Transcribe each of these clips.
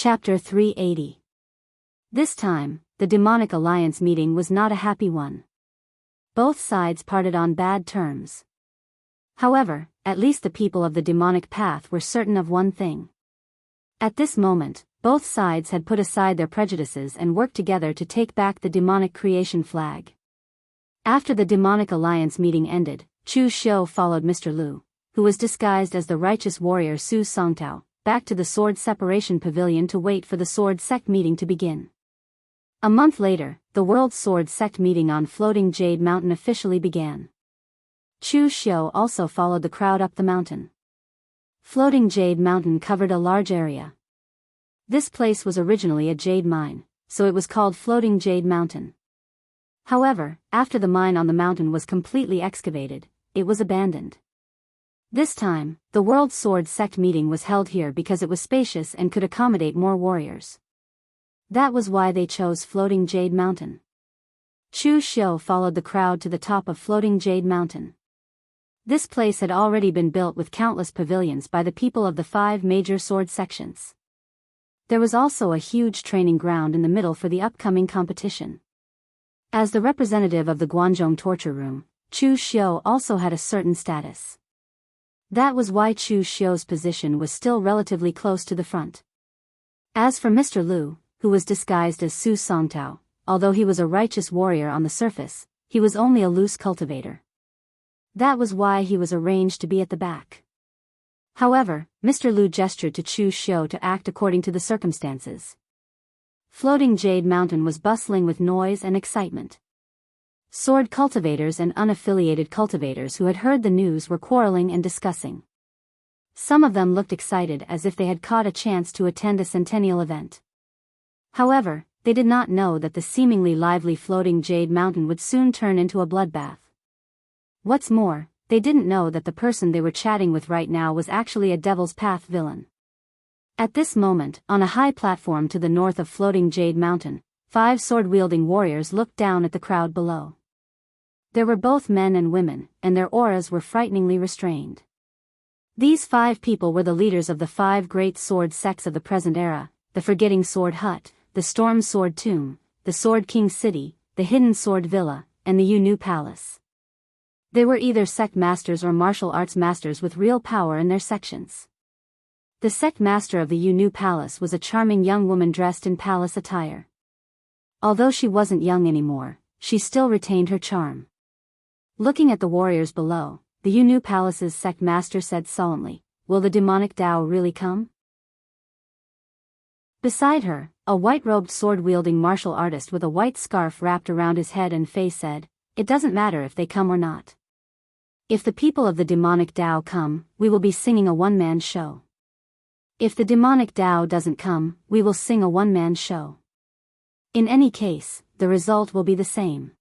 Chapter 380. This time, the demonic alliance meeting was not a happy one. Both sides parted on bad terms. However, at least the people of the demonic path were certain of one thing. At this moment, both sides had put aside their prejudices and worked together to take back the demonic creation flag. After the demonic alliance meeting ended, Chu Xiu followed Mr. Lu, who was disguised as the righteous warrior Su Songtao, back to the sword separation pavilion to wait for the sword sect meeting to begin. A month later, the World Sword Sect meeting on Floating Jade Mountain officially began. Chu Xiu also followed the crowd up the mountain. Floating Jade Mountain covered a large area. This place was originally a jade mine, so it was called Floating Jade Mountain. However, after the mine on the mountain was completely excavated, it was abandoned. This time, the World Sword Sect meeting was held here because it was spacious and could accommodate more warriors. That was why they chose Floating Jade Mountain. Chu Xiu followed the crowd to the top of Floating Jade Mountain. This place had already been built with countless pavilions by the people of the 5 major sword sections. There was also a huge training ground in the middle for the upcoming competition. As the representative of the Guanzhong torture room, Chu Xiu also had a certain status. That was why Chu Xiu's position was still relatively close to the front. As for Mr. Lu, who was disguised as Su Songtao, although he was a righteous warrior on the surface, he was only a loose cultivator. That was why he was arranged to be at the back. However, Mr. Lu gestured to Chu Xiu to act according to the circumstances. Floating Jade Mountain was bustling with noise and excitement. Sword cultivators and unaffiliated cultivators who had heard the news were quarreling and discussing. Some of them looked excited as if they had caught a chance to attend a centennial event. However, they did not know that the seemingly lively Floating Jade Mountain would soon turn into a bloodbath. What's more, they didn't know that the person they were chatting with right now was actually a Devil's Path villain. At this moment, on a high platform to the north of Floating Jade Mountain, 5 sword-wielding warriors looked down at the crowd below. There were both men and women, and their auras were frighteningly restrained. These 5 people were the leaders of the 5 great sword sects of the present era: the Forgetting Sword Hut, the Storm Sword Tomb, the Sword King City, the Hidden Sword Villa, and the Yu Palace. They were either sect masters or martial arts masters with real power in their sections. The sect master of the Yu Palace was a charming young woman dressed in palace attire. Although she wasn't young anymore, she still retained her charm. Looking at the warriors below, the Yu Palace's sect master said solemnly, "Will the demonic Dao really come?" Beside her, a white-robed sword-wielding martial artist with a white scarf wrapped around his head and face said, "It doesn't matter if they come or not. If the people of the demonic Dao come, we will be singing a one-man show. If the demonic Dao doesn't come, we will sing a one-man show. In any case, the result will be the same."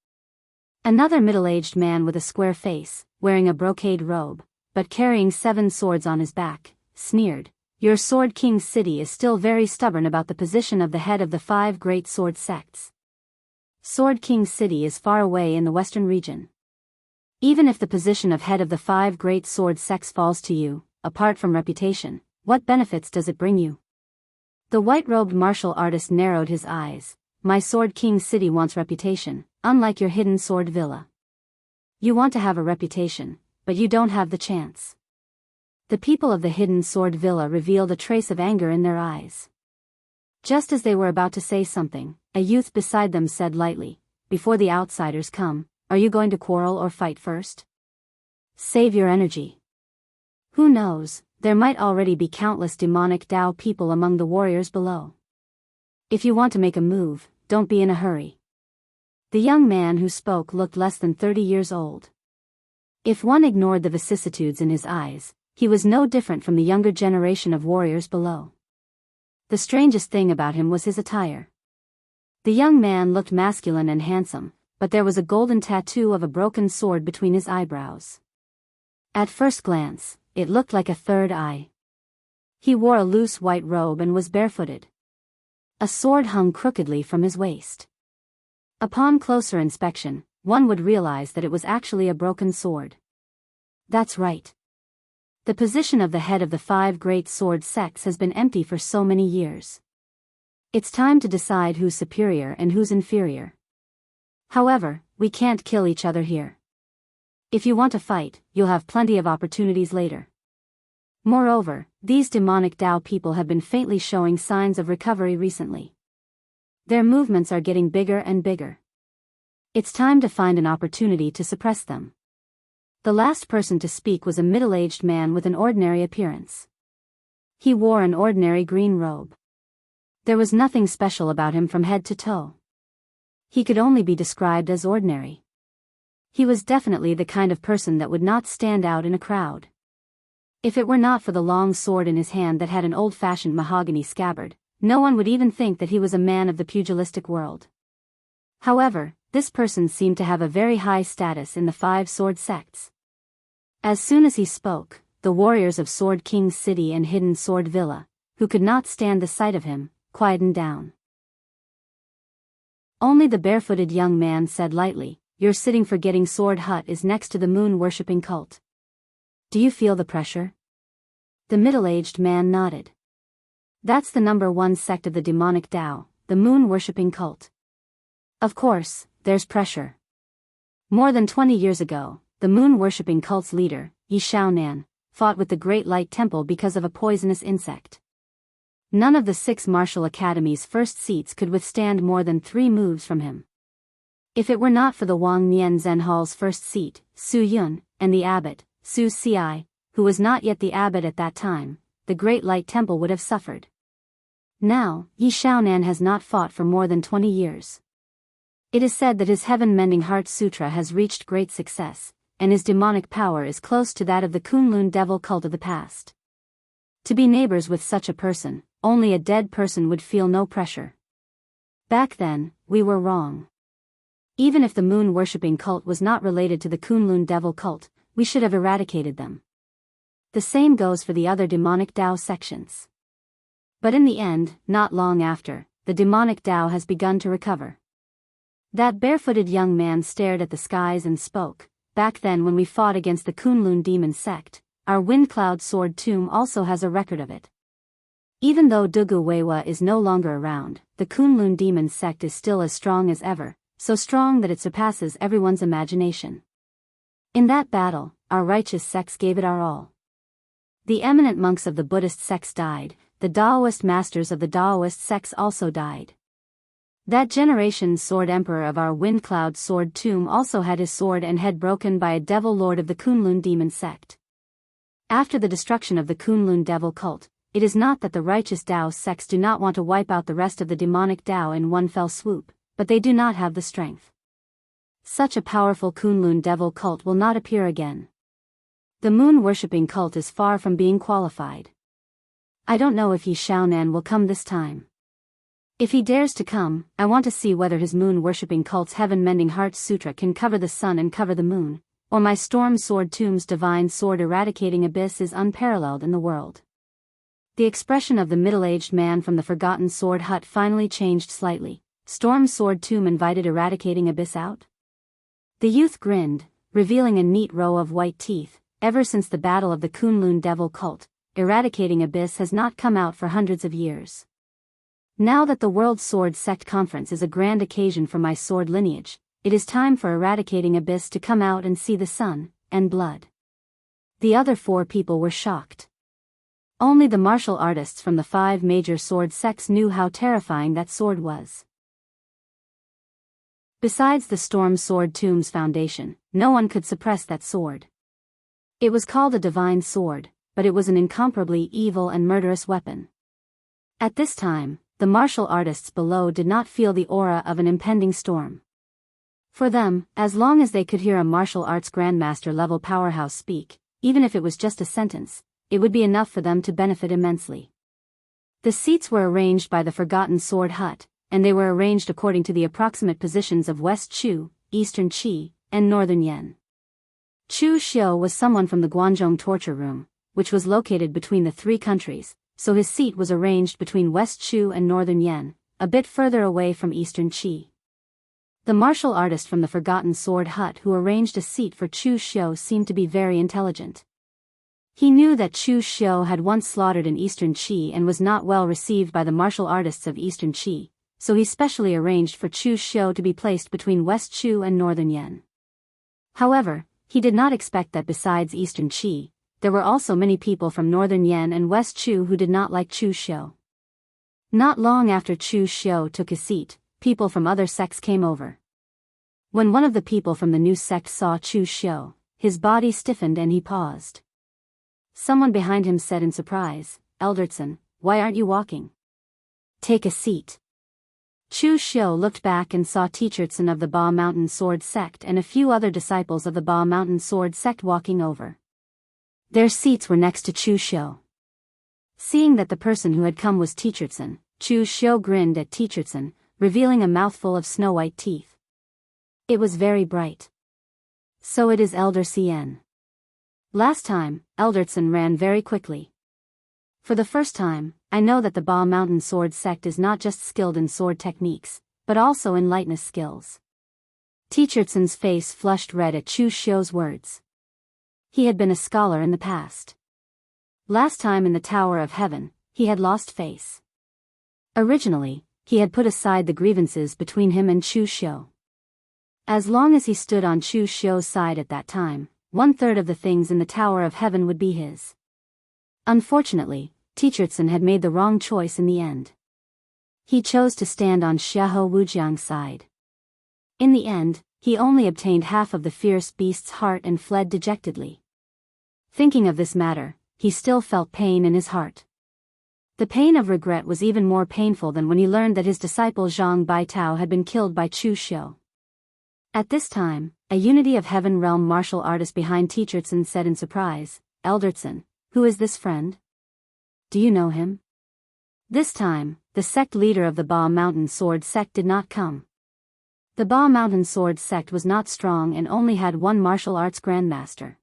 Another middle-aged man with a square face, wearing a brocade robe, but carrying 7 swords on his back, sneered, "Your Sword King City is still very stubborn about the position of the head of the 5 great sword sects. Sword King City is far away in the western region. Even if the position of head of the 5 great sword sects falls to you, apart from reputation, what benefits does it bring you?" The white-robed martial artist narrowed his eyes. "My Sword King City wants reputation, unlike your Hidden Sword Villa. You want to have a reputation, but you don't have the chance." The people of the Hidden Sword Villa revealed a trace of anger in their eyes. Just as they were about to say something, a youth beside them said lightly, "Before the outsiders come, are you going to quarrel or fight first? Save your energy. Who knows, there might already be countless demonic Dao people among the warriors below. If you want to make a move, don't be in a hurry." The young man who spoke looked less than 30 years old. If one ignored the vicissitudes in his eyes, he was no different from the younger generation of warriors below. The strangest thing about him was his attire. The young man looked masculine and handsome, but there was a golden tattoo of a broken sword between his eyebrows. At first glance, it looked like a third eye. He wore a loose white robe and was barefooted. A sword hung crookedly from his waist. Upon closer inspection, one would realize that it was actually a broken sword. That's right. The position of the head of the 5 great sword sects has been empty for so many years. It's time to decide who's superior and who's inferior. However, we can't kill each other here. If you want to fight, you'll have plenty of opportunities later. Moreover, these demonic Dao people have been faintly showing signs of recovery recently. Their movements are getting bigger and bigger. It's time to find an opportunity to suppress them. The last person to speak was a middle-aged man with an ordinary appearance. He wore an ordinary green robe. There was nothing special about him from head to toe. He could only be described as ordinary. He was definitely the kind of person that would not stand out in a crowd. If it were not for the long sword in his hand that had an old-fashioned mahogany scabbard, no one would even think that he was a man of the pugilistic world. However, this person seemed to have a very high status in the 5 sword sects. As soon as he spoke, the warriors of Sword King's city and Hidden Sword Villa, who could not stand the sight of him, quietened down. Only the barefooted young man said lightly, "Your sitting forgetting sword hut is next to the moon-worshipping cult. Do you feel the pressure?" The middle-aged man nodded. That's the #1 sect of the demonic Dao, the moon-worshipping cult. Of course, there's pressure. More than 20 years ago, the moon-worshipping cult's leader, Yi Xiaonan, fought with the Great Light Temple because of a poisonous insect. None of the 6 martial academies' first seats could withstand more than 3 moves from him. If it were not for the Wang Nian Zhen Hall's first seat, Su Yun, and the abbot, Su Ci, who was not yet the abbot at that time, the Great Light Temple would have suffered. Now, Yi Xiaonan has not fought for more than 20 years. It is said that his Heaven-Mending Heart Sutra has reached great success, and his demonic power is close to that of the Kunlun devil cult of the past. To be neighbors with such a person, only a dead person would feel no pressure. Back then, we were wrong. Even if the moon-worshipping cult was not related to the Kunlun devil cult, we should have eradicated them. The same goes for the other demonic Dao sections. But in the end, not long after, the demonic Dao has begun to recover. That barefooted young man stared at the skies and spoke. Back then when we fought against the Kunlun demon sect, our Windcloud Sword Tomb also has a record of it. Even though Dugu Weiwa is no longer around, the Kunlun demon sect is still as strong as ever, so strong that it surpasses everyone's imagination. In that battle, our righteous sects gave it our all. The eminent monks of the Buddhist sects died, the Daoist masters of the Daoist sects also died. That generation's sword emperor of our Windcloud Sword Tomb also had his sword and head broken by a devil lord of the Kunlun demon sect. After the destruction of the Kunlun devil cult, it is not that the righteous Dao sects do not want to wipe out the rest of the demonic Dao in one fell swoop, but they do not have the strength. Such a powerful Kunlun devil cult will not appear again. The moon-worshipping cult is far from being qualified. I don't know if Yi Xiaonan will come this time. If he dares to come, I want to see whether his moon-worshipping cult's Heaven-Mending Heart Sutra can cover the sun and cover the moon, or my Storm Sword Tomb's divine sword eradicating abyss is unparalleled in the world. The expression of the middle-aged man from the Forgotten Sword Hut finally changed slightly. Storm Sword Tomb invited eradicating abyss out? The youth grinned, revealing a neat row of white teeth. Ever since the battle of the Kunlun devil cult, eradicating abyss has not come out for hundreds of years. Now that the World Sword Sect Conference is a grand occasion for my sword lineage, it is time for eradicating abyss to come out and see the sun, and blood. The other 4 people were shocked. Only the martial artists from the 5 major sword sects knew how terrifying that sword was. Besides the Storm Sword Tomb's foundation, no one could suppress that sword. It was called a divine sword, but it was an incomparably evil and murderous weapon. At this time, the martial artists below did not feel the aura of an impending storm. For them, as long as they could hear a martial arts grandmaster level powerhouse speak, even if it was just a sentence, it would be enough for them to benefit immensely. The seats were arranged by the Forgotten Sword Hut, and they were arranged according to the approximate positions of West Chu, Eastern Qi, and Northern Yan. Chu Xiu was someone from the Guanzhong torture room, which was located between the 3 countries, so his seat was arranged between West Chu and Northern Yan, a bit further away from Eastern Qi. The martial artist from the Forgotten Sword Hut who arranged a seat for Chu Xiu seemed to be very intelligent. He knew that Chu Xiu had once slaughtered an Eastern Qi and was not well received by the martial artists of Eastern Qi, so he specially arranged for Chu Xiu to be placed between West Chu and Northern Yan. However, he did not expect that besides Eastern Qi, there were also many people from Northern Yan and West Chu who did not like Chu Xiu. Not long after Chu Xiu took his seat, people from other sects came over. When one of the people from the new sect saw Chu Xiu, his body stiffened and he paused. Someone behind him said in surprise, "Eldertson, why aren't you walking? Take a seat." Chu Xiu looked back and saw Teachertson of the Ba Mountain Sword Sect and a few other disciples of the Ba Mountain Sword Sect walking over. Their seats were next to Chu Xiu. Seeing that the person who had come was Teachertson, Chu Xiu grinned at Teachertson, revealing a mouthful of snow-white teeth. It was very bright. "So it is Elder Cien. Last time, Eldertson ran very quickly. For the first time, I know that the Ba Mountain Sword Sect is not just skilled in sword techniques, but also in lightness skills." Teachertson's face flushed red at Chu Xiu's words. He had been a scholar in the past. Last time in the Tower of Heaven, he had lost face. Originally, he had put aside the grievances between him and Chu Xiu. As long as he stood on Chu Xiu's side at that time, 1/3 of the things in the Tower of Heaven would be his. Unfortunately, Teachertson had made the wrong choice in the end. He chose to stand on Xiahou Wujiang's side. In the end, he only obtained half of the fierce beast's heart and fled dejectedly. Thinking of this matter, he still felt pain in his heart. The pain of regret was even more painful than when he learned that his disciple Zhang Baitao had been killed by Chu Xiu. At this time, a Unity of Heaven realm martial artist behind Teachertson said in surprise, "Eldertson, who is this friend? Do you know him?" This time, the sect leader of the Ba Mountain Sword Sect did not come. The Ba Mountain Sword Sect was not strong and only had one martial arts grandmaster.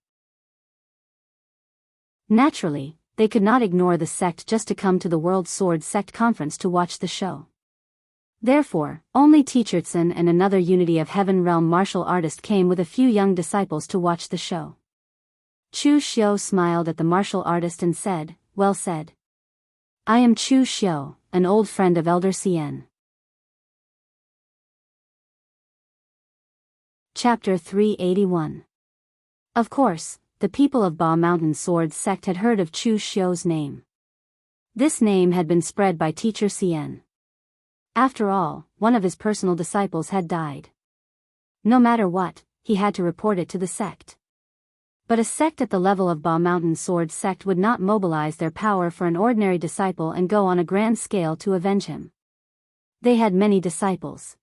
Naturally, they could not ignore the sect just to come to the World Sword Sect Conference to watch the show. Therefore, only Teachertson and another Unity of Heaven realm martial artist came with a few young disciples to watch the show. Chu Xiu smiled at the martial artist and said, "Well said. I am Chu Xiu, an old friend of Elder Cien." Chapter 381. Of course, the people of Ba Mountain Sword Sect had heard of Chu Xiu's name. This name had been spread by Teacher Cien. After all, one of his personal disciples had died. No matter what, he had to report it to the sect. But a sect at the level of Ba Mountain Sword Sect would not mobilize their power for an ordinary disciple and go on a grand scale to avenge him. They had many disciples.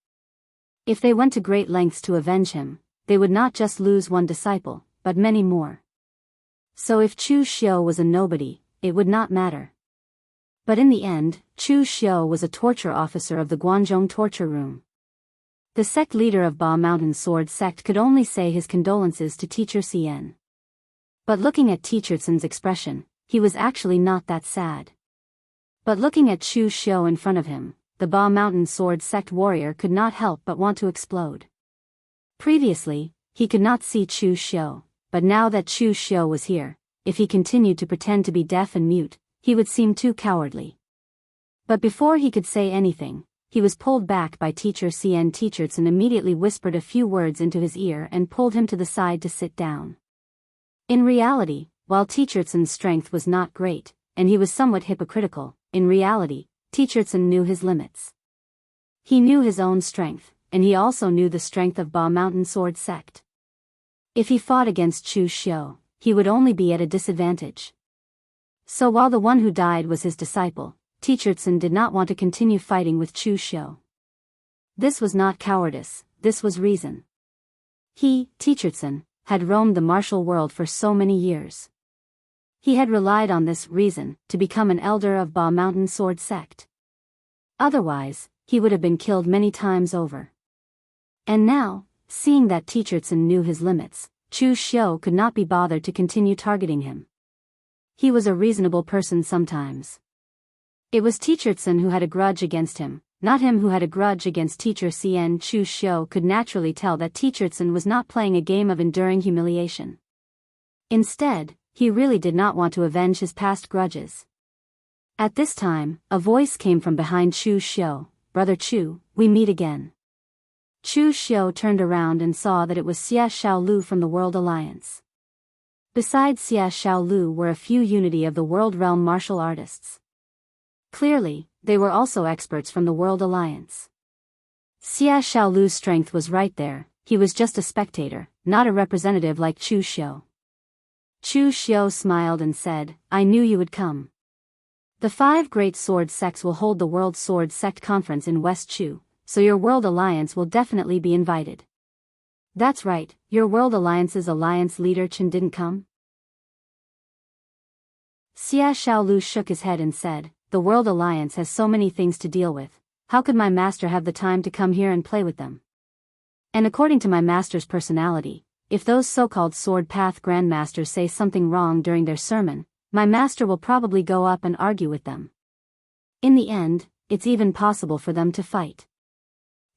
If they went to great lengths to avenge him, they would not just lose one disciple, but many more. So if Chu Xiu was a nobody, it would not matter. But in the end, Chu Xiu was a torture officer of the Guanzhong torture room. The sect leader of Ba Mountain Sword Sect could only say his condolences to Teacher Cien. But looking at Teachertson's expression, he was actually not that sad. But looking at Chu Xiu in front of him, the Ba Mountain Sword Sect warrior could not help but want to explode. Previously, he could not see Chu Xiu, but now that Chu Xiu was here, if he continued to pretend to be deaf and mute, he would seem too cowardly. But before he could say anything, he was pulled back by Teacher Cien. Teachertson immediately whispered a few words into his ear and pulled him to the side to sit down. In reality, while Teachertson's strength was not great, and he was somewhat hypocritical, in reality, Teachertson knew his limits. He knew his own strength, and he also knew the strength of Ba Mountain Sword Sect. If he fought against Chu Xiu, he would only be at a disadvantage. So while the one who died was his disciple, Teachertson did not want to continue fighting with Chu Xiu. This was not cowardice, this was reason. He, Teachertson, had roamed the martial world for so many years. He had relied on this reason to become an elder of Ba Mountain Sword Sect. Otherwise, he would have been killed many times over. And now, seeing that Teachertson knew his limits, Chu Xiu could not be bothered to continue targeting him. He was a reasonable person sometimes. It was Teachertson who had a grudge against him, not him who had a grudge against Teacher Cien. Chu Xiu could naturally tell that Teachertson was not playing a game of enduring humiliation. Instead, he really did not want to avenge his past grudges. At this time, a voice came from behind Chu Xiu. "Brother Chu, we meet again." Chu Xiu turned around and saw that it was Xia Xiaolu from the World Alliance. Beside Xia Xiaolu were a few Unity of the World Realm martial artists. Clearly, they were also experts from the World Alliance. Xia Xiaolu's strength was right there, he was just a spectator, not a representative like Chu Xiu. Chu Xiu smiled and said, "I knew you would come. The 5 great sword sects will hold the World Sword Sect Conference in West Chu, so your World Alliance will definitely be invited." "That's right, your World Alliance's alliance leader Chen didn't come?" Xia Xiaolu shook his head and said, "The World Alliance has so many things to deal with, how could my master have the time to come here and play with them? And according to my master's personality, if those so-called Sword Path Grandmasters say something wrong during their sermon, my master will probably go up and argue with them. In the end, it's even possible for them to fight."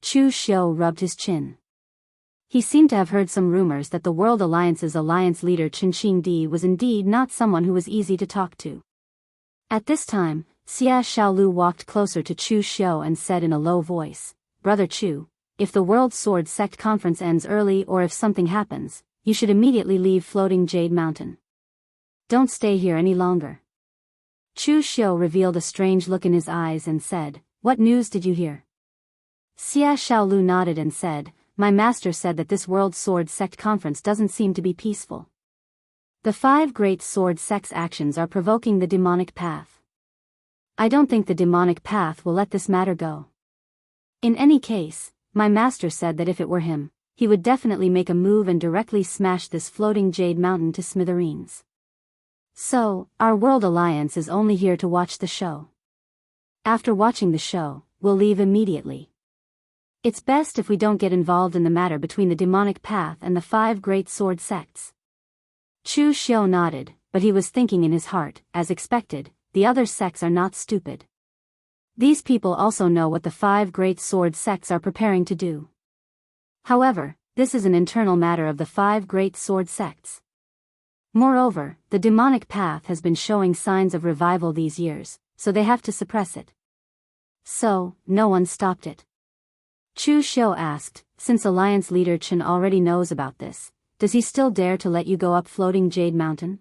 Chu Xiu rubbed his chin. He seemed to have heard some rumors that the World Alliance's alliance leader Chen Qingdi was indeed not someone who was easy to talk to. At this time, Xia Xiaolu walked closer to Chu Xiu and said in a low voice, "Brother Chu, if the World Sword Sect Conference ends early or if something happens, you should immediately leave Floating Jade Mountain. Don't stay here any longer." Chu Xiu revealed a strange look in his eyes and said, "What news did you hear?" Xia Xiaolu nodded and said, "My master said that this World Sword Sect Conference doesn't seem to be peaceful. The 5 great sword sects' actions are provoking the demonic path. I don't think the demonic path will let this matter go. In any case, my master said that if it were him, he would definitely make a move and directly smash this Floating Jade Mountain to smithereens. So, our World Alliance is only here to watch the show. After watching the show, we'll leave immediately. It's best if we don't get involved in the matter between the demonic path and the 5 great sword sects." Chu Xiu nodded, but he was thinking in his heart, as expected, the other sects are not stupid. These people also know what the 5 great sword sects are preparing to do. However, this is an internal matter of the 5 great sword sects. Moreover, the demonic path has been showing signs of revival these years, so they have to suppress it. So, no one stopped it. Chu Xiu asked, "Since Alliance leader Chen already knows about this, does he still dare to let you go up Floating Jade Mountain?"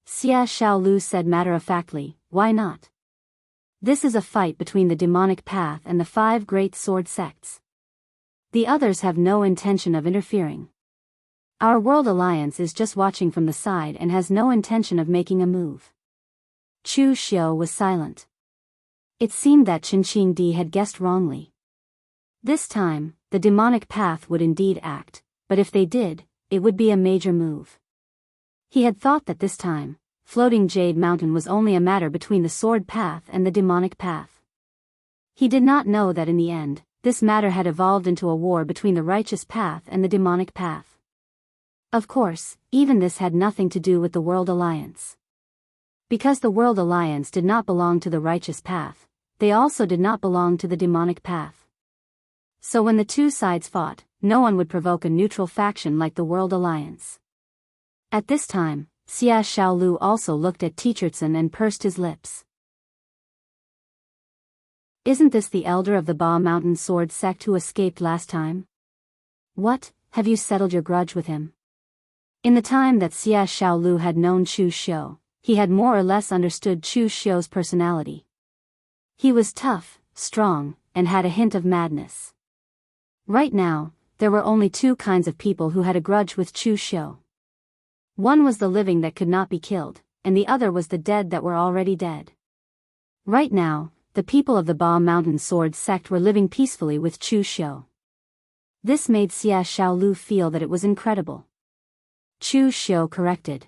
Xia Xiaolu said matter-of-factly, "Why not? This is a fight between the demonic path and the 5 great sword sects. The others have no intention of interfering. Our World Alliance is just watching from the side and has no intention of making a move." Chu Xiu was silent. It seemed that Chen Qingdi had guessed wrongly. This time, the demonic path would indeed act, but if they did, it would be a major move. He had thought that this time, Floating Jade Mountain was only a matter between the sword path and the demonic path. He did not know that in the end, this matter had evolved into a war between the righteous path and the demonic path. Of course, even this had nothing to do with the World Alliance. Because the World Alliance did not belong to the righteous path, they also did not belong to the demonic path. So when the two sides fought, no one would provoke a neutral faction like the World Alliance. At this time, Xia Xiaolu also looked at Teachertsen and pursed his lips. "Isn't this the elder of the Ba Mountain Sword Sect who escaped last time? What, have you settled your grudge with him?" In the time that Xia Xiaolu had known Chu Xiu, he had more or less understood Chu Xiu's personality. He was tough, strong, and had a hint of madness. Right now, there were only 2 kinds of people who had a grudge with Chu Xiu. One was the living that could not be killed, and the other was the dead that were already dead. Right now, the people of the Ba Mountain Sword Sect were living peacefully with Chu Xiu. This made Xia Xiaolu feel that it was incredible. Chu Xiu corrected.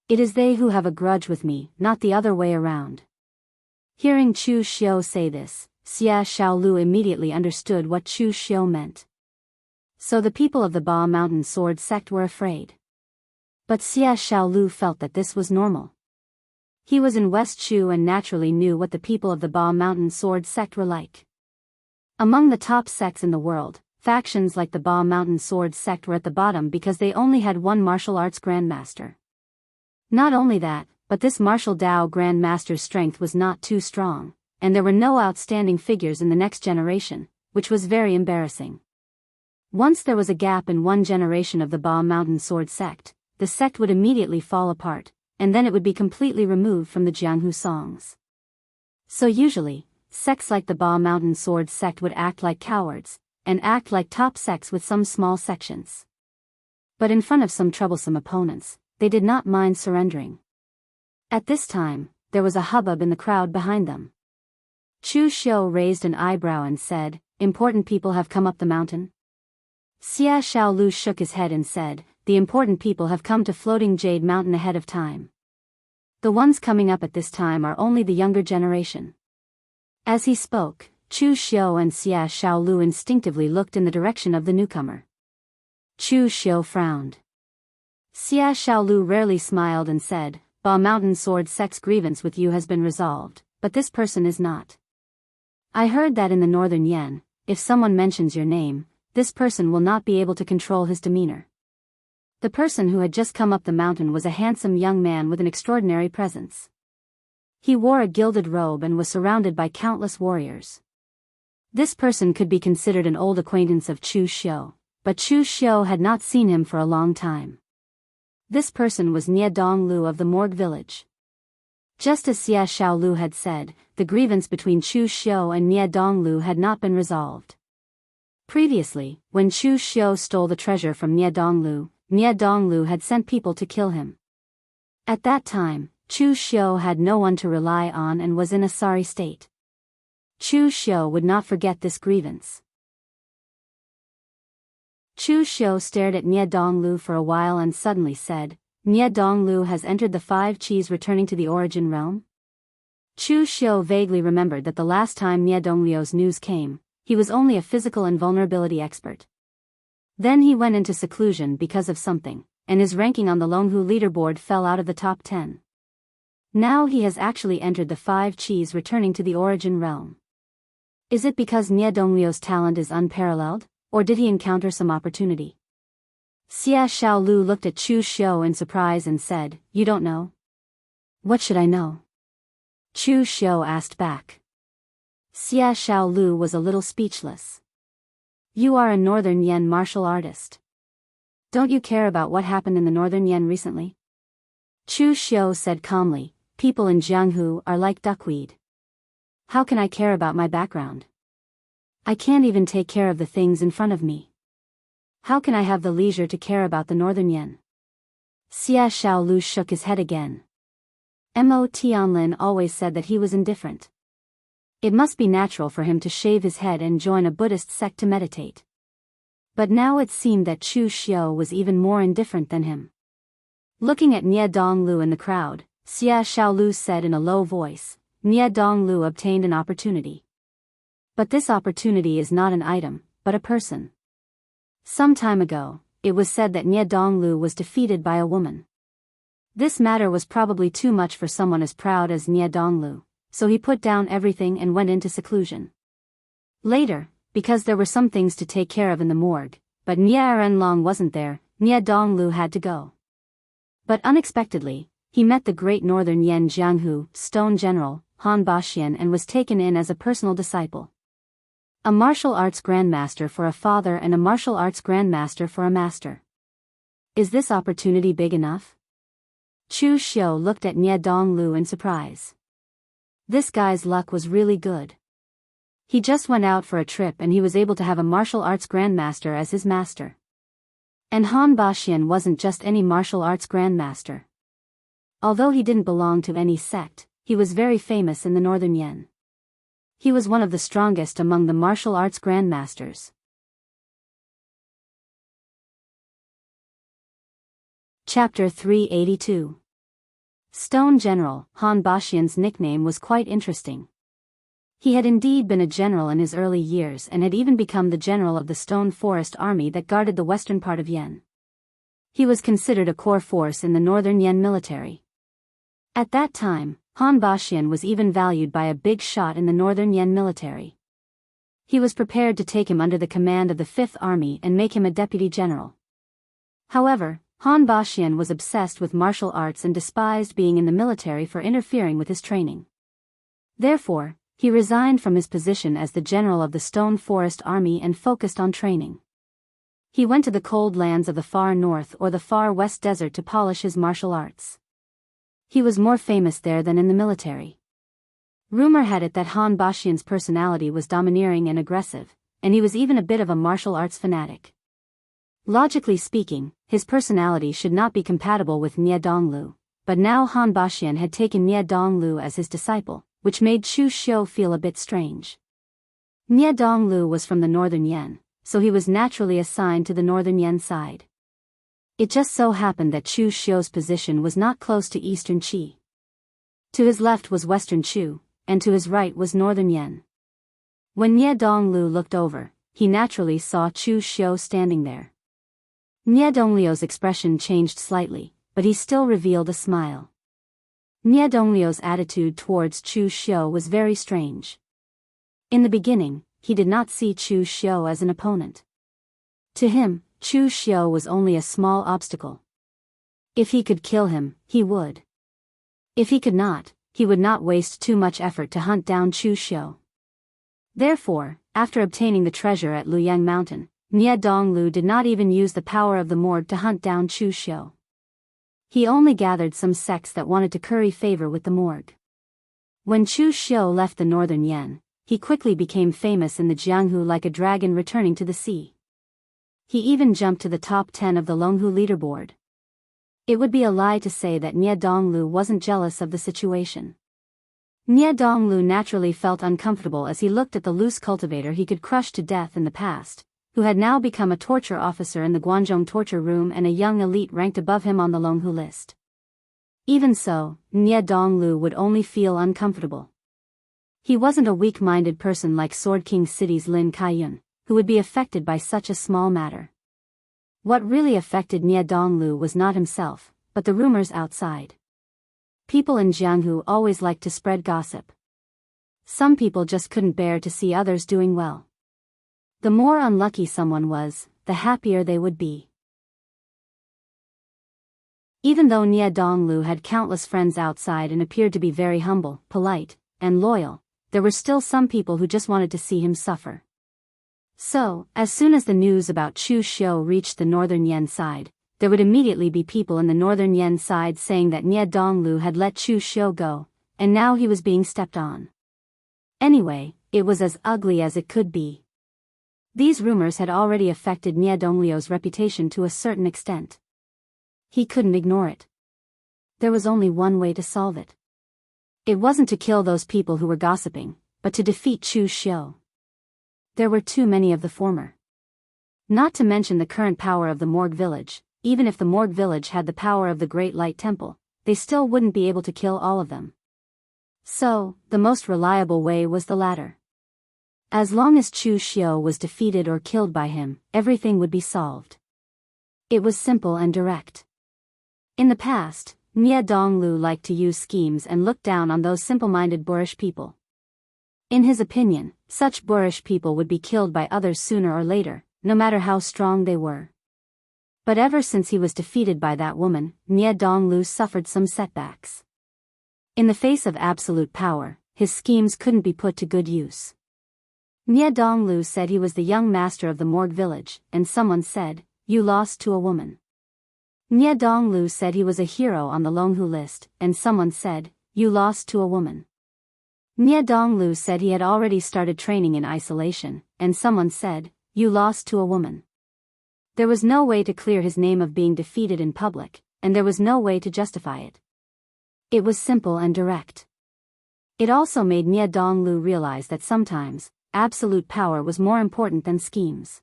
"It is they who have a grudge with me, not the other way around." Hearing Chu Xiu say this, Xia Xiaolu immediately understood what Chu Xiu meant. So the people of the Ba Mountain Sword Sect were afraid. But Xia Xiaolu felt that this was normal. He was in West Chu and naturally knew what the people of the Ba Mountain Sword Sect were like. Among the top sects in the world, factions like the Ba Mountain Sword Sect were at the bottom because they only had one martial arts grandmaster. Not only that, but this martial Dao Grand Master's strength was not too strong, and there were no outstanding figures in the next generation, which was very embarrassing. Once there was a gap in one generation of the Ba Mountain Sword sect, the sect would immediately fall apart, and then it would be completely removed from the Jianghu songs. So usually, sects like the Ba Mountain Sword sect would act like cowards, and act like top sects with some small sections. But in front of some troublesome opponents, they did not mind surrendering. At this time, there was a hubbub in the crowd behind them. Chu Xiu raised an eyebrow and said, "Important people have come up the mountain?" Xia Xiaolu shook his head and said, "The important people have come to Floating Jade Mountain ahead of time. The ones coming up at this time are only the younger generation." As he spoke, Chu Xiu and Xia Xiaolu instinctively looked in the direction of the newcomer. Chu Xiu frowned. Xia Xiaolu rarely smiled and said, "Ba Mountain Sword sect's grievance with you has been resolved, but this person is not. I heard that in the northern Yan, if someone mentions your name, this person will not be able to control his demeanor." The person who had just come up the mountain was a handsome young man with an extraordinary presence. He wore a gilded robe and was surrounded by countless warriors. This person could be considered an old acquaintance of Chu Xiu, but Chu Xiu had not seen him for a long time. This person was Nie Donglu of the Morgue village. Just as Xia Xiaolu had said, the grievance between Chu Xiu and Nie Donglu had not been resolved. Previously, when Chu Xiu stole the treasure from Nie Donglu had sent people to kill him. At that time, Chu Xiu had no one to rely on and was in a sorry state. Chu Xiu would not forget this grievance. Chu Xiu stared at Nie Donglu for a while and suddenly said, "Nie Donglu has entered the 5 Qis returning to the origin realm?" Chu Xiu vaguely remembered that the last time Nie Donglu's news came, he was only a physical invulnerability expert. Then he went into seclusion because of something, and his ranking on the Longhu leaderboard fell out of the top 10. Now he has actually entered the 5 Qis returning to the origin realm. Is it because Nie Donglu's talent is unparalleled, or did he encounter some opportunity? Xia Xiaolu looked at Chu Xiu in surprise and said, "You don't know?" "What should I know?" Chu Xiu asked back. Xia Xiaolu was a little speechless. "You are a Northern Yan martial artist. Don't you care about what happened in the Northern Yan recently?" Chu Xiu said calmly, "People in Jianghu are like duckweed. How can I care about my background? I can't even take care of the things in front of me. How can I have the leisure to care about the Northern Yan?" Xia Xiaolu shook his head again. Mo Tianlin always said that he was indifferent. It must be natural for him to shave his head and join a Buddhist sect to meditate. But now it seemed that Chu Xiu was even more indifferent than him. Looking at Nie Donglu in the crowd, Xia Xiaolu said in a low voice, "Nie Donglu obtained an opportunity. But this opportunity is not an item, but a person. Some time ago, it was said that Nie Donglu was defeated by a woman. This matter was probably too much for someone as proud as Nie Donglu, so he put down everything and went into seclusion. Later, because there were some things to take care of in the morgue, but Nie Renlong wasn't there, Nie Donglu had to go. But unexpectedly, he met the great Northern Yan Jianghu Stone General, Han Baxian, and was taken in as a personal disciple. A martial arts grandmaster for a father and a martial arts grandmaster for a master. Is this opportunity big enough? Chu Xiu looked at Nie Donglu in surprise. This guy's luck was really good. He just went out for a trip and he was able to have a martial arts grandmaster as his master. And Han Baxian wasn't just any martial arts grandmaster. Although he didn't belong to any sect, he was very famous in the Northern Yan. He was one of the strongest among the martial arts grandmasters. Chapter 382. Stone General. Han Baxian's nickname was quite interesting. He had indeed been a general in his early years and had even become the general of the Stone Forest Army that guarded the western part of Yan. He was considered a core force in the Northern Yan military. At that time, Han Baxian was even valued by a big shot in the Northern Yan military. He was prepared to take him under the command of the 5th Army and make him a deputy general. However, Han Baxian was obsessed with martial arts and despised being in the military for interfering with his training. Therefore, he resigned from his position as the general of the Stone Forest Army and focused on training. He went to the cold lands of the far north or the far west desert to polish his martial arts. He was more famous there than in the military. Rumor had it that Han Baxian's personality was domineering and aggressive, and he was even a bit of a martial arts fanatic. Logically speaking, his personality should not be compatible with Nie Donglu, but now Han Baxian had taken Nie Donglu as his disciple, which made Chu Xiu feel a bit strange. Nie Donglu was from the northern Yan, so he was naturally assigned to the northern Yan side. It just so happened that Chu Xiu's position was not close to eastern Qi. To his left was western Chu, and to his right was northern Yan. When Nie Donglu looked over, he naturally saw Chu Xiu standing there. Nie Donglio's expression changed slightly, but he still revealed a smile. Nie Donglio's attitude towards Chu Xiu was very strange. In the beginning, he did not see Chu Xiu as an opponent. To him, Chu Xiu was only a small obstacle. If he could kill him, he would. If he could not, he would not waste too much effort to hunt down Chu Xiu. Therefore, after obtaining the treasure at Luyang Mountain, Nie Donglu did not even use the power of the morgue to hunt down Chu Xiu. He only gathered some sects that wanted to curry favor with the morgue. When Chu Xiu left the northern Yan, he quickly became famous in the Jianghu like a dragon returning to the sea. He even jumped to the top 10 of the Longhu leaderboard. It would be a lie to say that Nie Donglu wasn't jealous of the situation. Nie Donglu naturally felt uncomfortable as he looked at the loose cultivator he could crush to death in the past, who had now become a torture officer in the Guangzhong torture room and a young elite ranked above him on the Longhu list. Even so, Nie Donglu would only feel uncomfortable. He wasn't a weak-minded person like Sword King City's Lin Kaiyun, who would be affected by such a small matter. What really affected Nie Donglu was not himself, but the rumors outside. People in Jianghu always liked to spread gossip. Some people just couldn't bear to see others doing well. The more unlucky someone was, the happier they would be. Even though Nie Donglu had countless friends outside and appeared to be very humble, polite, and loyal, there were still some people who just wanted to see him suffer. So, as soon as the news about Chu Xiu reached the northern Yan side, there would immediately be people in the northern Yan side saying that Nie Donglu had let Chu Xiu go, and now he was being stepped on. Anyway, it was as ugly as it could be. These rumors had already affected Nie Donglio's reputation to a certain extent. He couldn't ignore it. There was only one way to solve it. It wasn't to kill those people who were gossiping, but to defeat Chu Xiu. There were too many of the former. Not to mention the current power of the Morgue Village. Even if the Morgue Village had the power of the Great Light Temple, they still wouldn't be able to kill all of them. So, the most reliable way was the latter. As long as Chu Xiu was defeated or killed by him, everything would be solved. It was simple and direct. In the past, Nie Donglu liked to use schemes and look down on those simple-minded boorish people. In his opinion, such boorish people would be killed by others sooner or later, no matter how strong they were. But ever since he was defeated by that woman, Nie Donglu suffered some setbacks. In the face of absolute power, his schemes couldn't be put to good use. Nie Donglu said he was the young master of the Morgue Village, and someone said, "You lost to a woman." Nie Donglu said he was a hero on the Longhu list, and someone said, "You lost to a woman." Nie Donglu said he had already started training in isolation, and someone said, "You lost to a woman." There was no way to clear his name of being defeated in public, and there was no way to justify it. It was simple and direct. It also made Nie Donglu realize that sometimes, absolute power was more important than schemes.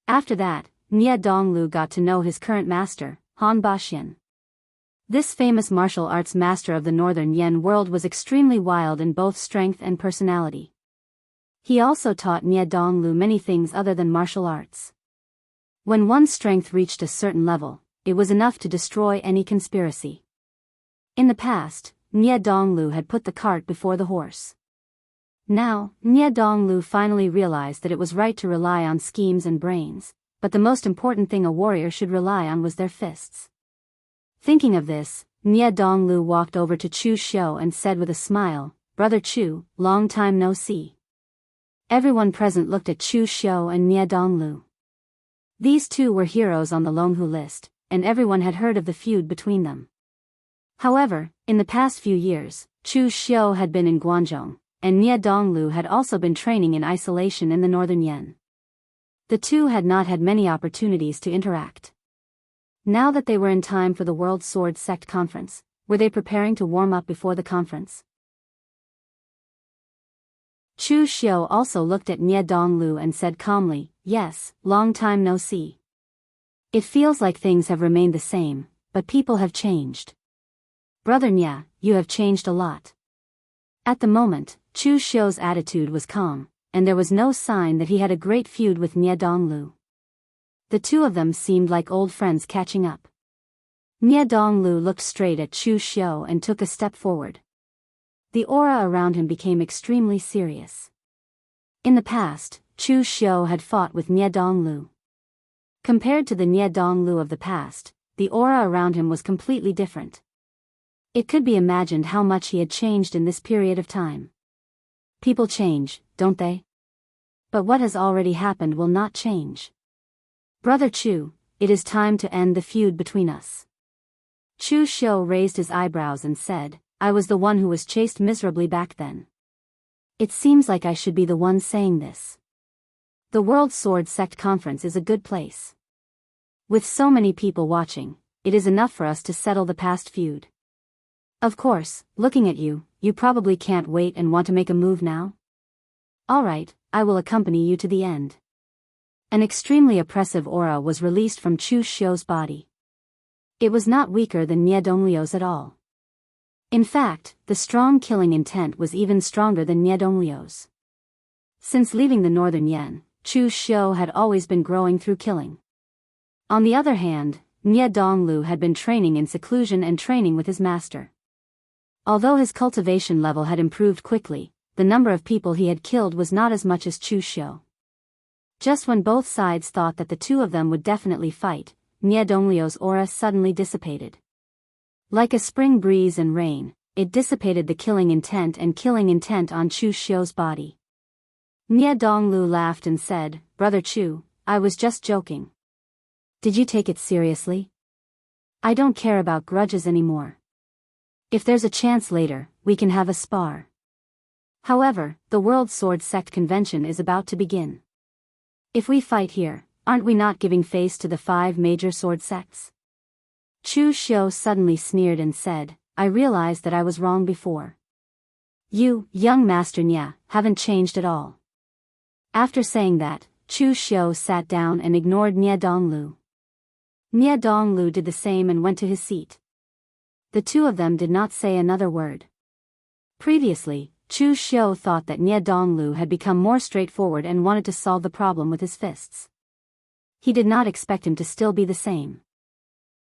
After that, Nie Donglu got to know his current master, Han Baxian. This famous martial arts master of the northern Yan world was extremely wild in both strength and personality. He also taught Nie Donglu many things other than martial arts. When one's strength reached a certain level, it was enough to destroy any conspiracy. In the past, Nie Donglu had put the cart before the horse. Now, Nie Donglu finally realized that it was right to rely on schemes and brains, but the most important thing a warrior should rely on was their fists. Thinking of this, Nie Donglu walked over to Chu Xiu and said with a smile, "Brother Chu, long time no see." Everyone present looked at Chu Xiu and Nie Donglu. These two were heroes on the Longhu list, and everyone had heard of the feud between them. However, in the past few years, Chu Xiu had been in Guangzhou, and Nie Donglu had also been training in isolation in the northern Yan. The two had not had many opportunities to interact. Now that they were in time for the World Sword Sect Conference, were they preparing to warm up before the conference? Chu Xiu also looked at Nie Donglu and said calmly, "Yes, long time no see. It feels like things have remained the same, but people have changed. Brother Nie, you have changed a lot." At the moment, Chu Xiu's attitude was calm, and there was no sign that he had a great feud with Nie Donglu. The two of them seemed like old friends catching up. Nie Donglu looked straight at Chu Xiu and took a step forward. The aura around him became extremely serious. In the past, Chu Xiu had fought with Nie Donglu. Compared to the Nie Donglu of the past, the aura around him was completely different. It could be imagined how much he had changed in this period of time. People change, don't they? But what has already happened will not change. Brother Chu, it is time to end the feud between us. Chu Xiu raised his eyebrows and said, "I was the one who was chased miserably back then. It seems like I should be the one saying this. The World Sword Sect Conference is a good place. With so many people watching, it is enough for us to settle the past feud. Of course, looking at you, you probably can't wait and want to make a move now? Alright, I will accompany you to the end." An extremely oppressive aura was released from Chu Xiu's body. It was not weaker than Nie Donglio's at all. In fact, the strong killing intent was even stronger than Nie Donglio's. Since leaving the northern Yan, Chu Xiu had always been growing through killing. On the other hand, Nie Donglu had been training in seclusion and training with his master. Although his cultivation level had improved quickly, the number of people he had killed was not as much as Chu Xiu. Just when both sides thought that the two of them would definitely fight, Nie Donglio's aura suddenly dissipated. Like a spring breeze and rain, it dissipated the killing intent on Chu Xiu's body. Nie Donglu laughed and said, "Brother Chu, I was just joking. Did you take it seriously? I don't care about grudges anymore. If there's a chance later, we can have a spar. However, the World Sword Sect Convention is about to begin. If we fight here, aren't we not giving face to the 5 major sword sects?" Chu Xiu suddenly sneered and said, "I realized that I was wrong before. You, young Master Nie, haven't changed at all." After saying that, Chu Xiu sat down and ignored Nie Donglu. Nie Donglu did the same and went to his seat. The two of them did not say another word. Previously, Chu Xiu thought that Nie Donglu had become more straightforward and wanted to solve the problem with his fists. He did not expect him to still be the same.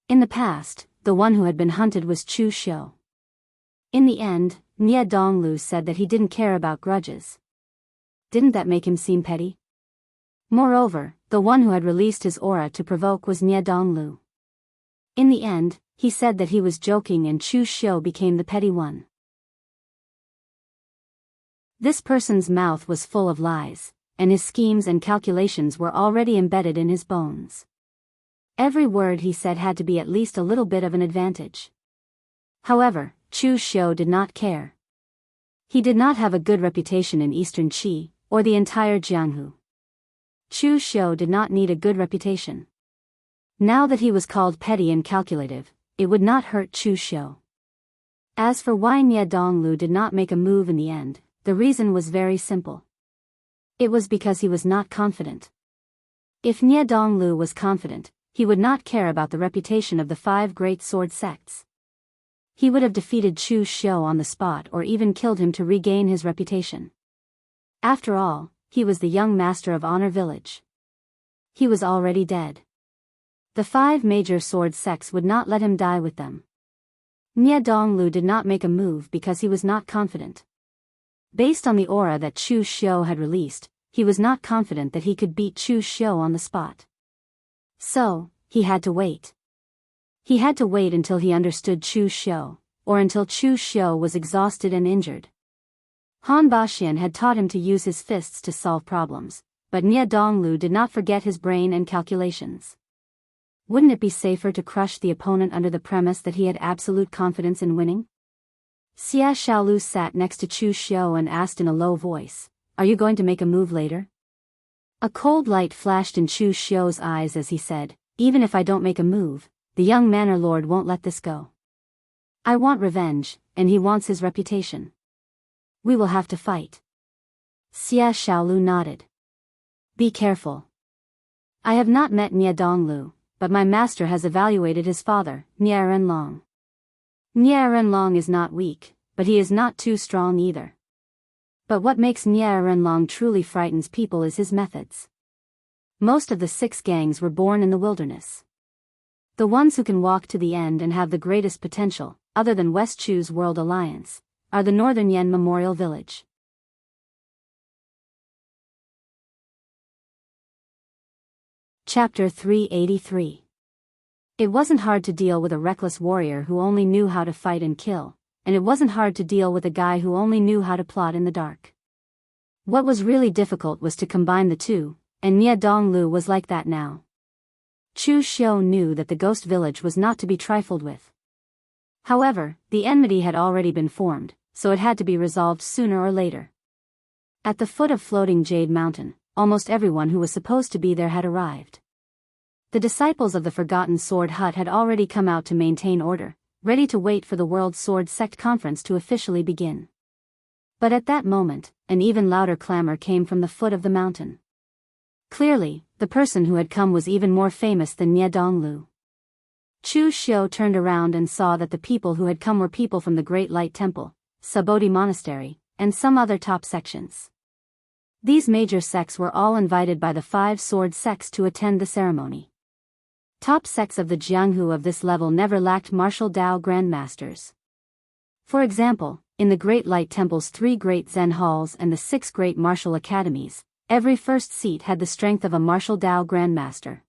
In the past, the one who had been hunted was Chu Xiu. In the end, Nie Donglu said that he didn't care about grudges. Didn't that make him seem petty? Moreover, the one who had released his aura to provoke was Nie Donglu. In the end, he said that he was joking and Chu Xiu became the petty one. This person's mouth was full of lies, and his schemes and calculations were already embedded in his bones. Every word he said had to be at least a little bit of an advantage. However, Chu Xiu did not care. He did not have a good reputation in Eastern Qi, or the entire Jianghu. Chu Xiu did not need a good reputation. Now that he was called petty and calculative, it would not hurt Chu Xiu. As for why Nie Donglu did not make a move in the end, the reason was very simple. It was because he was not confident. If Nie Donglu was confident, he would not care about the reputation of the 5 great sword sects. He would have defeated Chu Xiu on the spot or even killed him to regain his reputation. After all, he was the young master of Honor Village. He was already dead. The 5 major sword sects would not let him die with them. Nie Donglu did not make a move because he was not confident. Based on the aura that Chu Xiu had released, he was not confident that he could beat Chu Xiu on the spot. So, he had to wait. He had to wait until he understood Chu Xiu, or until Chu Xiu was exhausted and injured. Han Baxian had taught him to use his fists to solve problems, but Nie Donglu did not forget his brain and calculations. Wouldn't it be safer to crush the opponent under the premise that he had absolute confidence in winning? Xia Xiaolu sat next to Chu Xiu and asked in a low voice, "Are you going to make a move later?" A cold light flashed in Chu Xiu's eyes as he said, "Even if I don't make a move, the young manor lord won't let this go. I want revenge, and he wants his reputation. We will have to fight." Xia Xiaolu nodded. "Be careful. I have not met Nie Donglu, but my master has evaluated his father, Nie Renlong. Nie Renlong is not weak, but he is not too strong either. But what makes Nie Renlong truly frightens people is his methods. Most of the 6 gangs were born in the wilderness. The ones who can walk to the end and have the greatest potential, other than West Chu's World Alliance, are the Northern Yen Memorial Village." Chapter 383. It wasn't hard to deal with a reckless warrior who only knew how to fight and kill, and it wasn't hard to deal with a guy who only knew how to plot in the dark. What was really difficult was to combine the two, and Nie Donglu was like that now. Chu Xiu knew that the ghost village was not to be trifled with. However, the enmity had already been formed, so it had to be resolved sooner or later. At the foot of Floating Jade Mountain, almost everyone who was supposed to be there had arrived. The disciples of the Forgotten Sword Hut had already come out to maintain order, ready to wait for the World Sword Sect Conference to officially begin. But at that moment, an even louder clamor came from the foot of the mountain. Clearly, the person who had come was even more famous than Nie Donglu. Chu Xiu turned around and saw that the people who had come were people from the Great Light Temple, Subodhi Monastery, and some other top sections. These major sects were all invited by the 5 sword sects to attend the ceremony. Top sects of the Jianghu of this level never lacked martial Dao grandmasters. For example, in the Great Light Temple's 3 great Zen halls and the 6 great martial academies, every first seat had the strength of a martial Dao grandmaster.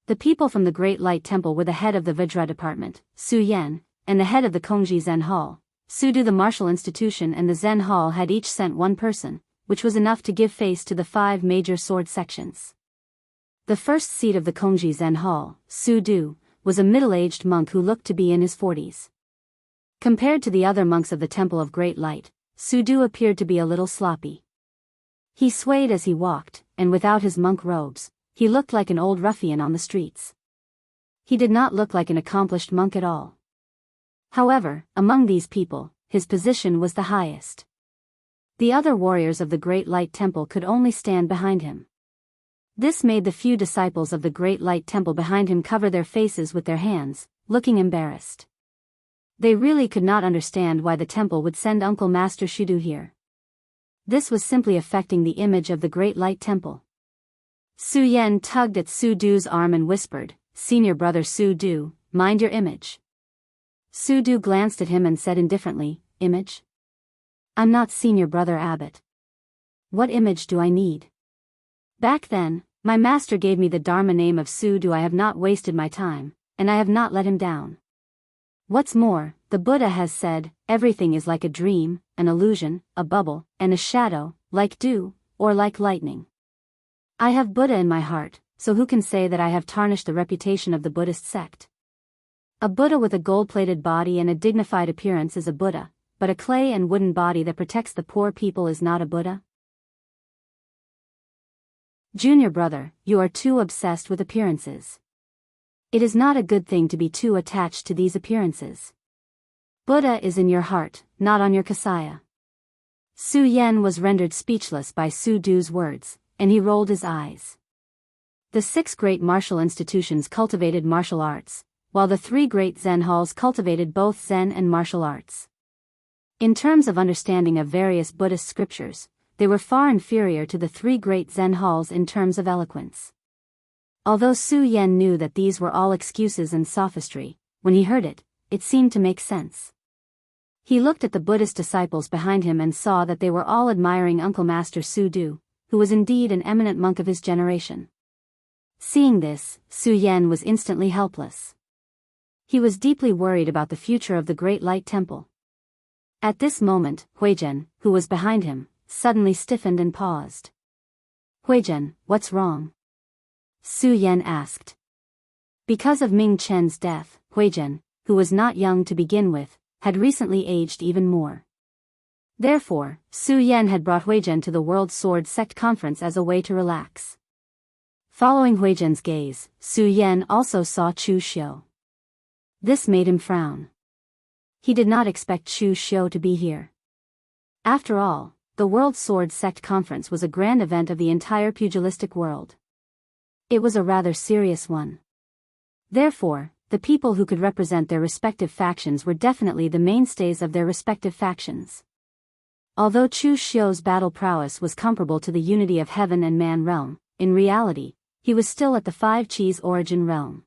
The people from the Great Light Temple were the head of the Vajra department, Su Yan, and the head of the Kongji Zen Hall, Su Du. The martial institution and the Zen Hall had each sent 1 person, which was enough to give face to the 5 major sword sections. The first seat of the Kongji Zen Hall, Su Du, was a middle-aged monk who looked to be in his 40s. Compared to the other monks of the Temple of Great Light, Su Du appeared to be a little sloppy. He swayed as he walked, and without his monk robes, he looked like an old ruffian on the streets. He did not look like an accomplished monk at all. However, among these people, his position was the highest. The other warriors of the Great Light Temple could only stand behind him. This made the few disciples of the Great Light Temple behind him cover their faces with their hands, looking embarrassed. They really could not understand why the temple would send Uncle Master Shudu here. This was simply affecting the image of the Great Light Temple. Su Yan tugged at Su Du's arm and whispered, "Senior brother Su Du, mind your image." Su Du glanced at him and said indifferently, "Image? I'm not senior brother Abbot. What image do I need? Back then, my master gave me the Dharma name of Su Du. I have not wasted my time, and I have not let him down. What's more, the Buddha has said, everything is like a dream, an illusion, a bubble, and a shadow, like dew, or like lightning. I have Buddha in my heart, so who can say that I have tarnished the reputation of the Buddhist sect? A Buddha with a gold-plated body and a dignified appearance is a Buddha, but a clay and wooden body that protects the poor people is not a Buddha? Junior brother, you are too obsessed with appearances. It is not a good thing to be too attached to these appearances. Buddha is in your heart, not on your kasaya." Su Yan was rendered speechless by Su Du's words, and he rolled his eyes. The 6 great martial institutions cultivated martial arts, while the 3 great Zen halls cultivated both Zen and martial arts. In terms of understanding of various Buddhist scriptures, they were far inferior to the 3 great Zen halls in terms of eloquence. Although Su Yan knew that these were all excuses and sophistry, when he heard it, it seemed to make sense. He looked at the Buddhist disciples behind him and saw that they were all admiring Uncle Master Su Du, who was indeed an eminent monk of his generation. Seeing this, Su Yan was instantly helpless. He was deeply worried about the future of the Great Light Temple. At this moment, Huizhen, who was behind him, suddenly stiffened and paused. Huizhen, what's wrong? Su Yan asked. Because of Ming Chen's death, Huizhen, who was not young to begin with, had recently aged even more. Therefore, Su Yan had brought Huizhen to the World Sword Sect Conference as a way to relax. Following Huizhen's gaze, Su Yan also saw Chu Xiu. This made him frown. He did not expect Chu Xiu to be here. After all, the World Sword Sect Conference was a grand event of the entire pugilistic world. It was a rather serious one. Therefore, the people who could represent their respective factions were definitely the mainstays of their respective factions. Although Chu Xiu's battle prowess was comparable to the unity of heaven and man realm, in reality, he was still at the Five Qis origin realm.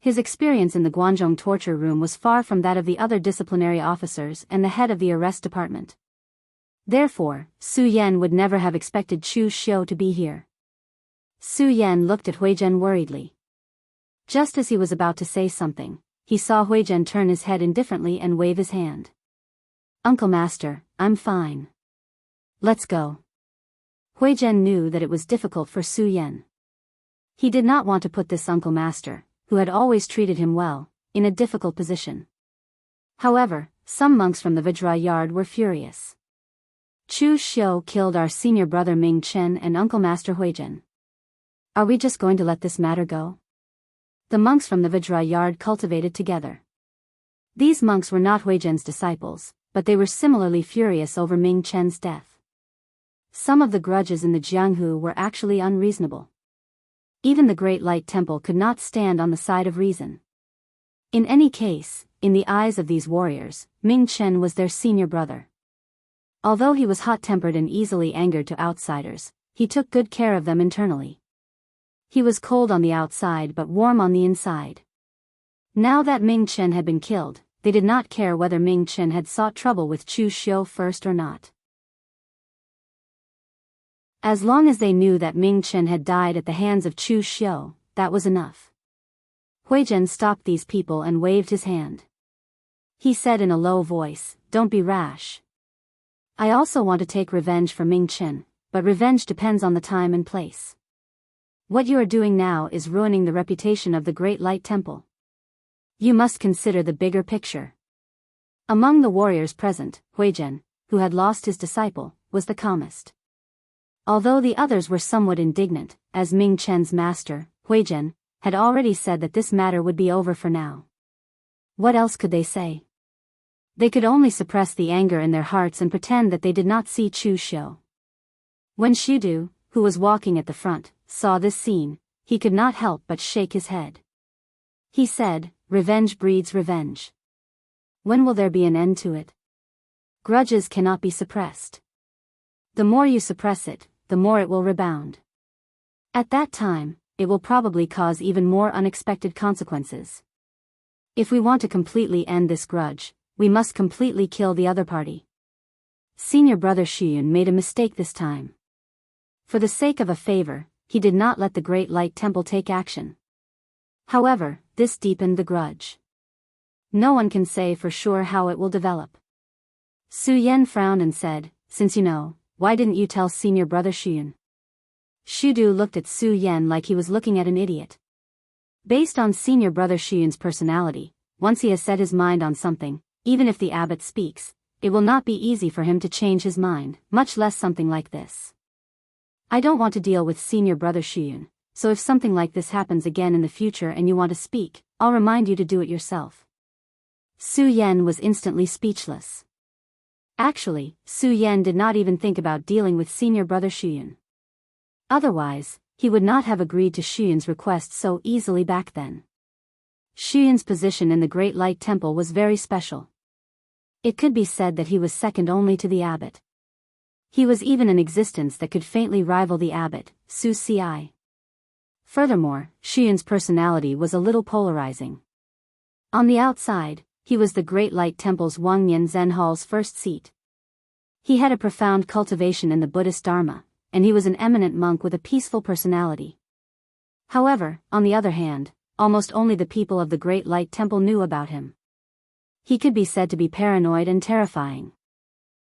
His experience in the Guanzhong torture room was far from that of the other disciplinary officers and the head of the arrest department. Therefore, Su Yan would never have expected Chu Xiu to be here. Su Yan looked at Huizhen worriedly. Just as he was about to say something, he saw Huizhen turn his head indifferently and wave his hand. Uncle Master, I'm fine. Let's go. Huizhen knew that it was difficult for Su Yan. He did not want to put this Uncle Master, who had always treated him well, in a difficult position. However, some monks from the Vajra Yard were furious. Chu Xiu killed our senior brother Ming Chen and Uncle Master Huizhen. Are we just going to let this matter go? The monks from the Vajra Yard cultivated together. These monks were not Huizhen's disciples, but they were similarly furious over Ming Chen's death. Some of the grudges in the Jianghu were actually unreasonable. Even the Great Light Temple could not stand on the side of reason. In any case, in the eyes of these warriors, Ming Chen was their senior brother. Although he was hot-tempered and easily angered to outsiders, he took good care of them internally. He was cold on the outside but warm on the inside. Now that Ming Chen had been killed, they did not care whether Ming Chen had sought trouble with Chu Xiu first or not. As long as they knew that Ming Chen had died at the hands of Chu Xiu, that was enough. Huizhen stopped these people and waved his hand. He said in a low voice, "Don't be rash. I also want to take revenge for Ming Chen, but revenge depends on the time and place. What you are doing now is ruining the reputation of the Great Light Temple. You must consider the bigger picture." Among the warriors present, Huizhen, who had lost his disciple, was the calmest. Although the others were somewhat indignant, as Ming Chen's master, Huizhen, had already said that this matter would be over for now. What else could they say? They could only suppress the anger in their hearts and pretend that they did not see Chu Xiu. When Shidu, who was walking at the front, saw this scene, he could not help but shake his head. He said, "Revenge breeds revenge. When will there be an end to it? Grudges cannot be suppressed. The more you suppress it, the more it will rebound. At that time, it will probably cause even more unexpected consequences. If we want to completely end this grudge, we must completely kill the other party." Senior brother Xuyun made a mistake this time. For the sake of a favor, he did not let the Great Light Temple take action. However, this deepened the grudge. No one can say for sure how it will develop. Su Yan frowned and said, "Since you know, why didn't you tell senior brother Xuyun?" Shudu looked at Su Yan like he was looking at an idiot. Based on senior brother Xuyun's personality, once he has set his mind on something, even if the abbot speaks, it will not be easy for him to change his mind, much less something like this. I don't want to deal with senior brother Xuyun, so if something like this happens again in the future and you want to speak, I'll remind you to do it yourself. Su Yan was instantly speechless. Actually, Su Yan did not even think about dealing with senior brother Xuyun. Otherwise, he would not have agreed to Xuyun's request so easily back then. Xuyun's position in the Great Light Temple was very special. It could be said that he was second only to the abbot. He was even an existence that could faintly rival the abbot, Su Ci. Furthermore, Xuyun's personality was a little polarizing. On the outside, he was the Great Light Temple's Wangnian Zen Hall's first seat. He had a profound cultivation in the Buddhist Dharma, and he was an eminent monk with a peaceful personality. However, on the other hand, almost only the people of the Great Light Temple knew about him. He could be said to be paranoid and terrifying.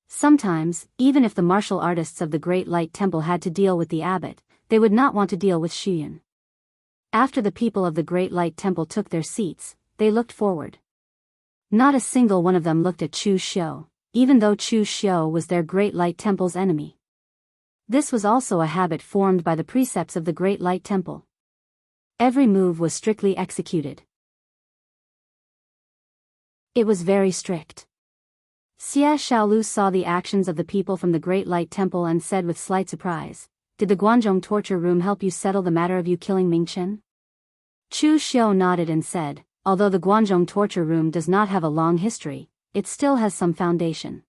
Sometimes, even if the martial artists of the Great Light Temple had to deal with the abbot, they would not want to deal with Xuyun. After the people of the Great Light Temple took their seats, they looked forward. Not a single one of them looked at Chu Xiu, even though Chu Xiu was their Great Light Temple's enemy. This was also a habit formed by the precepts of the Great Light Temple. Every move was strictly executed. It was very strict. Xia Xiaolu saw the actions of the people from the Great Light Temple and said with slight surprise, "Did the Guanzhong torture room help you settle the matter of you killing Ming Chen?" Chu Xiu nodded and said, "Although the Guanzhong torture room does not have a long history, it still has some foundation.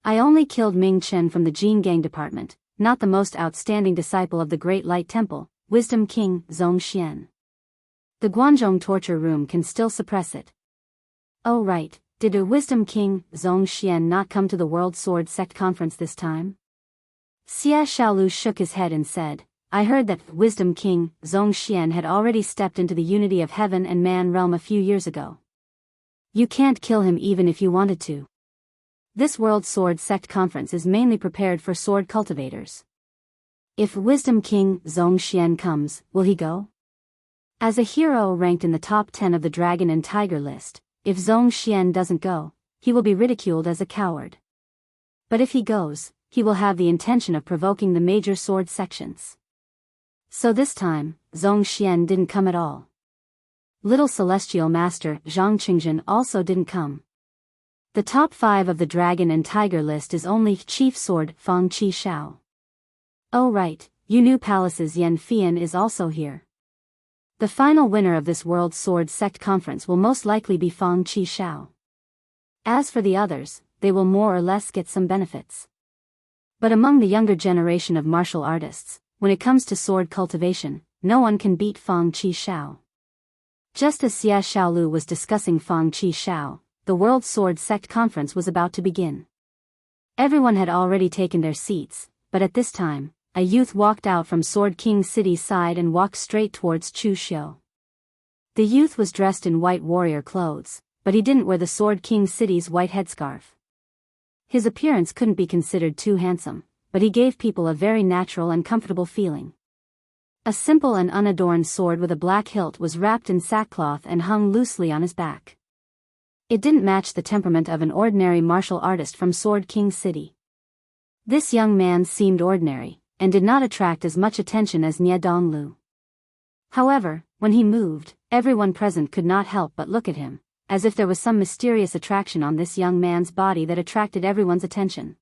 I only killed Ming Chen from the Jianghu department, not the most outstanding disciple of the Great Light Temple, Wisdom King Zongxian. The Guanzhong torture room can still suppress it." "Oh right, did a Wisdom King Zongxian not come to the World Sword Sect Conference this time?" Xia Xiaolu shook his head and said, "I heard that Wisdom King Zongxian had already stepped into the unity of heaven and man realm a few years ago. You can't kill him even if you wanted to. This World Sword Sect Conference is mainly prepared for sword cultivators. If Wisdom King Zongxian comes, will he go? As a hero ranked in the top 10 of the Dragon and Tiger list, if Zongxian doesn't go, he will be ridiculed as a coward. But if he goes, he will have the intention of provoking the major sword sections. So this time, Zongxian didn't come at all. Little Celestial Master Zhang Qingjin also didn't come. The top 5 of the Dragon and Tiger list is only Chief Sword Fang Qi Shao. Oh right, you new Palace's Yan Fian is also here. The final winner of this World Sword Sect Conference will most likely be Fang Qi Shao. As for the others, they will more or less get some benefits. But among the younger generation of martial artists, when it comes to sword cultivation, no one can beat Fang Qi Shao." Just as Xia Xiaolu was discussing Fang Qi Shao, the World Sword Sect Conference was about to begin. Everyone had already taken their seats, but at this time, a youth walked out from Sword King City's side and walked straight towards Chu Xiu. The youth was dressed in white warrior clothes, but he didn't wear the Sword King City's white headscarf. His appearance couldn't be considered too handsome, but he gave people a very natural and comfortable feeling. A simple and unadorned sword with a black hilt was wrapped in sackcloth and hung loosely on his back. It didn't match the temperament of an ordinary martial artist from Sword King City. This young man seemed ordinary, and did not attract as much attention as Nie Donglu. However, when he moved, everyone present could not help but look at him, as if there was some mysterious attraction on this young man's body that attracted everyone's attention.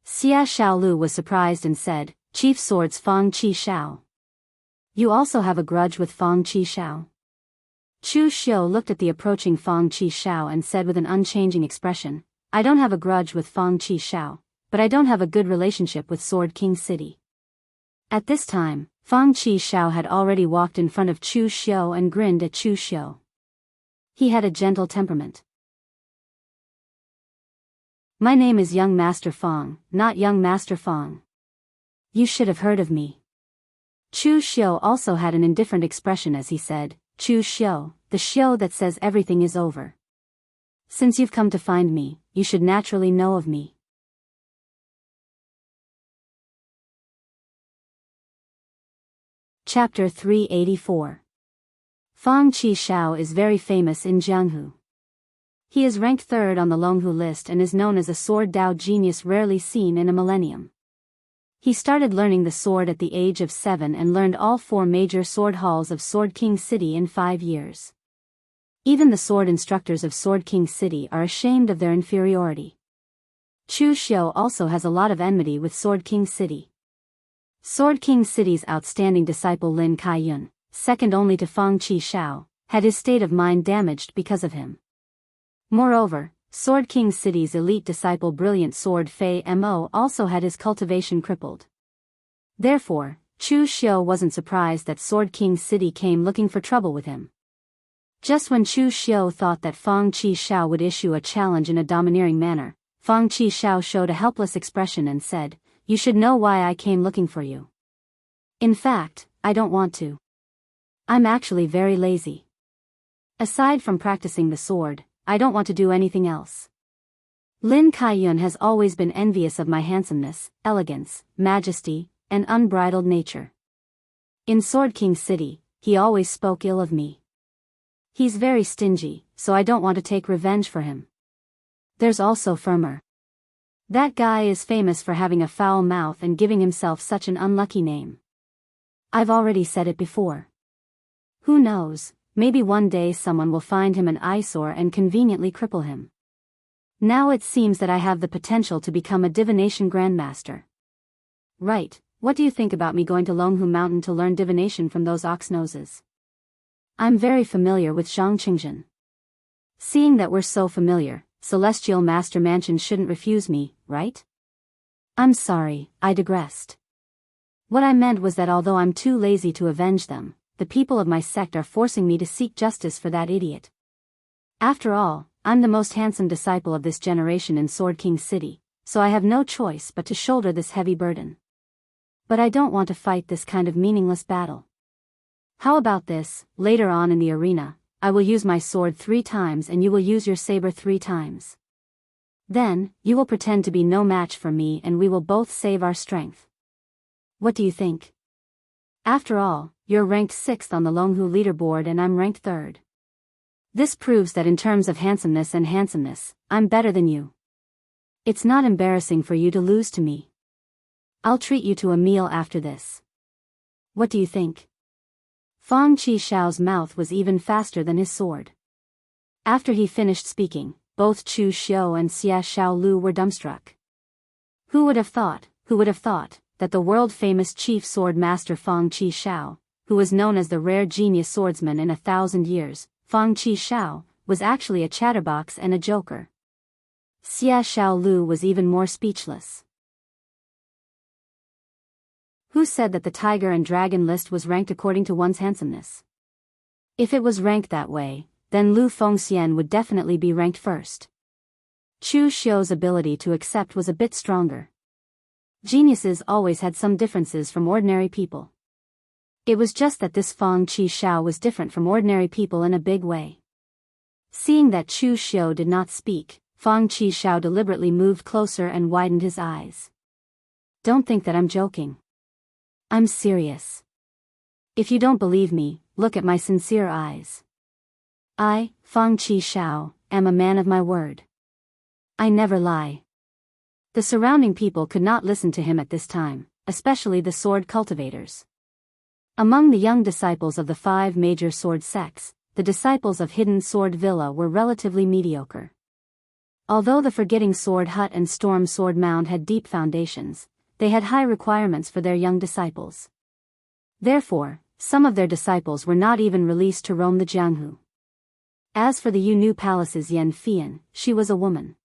Xia Xiaolu was surprised and said, "Chief Swords Fang Qi Shao. You also have a grudge with Fang Qi Shao?" Chu Xiu looked at the approaching Fang Qi Shao and said with an unchanging expression, "I don't have a grudge with Fang Qi Shao, but I don't have a good relationship with Sword King City." At this time, Fang Qi Shao had already walked in front of Chu Xiu and grinned at Chu Xiu. He had a gentle temperament. "My name is Young Master Fang, not Young Master Fang. You should have heard of me." Chu Xiu also had an indifferent expression as he said, "Chu Xiu, the Xiu that says everything is over. Since you've come to find me, you should naturally know of me." Chapter 384. Fang Qi Shao is very famous in Jianghu. He is ranked 3rd on the Longhu list and is known as a sword Dao genius rarely seen in a millennium. He started learning the sword at the age of 7 and learned all 4 major sword halls of Sword King City in 5 years. Even the sword instructors of Sword King City are ashamed of their inferiority. Chu Xiu also has a lot of enmity with Sword King City. Sword King City's outstanding disciple Lin Kaiyun, second only to Fang Qi Shao, had his state of mind damaged because of him. Moreover, Sword King City's elite disciple Brilliant Sword Fei Mo also had his cultivation crippled. Therefore, Chu Xiu wasn't surprised that Sword King City came looking for trouble with him. Just when Chu Xiu thought that Fang Qi Shao would issue a challenge in a domineering manner, Fang Qi Shao showed a helpless expression and said, "You should know why I came looking for you. In fact, I don't want to." I'm actually very lazy. Aside from practicing the sword, I don't want to do anything else. Lin Kaiyun has always been envious of my handsomeness, elegance, majesty, and unbridled nature. In Sword King City, he always spoke ill of me. He's very stingy, so I don't want to take revenge for him. There's also Firmer. That guy is famous for having a foul mouth and giving himself such an unlucky name. I've already said it before. Who knows, maybe one day someone will find him an eyesore and conveniently cripple him. Now it seems that I have the potential to become a divination grandmaster. Right, what do you think about me going to Longhu Mountain to learn divination from those ox noses? I'm very familiar with Zhangqingjin. Seeing that we're so familiar, Celestial Master Mansion shouldn't refuse me, right? I'm sorry, I digressed. What I meant was that although I'm too lazy to avenge them, the people of my sect are forcing me to seek justice for that idiot. After all, I'm the most handsome disciple of this generation in Sword King City, so I have no choice but to shoulder this heavy burden. But I don't want to fight this kind of meaningless battle. How about this, later on in the arena, I will use my sword 3 times and you will use your saber 3 times. Then, you will pretend to be no match for me and we will both save our strength. What do you think? After all, you're ranked 6th on the Longhu leaderboard and I'm ranked 3rd. This proves that in terms of handsomeness, I'm better than you. It's not embarrassing for you to lose to me. I'll treat you to a meal after this. What do you think? Fang Qixiao's mouth was even faster than his sword. After he finished speaking, both Chu Xiu and Xia Xiaolu were dumbstruck. Who would have thought, that the world-famous chief sword master Fang Qixiao, who was known as the rare genius swordsman in 1,000 years, Fang Qixiao, was actually a chatterbox and a joker. Xia Xiaolu was even more speechless. Who said that the tiger and dragon list was ranked according to one's handsomeness? If it was ranked that way, then Lu Fengxian would definitely be ranked first. Chu Xiu's ability to accept was a bit stronger. Geniuses always had some differences from ordinary people. It was just that this Fang Qixiao was different from ordinary people in a big way. Seeing that Chu Xiu did not speak, Fang Qixiao deliberately moved closer and widened his eyes. Don't think that I'm joking. I'm serious. If you don't believe me, look at my sincere eyes. I, Fang Qixiao, am a man of my word. I never lie. The surrounding people could not listen to him at this time, especially the sword cultivators. Among the young disciples of the 5 major sword sects, the disciples of Hidden Sword Villa were relatively mediocre. Although the Forgetting Sword Hut and Storm Sword Mound had deep foundations, they had high requirements for their young disciples. Therefore, some of their disciples were not even released to roam the Jianghu. As for the Yu Palace's Yan Fian, she was a woman.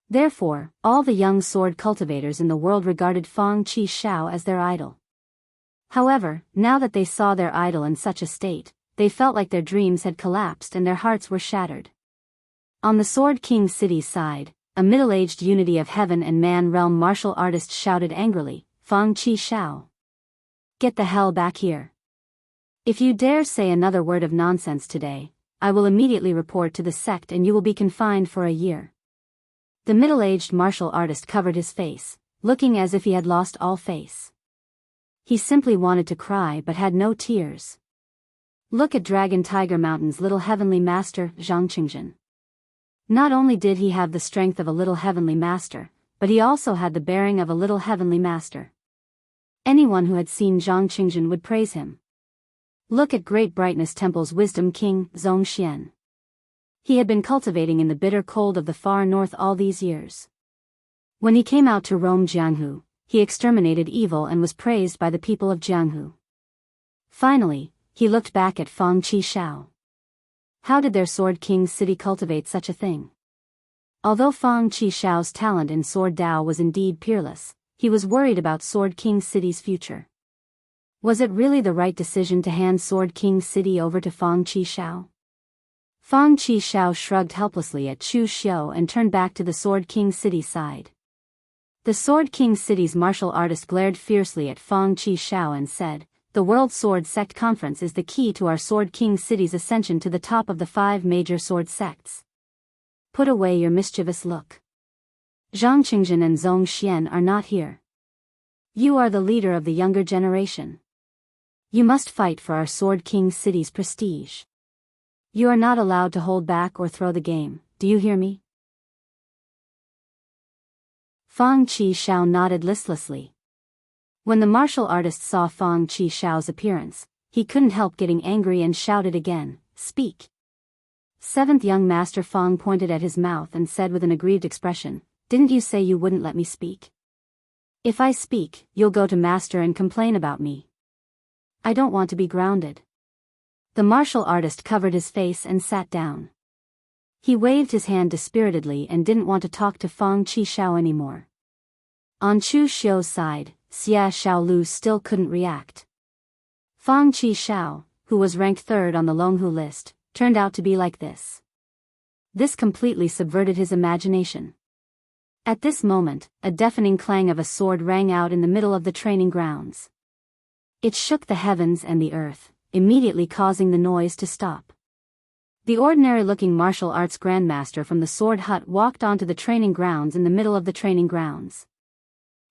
Therefore, all the young sword cultivators in the world regarded Fang Qixiao as their idol. However, now that they saw their idol in such a state, they felt like their dreams had collapsed and their hearts were shattered. On the Sword King City's side, a middle-aged Unity of Heaven and Man realm martial artist shouted angrily, "Fang Qixiao! Get the hell back here! If you dare say another word of nonsense today, I will immediately report to the sect and you will be confined for a year." The middle-aged martial artist covered his face, looking as if he had lost all face. He simply wanted to cry but had no tears. Look at Dragon Tiger Mountain's little heavenly master, Zhangqingjin. Not only did he have the strength of a little heavenly master, but he also had the bearing of a little heavenly master. Anyone who had seen Zhangqingjin would praise him. Look at Great Brightness Temple's wisdom king, Zhongxian. He had been cultivating in the bitter cold of the far north all these years. When he came out to roam Jianghu, he exterminated evil and was praised by the people of Jianghu. Finally, he looked back at Fang Qixiao. How did their Sword King City cultivate such a thing? Although Fang Qixiao's talent in Sword Dao was indeed peerless, he was worried about Sword King City's future. Was it really the right decision to hand Sword King City over to Fang Qixiao? Fang Qixiao shrugged helplessly at Chu Xiu and turned back to the Sword King City's side. The Sword King City's martial artist glared fiercely at Fang Qixiao and said, the World Sword Sect Conference is the key to our Sword King city's ascension to the top of the 5 major sword sects. Put away your mischievous look. Zhang Qingzhen and Zhong Xian are not here. You are the leader of the younger generation. You must fight for our Sword King city's prestige. You are not allowed to hold back or throw the game, do you hear me? Fang Qi nodded listlessly. When the martial artist saw Fang Qi's appearance, he couldn't help getting angry and shouted again, "Speak!" 7th young master Fang pointed at his mouth and said with an aggrieved expression, "Didn't you say you wouldn't let me speak? If I speak, you'll go to master and complain about me. I don't want to be grounded." The martial artist covered his face and sat down. He waved his hand dispiritedly and didn't want to talk to Fang Qi anymore. On Chu Xiu's side, Xia Xiaolu still couldn't react. Fang Qi, who was ranked 3rd on the Longhu list, turned out to be like this. This completely subverted his imagination. At this moment, a deafening clang of a sword rang out in the middle of the training grounds. It shook the heavens and the earth, immediately causing the noise to stop. The ordinary-looking martial arts grandmaster from the sword hut walked onto the training grounds in the middle of the training grounds.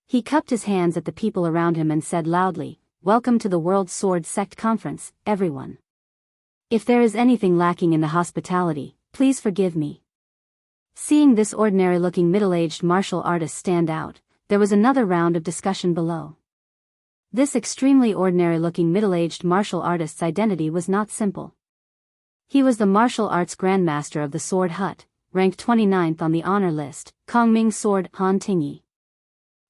He cupped his hands at the people around him and said loudly, "Welcome to the World Sword Sect Conference, everyone. If there is anything lacking in the hospitality, please forgive me." Seeing this ordinary-looking middle-aged martial artist stand out, there was another round of discussion below. This extremely ordinary-looking middle-aged martial artist's identity was not simple. He was the martial arts grandmaster of the Sword Hut, ranked 29th on the honor list, Kongming Sword Han Tingyi.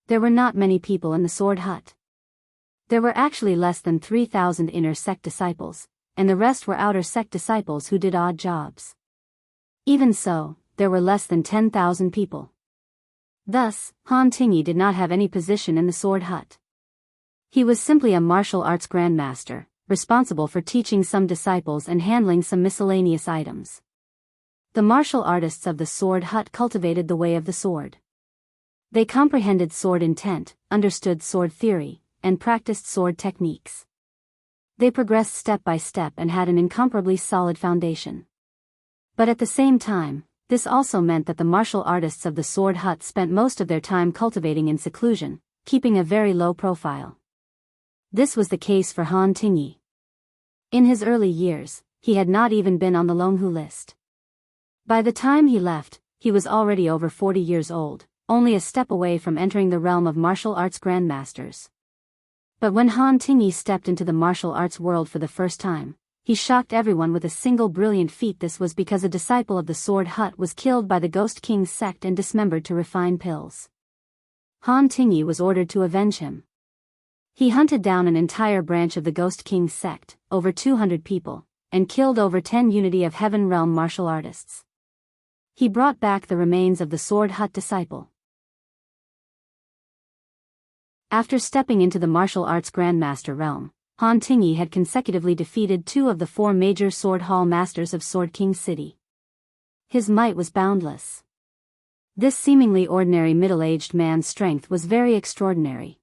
There were not many people in the Sword Hut. There were actually less than 3,000 inner sect disciples, and the rest were outer sect disciples who did odd jobs. Even so, there were less than 10,000 people. Thus, Han Tingyi did not have any position in the Sword Hut. He was simply a martial arts grandmaster, responsible for teaching some disciples and handling some miscellaneous items. The martial artists of the Sword Hut cultivated the way of the sword. They comprehended sword intent, understood sword theory, and practiced sword techniques. They progressed step by step and had an incomparably solid foundation. But at the same time, this also meant that the martial artists of the Sword Hut spent most of their time cultivating in seclusion, keeping a very low profile. This was the case for Han Tingyi. In his early years, he had not even been on the Longhu list. By the time he left, he was already over 40 years old, only a step away from entering the realm of martial arts grandmasters. But when Han Tingyi stepped into the martial arts world for the first time, he shocked everyone with a single brilliant feat. This was because a disciple of the Sword Hut was killed by the Ghost King's sect and dismembered to refine pills. Han Tingyi was ordered to avenge him. He hunted down an entire branch of the Ghost King's sect, over 200 people, and killed over 10 Unity of Heaven realm martial artists. He brought back the remains of the Sword Hut disciple. After stepping into the martial arts grandmaster realm, Han Tingyi had consecutively defeated 2 of the 4 major sword hall masters of Sword King City. His might was boundless. This seemingly ordinary middle-aged man's strength was very extraordinary.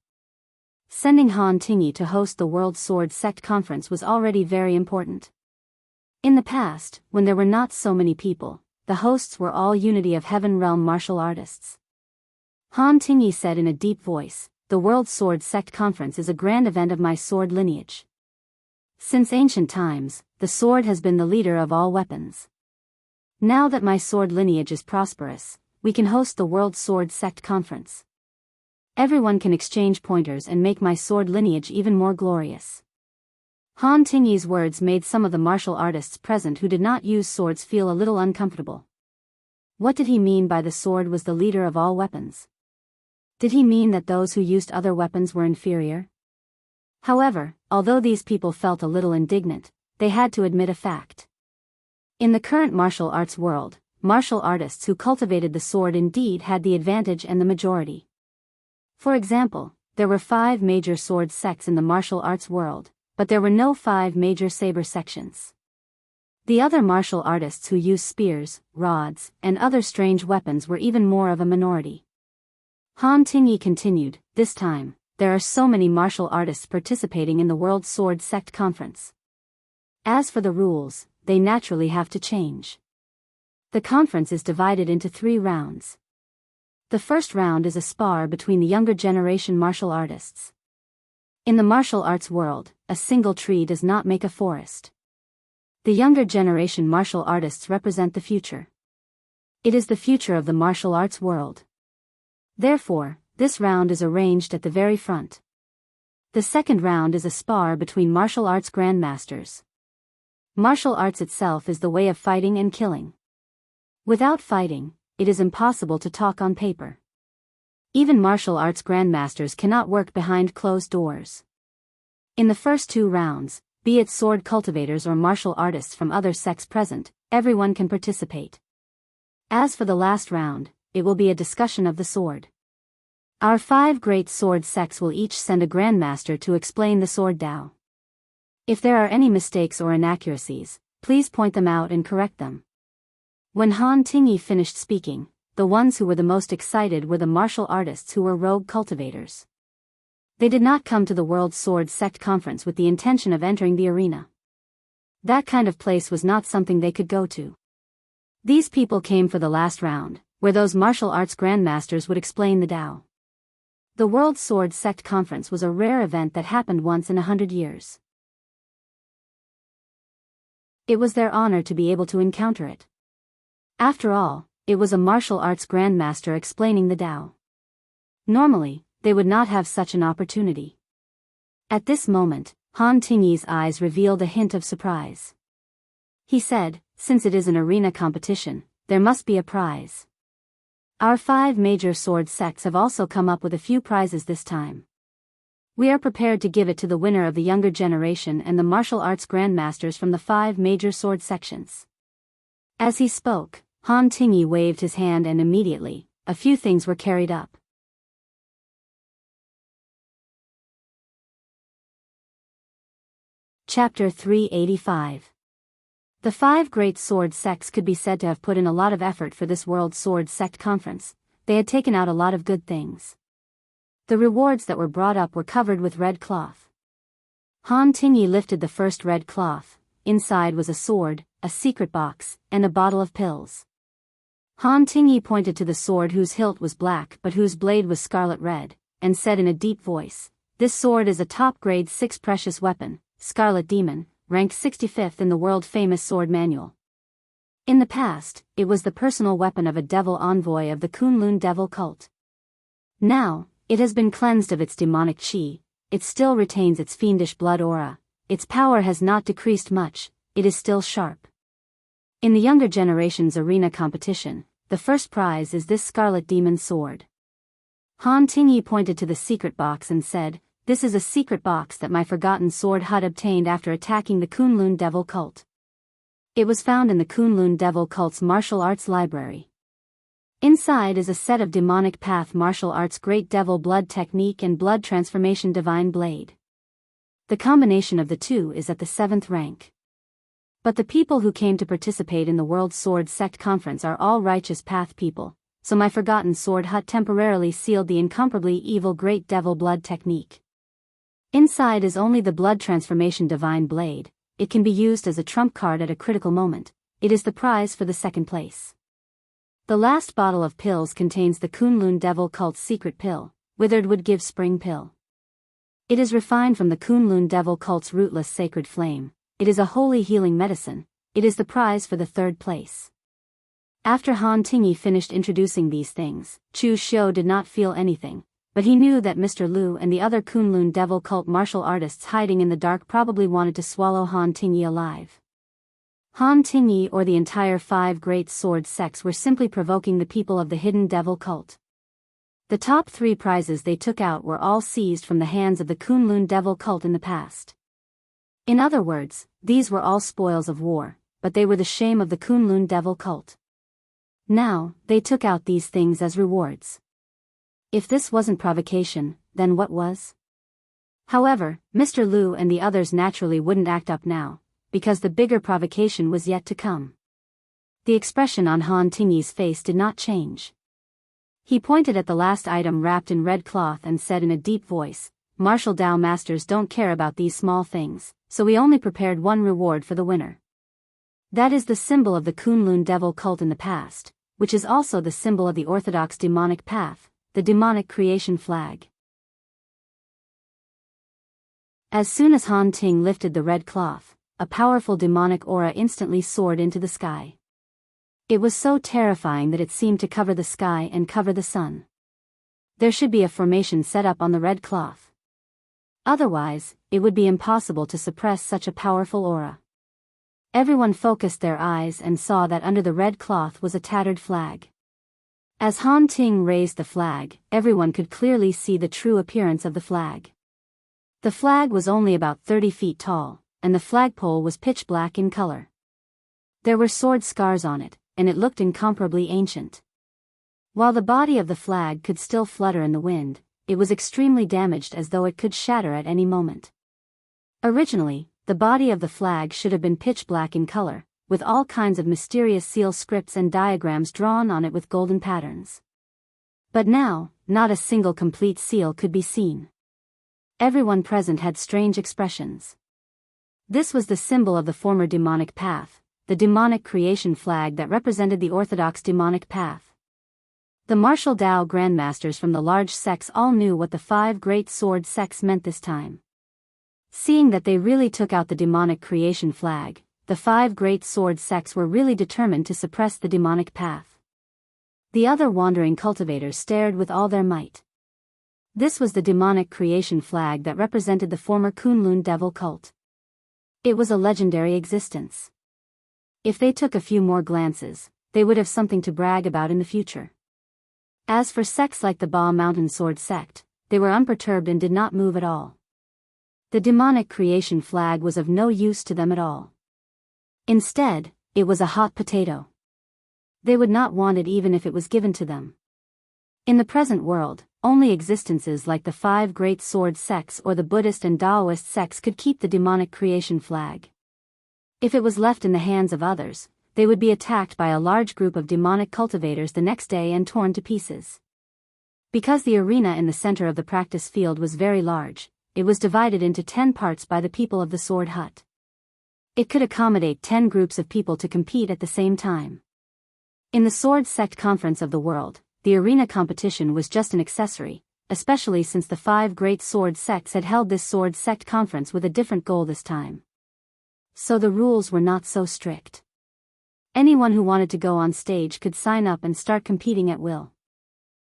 Sending Han Tingyi to host the World Sword Sect Conference was already very important. In the past, when there were not so many people, the hosts were all Unity of Heaven realm martial artists. Han Tingyi said in a deep voice, "The World Sword Sect Conference is a grand event of my sword lineage. Since ancient times, the sword has been the leader of all weapons. Now that my sword lineage is prosperous, we can host the World Sword Sect Conference. Everyone can exchange pointers and make my sword lineage even more glorious." Han Tingyi's words made some of the martial artists present who did not use swords feel a little uncomfortable. What did he mean by the sword was the leader of all weapons? Did he mean that those who used other weapons were inferior? However, although these people felt a little indignant, they had to admit a fact. In the current martial arts world, martial artists who cultivated the sword indeed had the advantage and the majority. For example, there were 5 major sword sects in the martial arts world, but there were no 5 major saber sections. The other martial artists who used spears, rods, and other strange weapons were even more of a minority. Han Tingyi continued, "This time, there are so many martial artists participating in the World Sword Sect Conference. As for the rules, they naturally have to change. The conference is divided into 3 rounds. The first round is a spar between the younger generation martial artists. In the martial arts world, a single tree does not make a forest. The younger generation martial artists represent the future. It is the future of the martial arts world. Therefore, this round is arranged at the very front. The second round is a spar between martial arts grandmasters. Martial arts itself is the way of fighting and killing. Without fighting, it is impossible to talk on paper. Even martial arts grandmasters cannot work behind closed doors. In the first 2 rounds, be it sword cultivators or martial artists from other sects present, everyone can participate. As for the last round, it will be a discussion of the sword. Our 5 great sword sects will each send a grandmaster to explain the sword Dao. If there are any mistakes or inaccuracies, please point them out and correct them. When Han Tingyi finished speaking, the ones who were the most excited were the martial artists who were rogue cultivators. They did not come to the World Sword Sect Conference with the intention of entering the arena. That kind of place was not something they could go to. These people came for the last round, where those martial arts grandmasters would explain the Dao. The World Sword Sect Conference was a rare event that happened once in 100 years. It was their honor to be able to encounter it. After all, it was a martial arts grandmaster explaining the Dao. Normally, they would not have such an opportunity. At this moment, Han Tingyi's eyes revealed a hint of surprise. He said, since it is an arena competition, there must be a prize. Our 5 major sword sects have also come up with a few prizes this time. We are prepared to give it to the winner of the younger generation and the martial arts grandmasters from the 5 major sword sections. As he spoke, Han Tingyi waved his hand and immediately, a few things were carried up. Chapter 385. The 5 great sword sects could be said to have put in a lot of effort for this World Sword Sect Conference. They had taken out a lot of good things. The rewards that were brought up were covered with red cloth. Han Tingyi lifted the first red cloth. Inside was a sword, a secret box, and a bottle of pills. Han Tingyi pointed to the sword whose hilt was black but whose blade was scarlet red, and said in a deep voice, "This sword is a top-grade 6 precious weapon, Scarlet Demon, ranked 65th in the world-famous sword manual. In the past, it was the personal weapon of a devil envoy of the Kunlun devil cult. Now, it has been cleansed of its demonic qi, it still retains its fiendish blood aura, its power has not decreased much, it is still sharp. In the younger generation's arena competition, the first prize is this Scarlet Demon sword." Han Tingyi pointed to the secret box and said, "This is a secret box that my forgotten sword had obtained after attacking the Kunlun devil cult. It was found in the Kunlun devil cult's martial arts library. Inside is a set of demonic path martial arts great devil blood technique and blood transformation divine blade. The combination of the 2 is at the 7th rank. But the people who came to participate in the World Sword Sect Conference are all righteous path people, so my forgotten sword hut temporarily sealed the incomparably evil great devil blood technique. Inside is only the blood transformation divine blade. It can be used as a trump card at a critical moment. It is the prize for the 2nd place. The last bottle of pills contains the Kunlun devil cult's secret pill, Withered Wood Give Spring Pill. It is refined from the Kunlun devil cult's rootless sacred flame. It is a holy healing medicine. It is the prize for the 3rd place." After Han Tingyi finished introducing these things, Chu Xiu did not feel anything, but he knew that Mr. Liu and the other Kunlun devil cult martial artists hiding in the dark probably wanted to swallow Han Tingyi alive. Han Tingyi or the entire 5 great sword sects were simply provoking the people of the hidden devil cult. The top 3 prizes they took out were all seized from the hands of the Kunlun devil cult in the past. In other words, these were all spoils of war, but they were the shame of the Kunlun devil cult. Now, they took out these things as rewards. If this wasn't provocation, then what was? However, Mr. Liu and the others naturally wouldn't act up now, because the bigger provocation was yet to come. The expression on Han Tingyi's face did not change. He pointed at the last item wrapped in red cloth and said in a deep voice, "Martial Dao masters don't care about these small things, so we only prepared one reward for the winner. That is the symbol of the Kunlun devil cult in the past, which is also the symbol of the orthodox demonic path, the demonic creation flag." As soon as Han Ting lifted the red cloth, a powerful demonic aura instantly soared into the sky. It was so terrifying that it seemed to cover the sky and cover the sun. There should be a formation set up on the red cloth. Otherwise, it would be impossible to suppress such a powerful aura. Everyone focused their eyes and saw that under the red cloth was a tattered flag. As Han Ting raised the flag, everyone could clearly see the true appearance of the flag. The flag was only about 30 feet tall, and the flagpole was pitch black in color. There were sword scars on it, and it looked incomparably ancient. While the body of the flag could still flutter in the wind, it was extremely damaged as though it could shatter at any moment. Originally, the body of the flag should have been pitch black in color, with all kinds of mysterious seal scripts and diagrams drawn on it with golden patterns. But now, not a single complete seal could be seen. Everyone present had strange expressions. This was the symbol of the former demonic path, the demonic creation flag that represented the orthodox demonic path. The martial Dao grandmasters from the large sects all knew what the 5 great sword sects meant this time. Seeing that they really took out the demonic creation flag, the 5 great sword sects were really determined to suppress the demonic path. The other wandering cultivators stared with all their might. This was the demonic creation flag that represented the former Kunlun devil cult. It was a legendary existence. If they took a few more glances, they would have something to brag about in the future. As for sects like the Ba Mountain Sword sect, they were unperturbed and did not move at all. The demonic creation flag was of no use to them at all. Instead, it was a hot potato. They would not want it even if it was given to them. In the present world, only existences like the 5 great sword sects or the Buddhist and Daoist sects could keep the demonic creation flag. If it was left in the hands of others, they would be attacked by a large group of demonic cultivators the next day and torn to pieces. Because the arena in the center of the practice field was very large, it was divided into 10 parts by the people of the sword hut. It could accommodate 10 groups of people to compete at the same time. In the sword sect conference of the world, the arena competition was just an accessory, especially since the 5 great sword sects had held this sword sect conference with a different goal this time. So the rules were not so strict. Anyone who wanted to go on stage could sign up and start competing at will.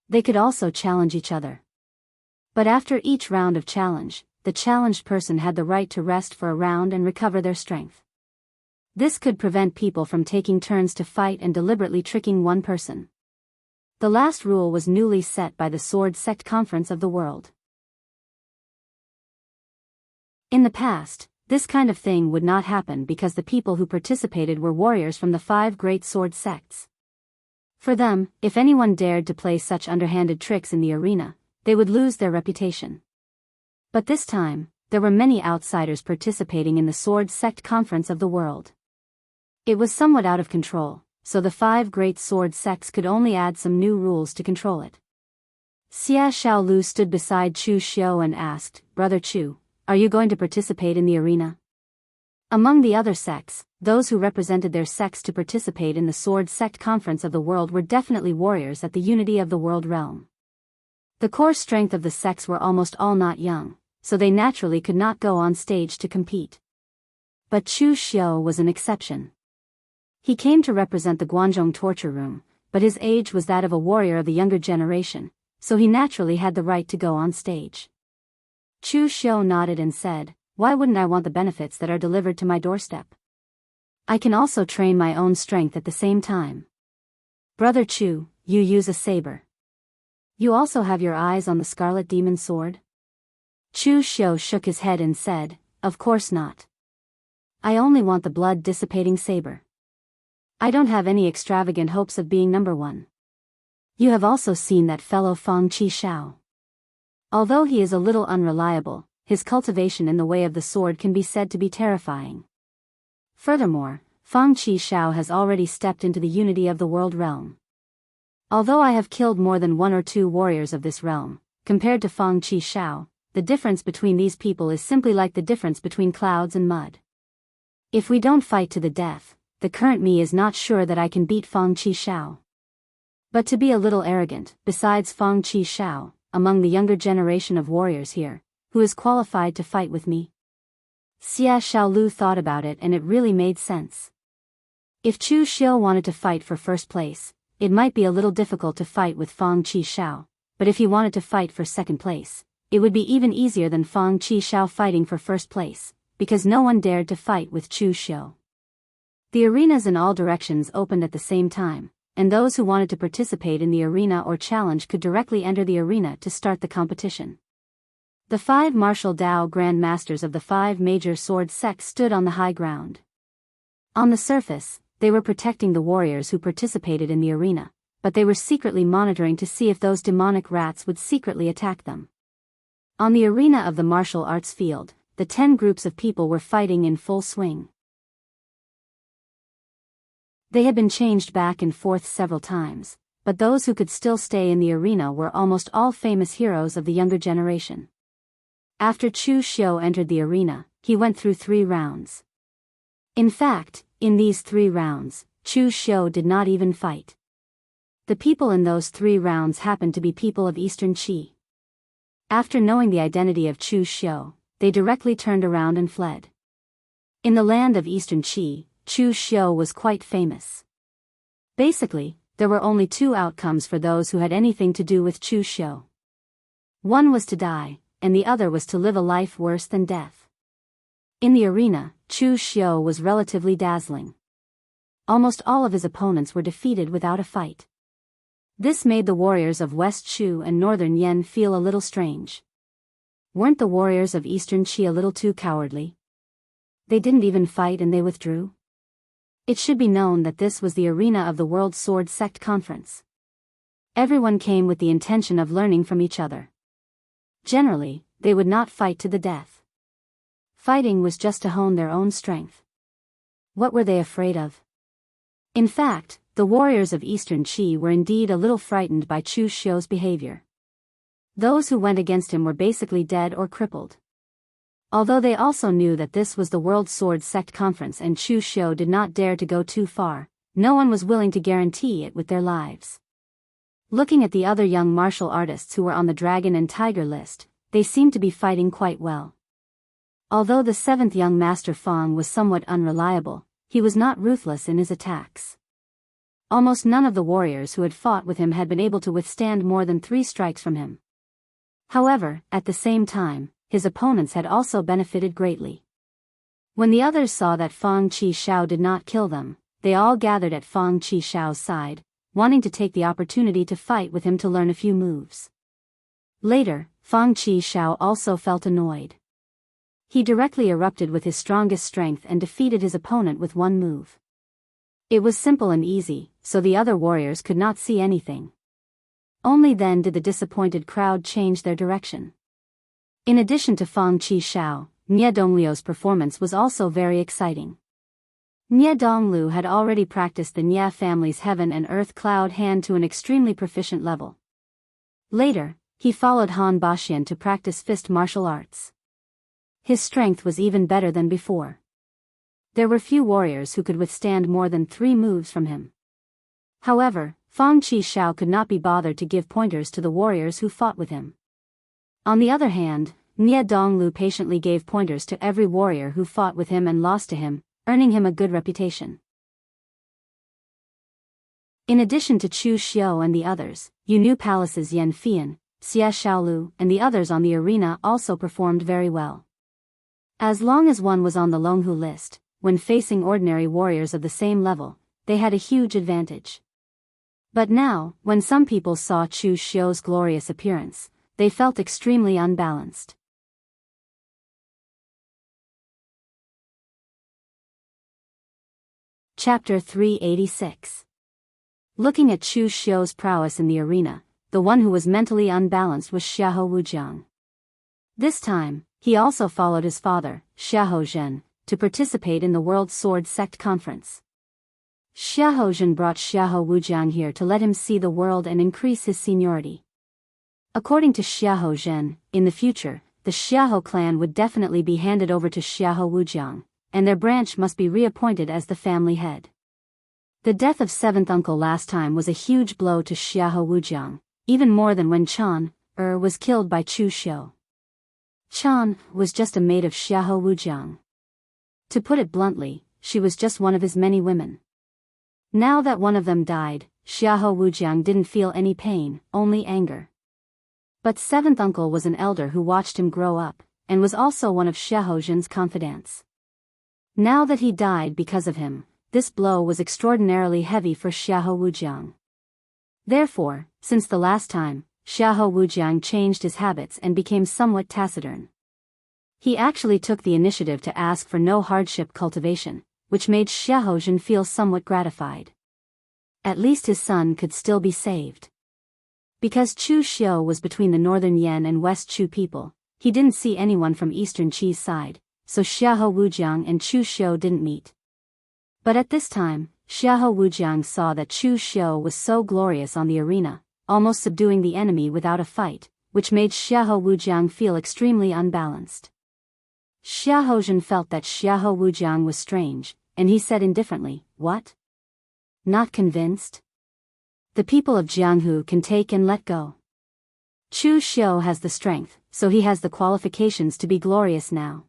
They could also challenge each other. But after each round of challenge, the challenged person had the right to rest for a round and recover their strength. This could prevent people from taking turns to fight and deliberately tricking one person. The last rule was newly set by the Sword Sect Conference of the World. In the past, this kind of thing would not happen because the people who participated were warriors from the 5 great sword sects. For them, if anyone dared to play such underhanded tricks in the arena, they would lose their reputation. But this time, there were many outsiders participating in the Sword Sect Conference of the World. It was somewhat out of control, so the 5 great sword sects could only add some new rules to control it. Xia Xiaolu stood beside Chu Xiao and asked, "Brother Chu, are you going to participate in the arena?" Among the other sects, those who represented their sects to participate in the Sword Sect Conference of the World were definitely warriors at the unity of the world realm. The core strength of the sects were almost all not young, so they naturally could not go on stage to compete. But Chu Xiao was an exception. He came to represent the Guanzhong torture room, but his age was that of a warrior of the younger generation, so he naturally had the right to go on stage. Chu Xiao nodded and said, "Why wouldn't I want the benefits that are delivered to my doorstep? I can also train my own strength at the same time." "Brother Chu, you use a saber. You also have your eyes on the Scarlet Demon Sword?" Chu Xiao shook his head and said, "Of course not. I only want the blood-dissipating saber. I don't have any extravagant hopes of being number 1. You have also seen that fellow Fang Qi Shao. Although he is a little unreliable, his cultivation in the way of the sword can be said to be terrifying. Furthermore, Fang Qi Shao has already stepped into the unity of the world realm. Although I have killed more than 1 or 2 warriors of this realm, compared to Fang Qi Shao, the difference between these people is simply like the difference between clouds and mud. If we don't fight to the death, the current me is not sure that I can beat Fang Qi Shao. But to be a little arrogant, besides Fang Qi Shao, among the younger generation of warriors here, who is qualified to fight with me? Xia Xiaolu thought about it and it really made sense. If Chu Xiu wanted to fight for first place, it might be a little difficult to fight with Fang Qi Shao, but if he wanted to fight for second place, it would be even easier than Fang Qi Shao fighting for first place, because no one dared to fight with Chu Xiu. The arenas in all directions opened at the same time, and those who wanted to participate in the arena or challenge could directly enter the arena to start the competition. The 5 martial Dao Grand Masters of the 5 major sword sects stood on the high ground. On the surface, they were protecting the warriors who participated in the arena, but they were secretly monitoring to see if those demonic rats would secretly attack them. On the arena of the martial arts field, the 10 groups of people were fighting in full swing. They had been changed back and forth several times, but those who could still stay in the arena were almost all famous heroes of the younger generation. After Chu Xiu entered the arena, he went through 3 rounds. In fact, in these 3 rounds, Chu Xiu did not even fight. The people in those 3 rounds happened to be people of Eastern Qi. After knowing the identity of Chu Xiu, they directly turned around and fled. In the land of Eastern Qi, Chu Xiu was quite famous. Basically, there were only 2 outcomes for those who had anything to do with Chu Xiu. One was to die, and the other was to live a life worse than death. In the arena, Chu Xiu was relatively dazzling. Almost all of his opponents were defeated without a fight. This made the warriors of West Chu and Northern Yen feel a little strange. Weren't the warriors of Eastern Qi a little too cowardly? They didn't even fight and they withdrew? It should be known that this was the arena of the World Sword Sect Conference. Everyone came with the intention of learning from each other. Generally, they would not fight to the death. Fighting was just to hone their own strength. What were they afraid of? In fact, the warriors of Eastern Qi were indeed a little frightened by Chu Xiu's behavior. Those who went against him were basically dead or crippled. Although they also knew that this was the World Sword Sect Conference and Chu Xiu did not dare to go too far, no one was willing to guarantee it with their lives. Looking at the other young martial artists who were on the Dragon and Tiger list, they seemed to be fighting quite well. Although the 7th young Master Fang was somewhat unreliable, he was not ruthless in his attacks. Almost none of the warriors who had fought with him had been able to withstand more than 3 strikes from him. However, at the same time, his opponents had also benefited greatly. When the others saw that Fang Qi Shao did not kill them, they all gathered at Fang Qi Shao's side, wanting to take the opportunity to fight with him to learn a few moves. Later, Fang Qi Shao also felt annoyed. He directly erupted with his strongest strength and defeated his opponent with 1 move. It was simple and easy, so the other warriors could not see anything. Only then did the disappointed crowd change their direction. In addition to Fang Qi Shao, Nie Dongliu's performance was also very exciting. Nie Donglu had already practiced the Nie family's heaven and earth cloud hand to an extremely proficient level. Later, he followed Han Baxian to practice fist martial arts. His strength was even better than before. There were few warriors who could withstand more than 3 moves from him. However, Fang Qi Shao could not be bothered to give pointers to the warriors who fought with him. On the other hand, Nie Donglu patiently gave pointers to every warrior who fought with him and lost to him, earning him a good reputation. In addition to Chu Xiu and the others, Yunnu Palace's Yan Fian, Xia Xiaolu, and the others on the arena also performed very well. As long as one was on the Longhu list, when facing ordinary warriors of the same level, they had a huge advantage. But now, when some people saw Chu Xiu's glorious appearance, they felt extremely unbalanced. Chapter 386. Looking at Chu Xiu's prowess in the arena, the one who was mentally unbalanced was Xiahou Wujiang. This time, he also followed his father, Xiahou Zhen, to participate in the World Sword Sect Conference. Xiahou brought Xiahou Wujiang here to let him see the world and increase his seniority. According to Xiahou, in the future, the Xiahou clan would definitely be handed over to Xiahou Wujiang, and their branch must be reappointed as the family head. The death of seventh uncle last time was a huge blow to Xiahou Wujiang, even more than when Chan was killed by Chu Xiu. Chan was just a maid of Xiahou Wujiang. To put it bluntly, she was just one of his many women. Now that one of them died, Xiahou Wujiang didn't feel any pain, only anger. But seventh uncle was an elder who watched him grow up, and was also one of Xiahou's confidants. Now that he died because of him, this blow was extraordinarily heavy for Xiahou Wujiang. Therefore, since the last time, Xiahou Wujiang changed his habits and became somewhat taciturn. He actually took the initiative to ask for no hardship cultivation, which made Xiahou feel somewhat gratified. At least his son could still be saved. Because Chu Xiu was between the northern Yan and West Chu people, he didn't see anyone from eastern Chi's side, so Xiahou Wujiang and Chu Xiu didn't meet. But at this time, Xiahou Wujiang saw that Chu Xiu was so glorious on the arena, almost subduing the enemy without a fight, which made Xiahou Wujiang feel extremely unbalanced. Xiahou felt that Xiahou Wujiang was strange, and he said indifferently, "What? Not convinced? The people of Jianghu can take and let go. Chu Xiu has the strength, so he has the qualifications to be glorious now.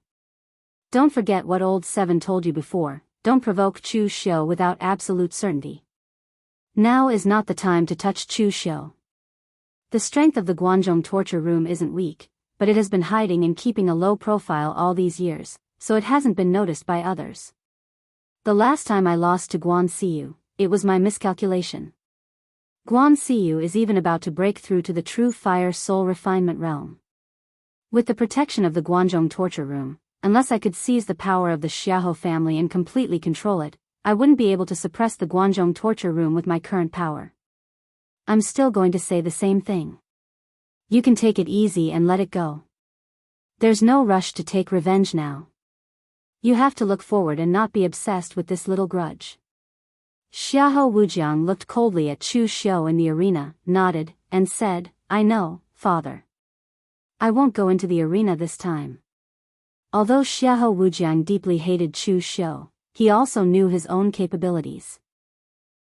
Don't forget what old Seven told you before, don't provoke Chu Xiu without absolute certainty. Now is not the time to touch Chu Xiu. The strength of the Guanzhong torture room isn't weak, but it has been hiding and keeping a low profile all these years, so it hasn't been noticed by others. The last time I lost to Guan Siyu, it was my miscalculation. Guan Siyu is even about to break through to the true fire soul refinement realm. With the protection of the Guanzhong torture room, unless I could seize the power of the Xiahou family and completely control it, I wouldn't be able to suppress the Guanzhong torture room with my current power. I'm still going to say the same thing. You can take it easy and let it go. There's no rush to take revenge now. You have to look forward and not be obsessed with this little grudge." Xiahou Wujiang looked coldly at Chu Xiu in the arena, nodded, and said, "I know, father. I won't go into the arena this time." Although Xiahou Wujiang deeply hated Chu Xiu, he also knew his own capabilities.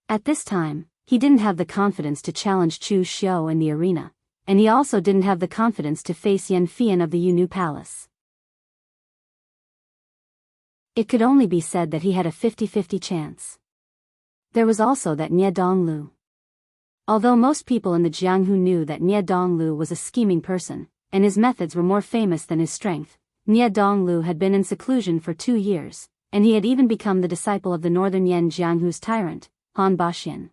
At this time, he didn't have the confidence to challenge Chu Xiu in the arena, and he also didn't have the confidence to face Yan Fian of the Yunu Palace. It could only be said that he had a 50-50 chance. There was also that Nie Donglu. Although most people in the Jianghu knew that Nie Donglu was a scheming person, and his methods were more famous than his strength, Nie Donglu had been in seclusion for 2 years, and he had even become the disciple of the northern Yan Jianghu's tyrant, Han Baxian.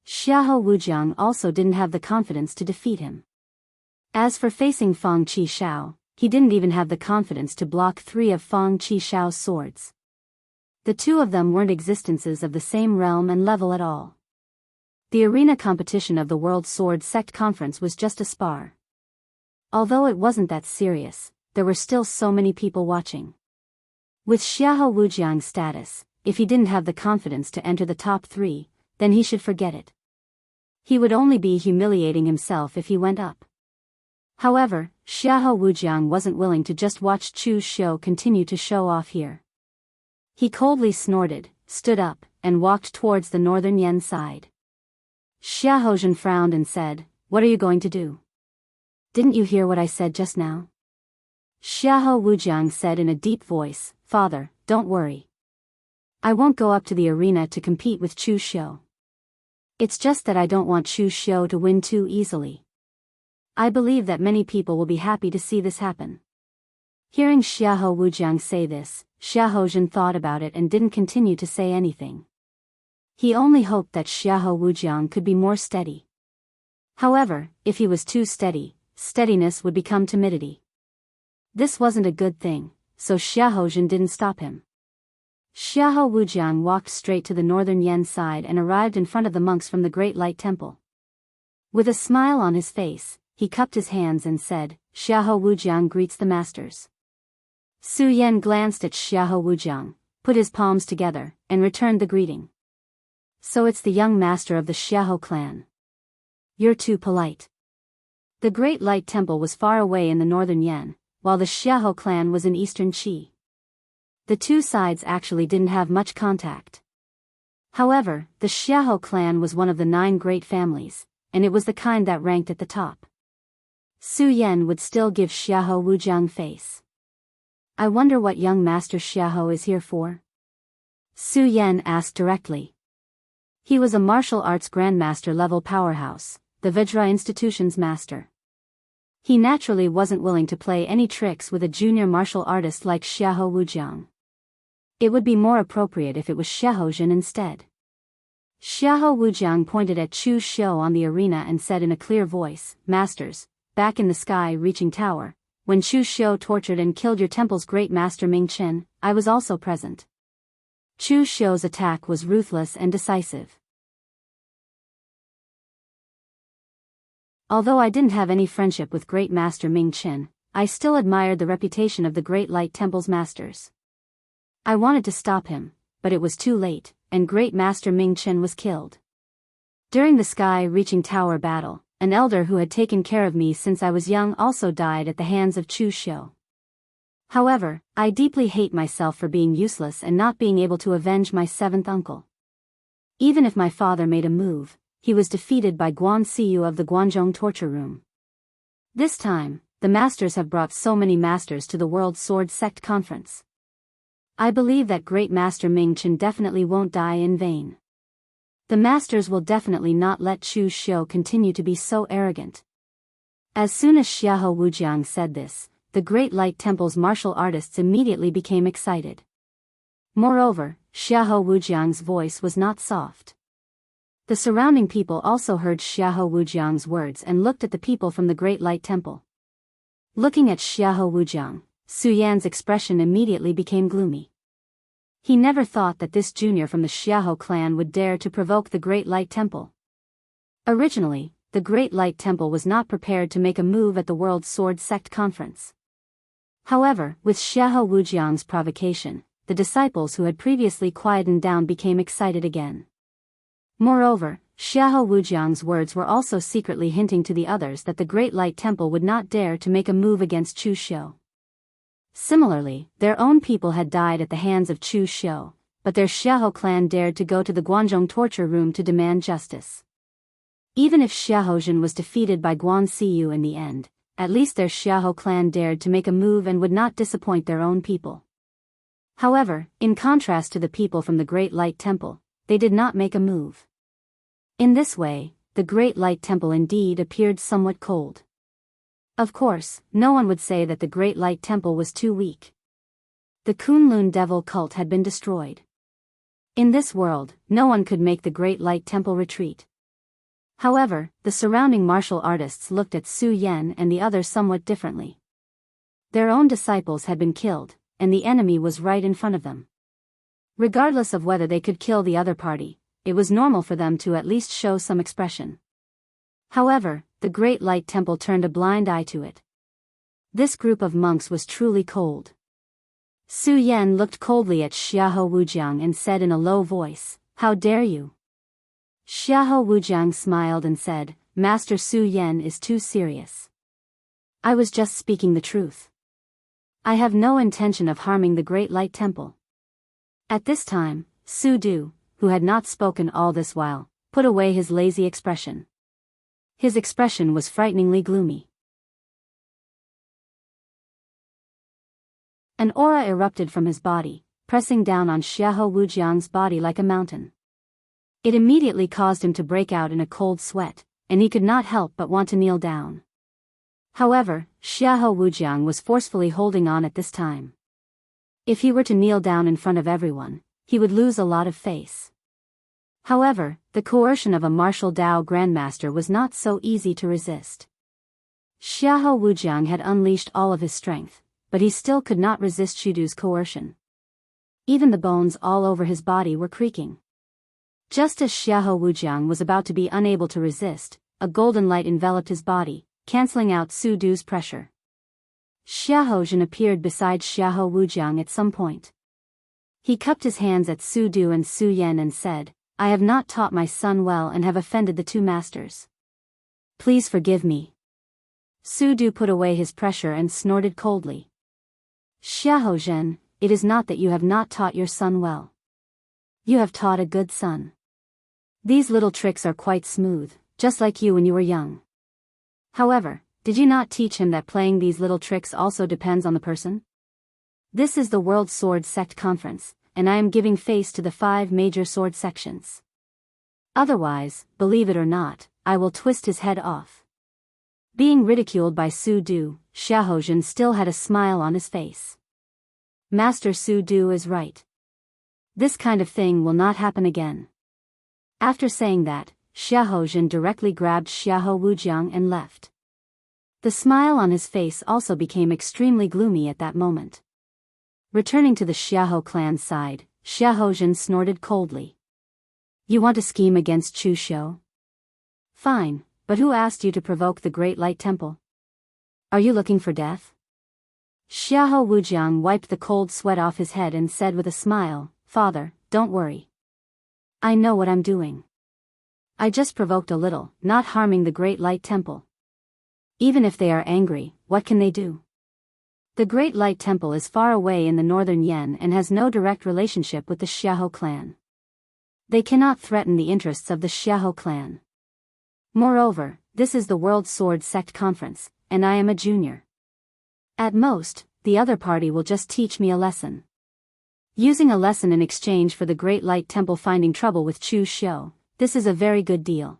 Xiahou Wujiang also didn't have the confidence to defeat him. As for facing Fang Qishao, he didn't even have the confidence to block 3 of Fang Qishao's swords. The 2 of them weren't existences of the same realm and level at all. The arena competition of the World Sword Sect Conference was just a spar. Although it wasn't that serious, there were still so many people watching. With Xiahou Wujiang's status, if he didn't have the confidence to enter the top 3, then he should forget it. He would only be humiliating himself if he went up. However, Xiahou Wujiang wasn't willing to just watch Chu Xiu continue to show off here. He coldly snorted, stood up, and walked towards the northern Yan side. Xiahou frowned and said, "What are you going to do? Didn't you hear what I said just now?" Xiahou Wujiang said in a deep voice, "Father, don't worry. I won't go up to the arena to compete with Chu Xiu. It's just that I don't want Chu Xiu to win too easily. I believe that many people will be happy to see this happen." Hearing Xiahou Wujiang say this, Xiahou thought about it and didn't continue to say anything. He only hoped that Xiahou Wujiang could be more steady. However, if he was too steady, steadiness would become timidity. This wasn't a good thing, so Xiahou didn't stop him. Xiahou Wujiang walked straight to the northern Yan side and arrived in front of the monks from the Great Light Temple. With a smile on his face, he cupped his hands and said, "Xiahou Wujiang greets the masters." Su Yan glanced at Xiahou Wujiang, put his palms together, and returned the greeting. So it's the young master of the Xiahou clan. You're too polite. The Great Light Temple was far away in the northern Yan, while the Xiahou clan was in eastern Qi. The two sides actually didn't have much contact. However, the Xiahou clan was one of the 9 great families, and it was the kind that ranked at the top. Su Yan would still give Xiahou Wujiang face. I wonder what young Master Xiahou is here for? Su Yan asked directly. He was a martial arts grandmaster level powerhouse, the Vajra institution's master. He naturally wasn't willing to play any tricks with a junior martial artist like Xiahou Wujiang. It would be more appropriate if it was Xiahou Jin instead. Xiahou Wujiang pointed at Chu Xiu on the arena and said in a clear voice, Masters, back in the sky-reaching tower, when Chu Xiu tortured and killed your temple's great master Ming Chen, I was also present. Chu Xiu's attack was ruthless and decisive. Although I didn't have any friendship with Great Master Ming Chen, I still admired the reputation of the Great Light Temple's masters. I wanted to stop him, but it was too late, and Great Master Ming Chen was killed. During the sky-reaching tower battle, an elder who had taken care of me since I was young also died at the hands of Chu Xiu. However, I deeply hate myself for being useless and not being able to avenge my 7th uncle. Even if my father made a move, he was defeated by Guan Siyu of the Guanzhong torture room. This time, the masters have brought so many masters to the World Sword Sect Conference. I believe that Great Master Ming Chen definitely won't die in vain. The masters will definitely not let Chu Xiu continue to be so arrogant. As soon as Xiahou Wujiang said this, the Great Light Temple's martial artists immediately became excited. Moreover, Xiahou Wujiang's voice was not soft. The surrounding people also heard Xiahou Wujiang's words and looked at the people from the Great Light Temple. Looking at Xiahou Wujiang, Su Yan's expression immediately became gloomy. He never thought that this junior from the Xiahou clan would dare to provoke the Great Light Temple. Originally, the Great Light Temple was not prepared to make a move at the World Sword Sect Conference. However, with Xiahou Wujiang's provocation, the disciples who had previously quietened down became excited again. Moreover, Xiahou Wujiang's words were also secretly hinting to the others that the Great Light Temple would not dare to make a move against Chu Xiu. Similarly, their own people had died at the hands of Chu Xiu, but their Xiahou clan dared to go to the Guanzhong torture room to demand justice. Even if Xiahou Jin was defeated by Guan Siyu in the end, at least their Xiahou clan dared to make a move and would not disappoint their own people. However, in contrast to the people from the Great Light Temple, they did not make a move. In this way, the Great Light Temple indeed appeared somewhat cold. Of course, no one would say that the Great Light Temple was too weak. The Kunlun Devil cult had been destroyed. In this world, no one could make the Great Light Temple retreat. However, the surrounding martial artists looked at Su Yan and the others somewhat differently. Their own disciples had been killed, and the enemy was right in front of them. Regardless of whether they could kill the other party, it was normal for them to at least show some expression. However, the Great Light Temple turned a blind eye to it. This group of monks was truly cold. Su Yan looked coldly at Xiahou Wujiang and said in a low voice, "How dare you?" Xiahou Wujiang smiled and said, "Master Su Yan is too serious. I was just speaking the truth. I have no intention of harming the Great Light Temple." At this time, Su Du, who had not spoken all this while, put away his lazy expression. His expression was frighteningly gloomy. An aura erupted from his body, pressing down on Xiahou Wujiang's body like a mountain. It immediately caused him to break out in a cold sweat, and he could not help but want to kneel down. However, Xiahou Wujiang was forcefully holding on at this time. If he were to kneel down in front of everyone, he would lose a lot of face. However, the coercion of a martial Dao grandmaster was not so easy to resist. Xiahou Wujiang had unleashed all of his strength, but he still could not resist Shudu's coercion. Even the bones all over his body were creaking. Just as Xiahou Wujiang was about to be unable to resist, a golden light enveloped his body, cancelling out Su Du's pressure. Xiahou Jin appeared beside Xiahou Wujiang at some point. He cupped his hands at Su Du and Su Yan and said, I have not taught my son well and have offended the two masters. Please forgive me. Su Du put away his pressure and snorted coldly. Xiahou, it is not that you have not taught your son well. You have taught a good son. These little tricks are quite smooth, just like you when you were young. However, did you not teach him that playing these little tricks also depends on the person? This is the World Sword Sect Conference, and I am giving face to the 5 major sword sections. Otherwise, believe it or not, I will twist his head off. Being ridiculed by Su Du, Xiahou still had a smile on his face. Master Su Du is right. This kind of thing will not happen again. After saying that, Xiahou directly grabbed Xiahou Wujiang and left. The smile on his face also became extremely gloomy at that moment. Returning to the Xiahou clan's side, Xiahou snorted coldly. You want to scheme against Chu Xiu? Fine, but who asked you to provoke the Great Light Temple? Are you looking for death? Xiahou Wujiang wiped the cold sweat off his head and said with a smile, Father, don't worry. I know what I'm doing. I just provoked a little, not harming the Great Light Temple. Even if they are angry, what can they do? The Great Light Temple is far away in the northern Yan and has no direct relationship with the Xiahou clan. They cannot threaten the interests of the Xiahou clan. Moreover, this is the World Sword Sect Conference, and I am a junior. At most, the other party will just teach me a lesson. Using a lesson in exchange for the Great Light Temple finding trouble with Chu Xiu, this is a very good deal.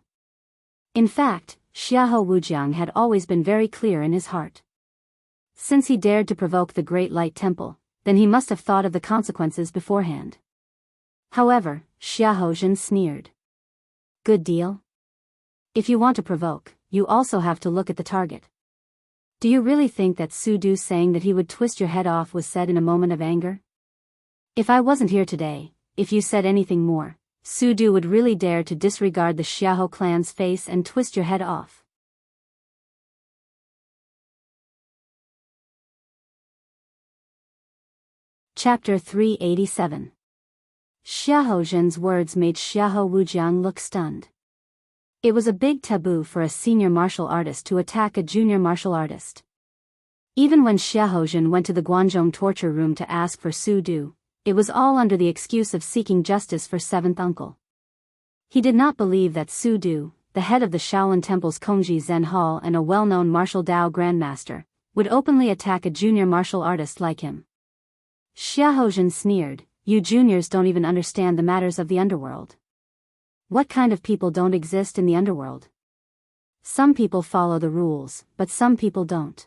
In fact, Xiahou Wujiang had always been very clear in his heart. Since he dared to provoke the Great Light Temple, then he must have thought of the consequences beforehand. However, Xiahou sneered. Good deal? If you want to provoke, you also have to look at the target. Do you really think that Su Du saying that he would twist your head off was said in a moment of anger? If I wasn't here today, if you said anything more, Su Du would really dare to disregard the Xiahou clan's face and twist your head off. Chapter 387. Xiahou words made Xiahou Wujiang look stunned. It was a big taboo for a senior martial artist to attack a junior martial artist. Even when Xiahou went to the Guanzhong torture room to ask for Su Du, it was all under the excuse of seeking justice for seventh uncle. He did not believe that Su Du, the head of the Shaolin Temple's Kongji Zen Hall and a well-known martial Dao grandmaster, would openly attack a junior martial artist like him. Xiahou sneered, you juniors don't even understand the matters of the underworld. What kind of people don't exist in the underworld? Some people follow the rules, but some people don't.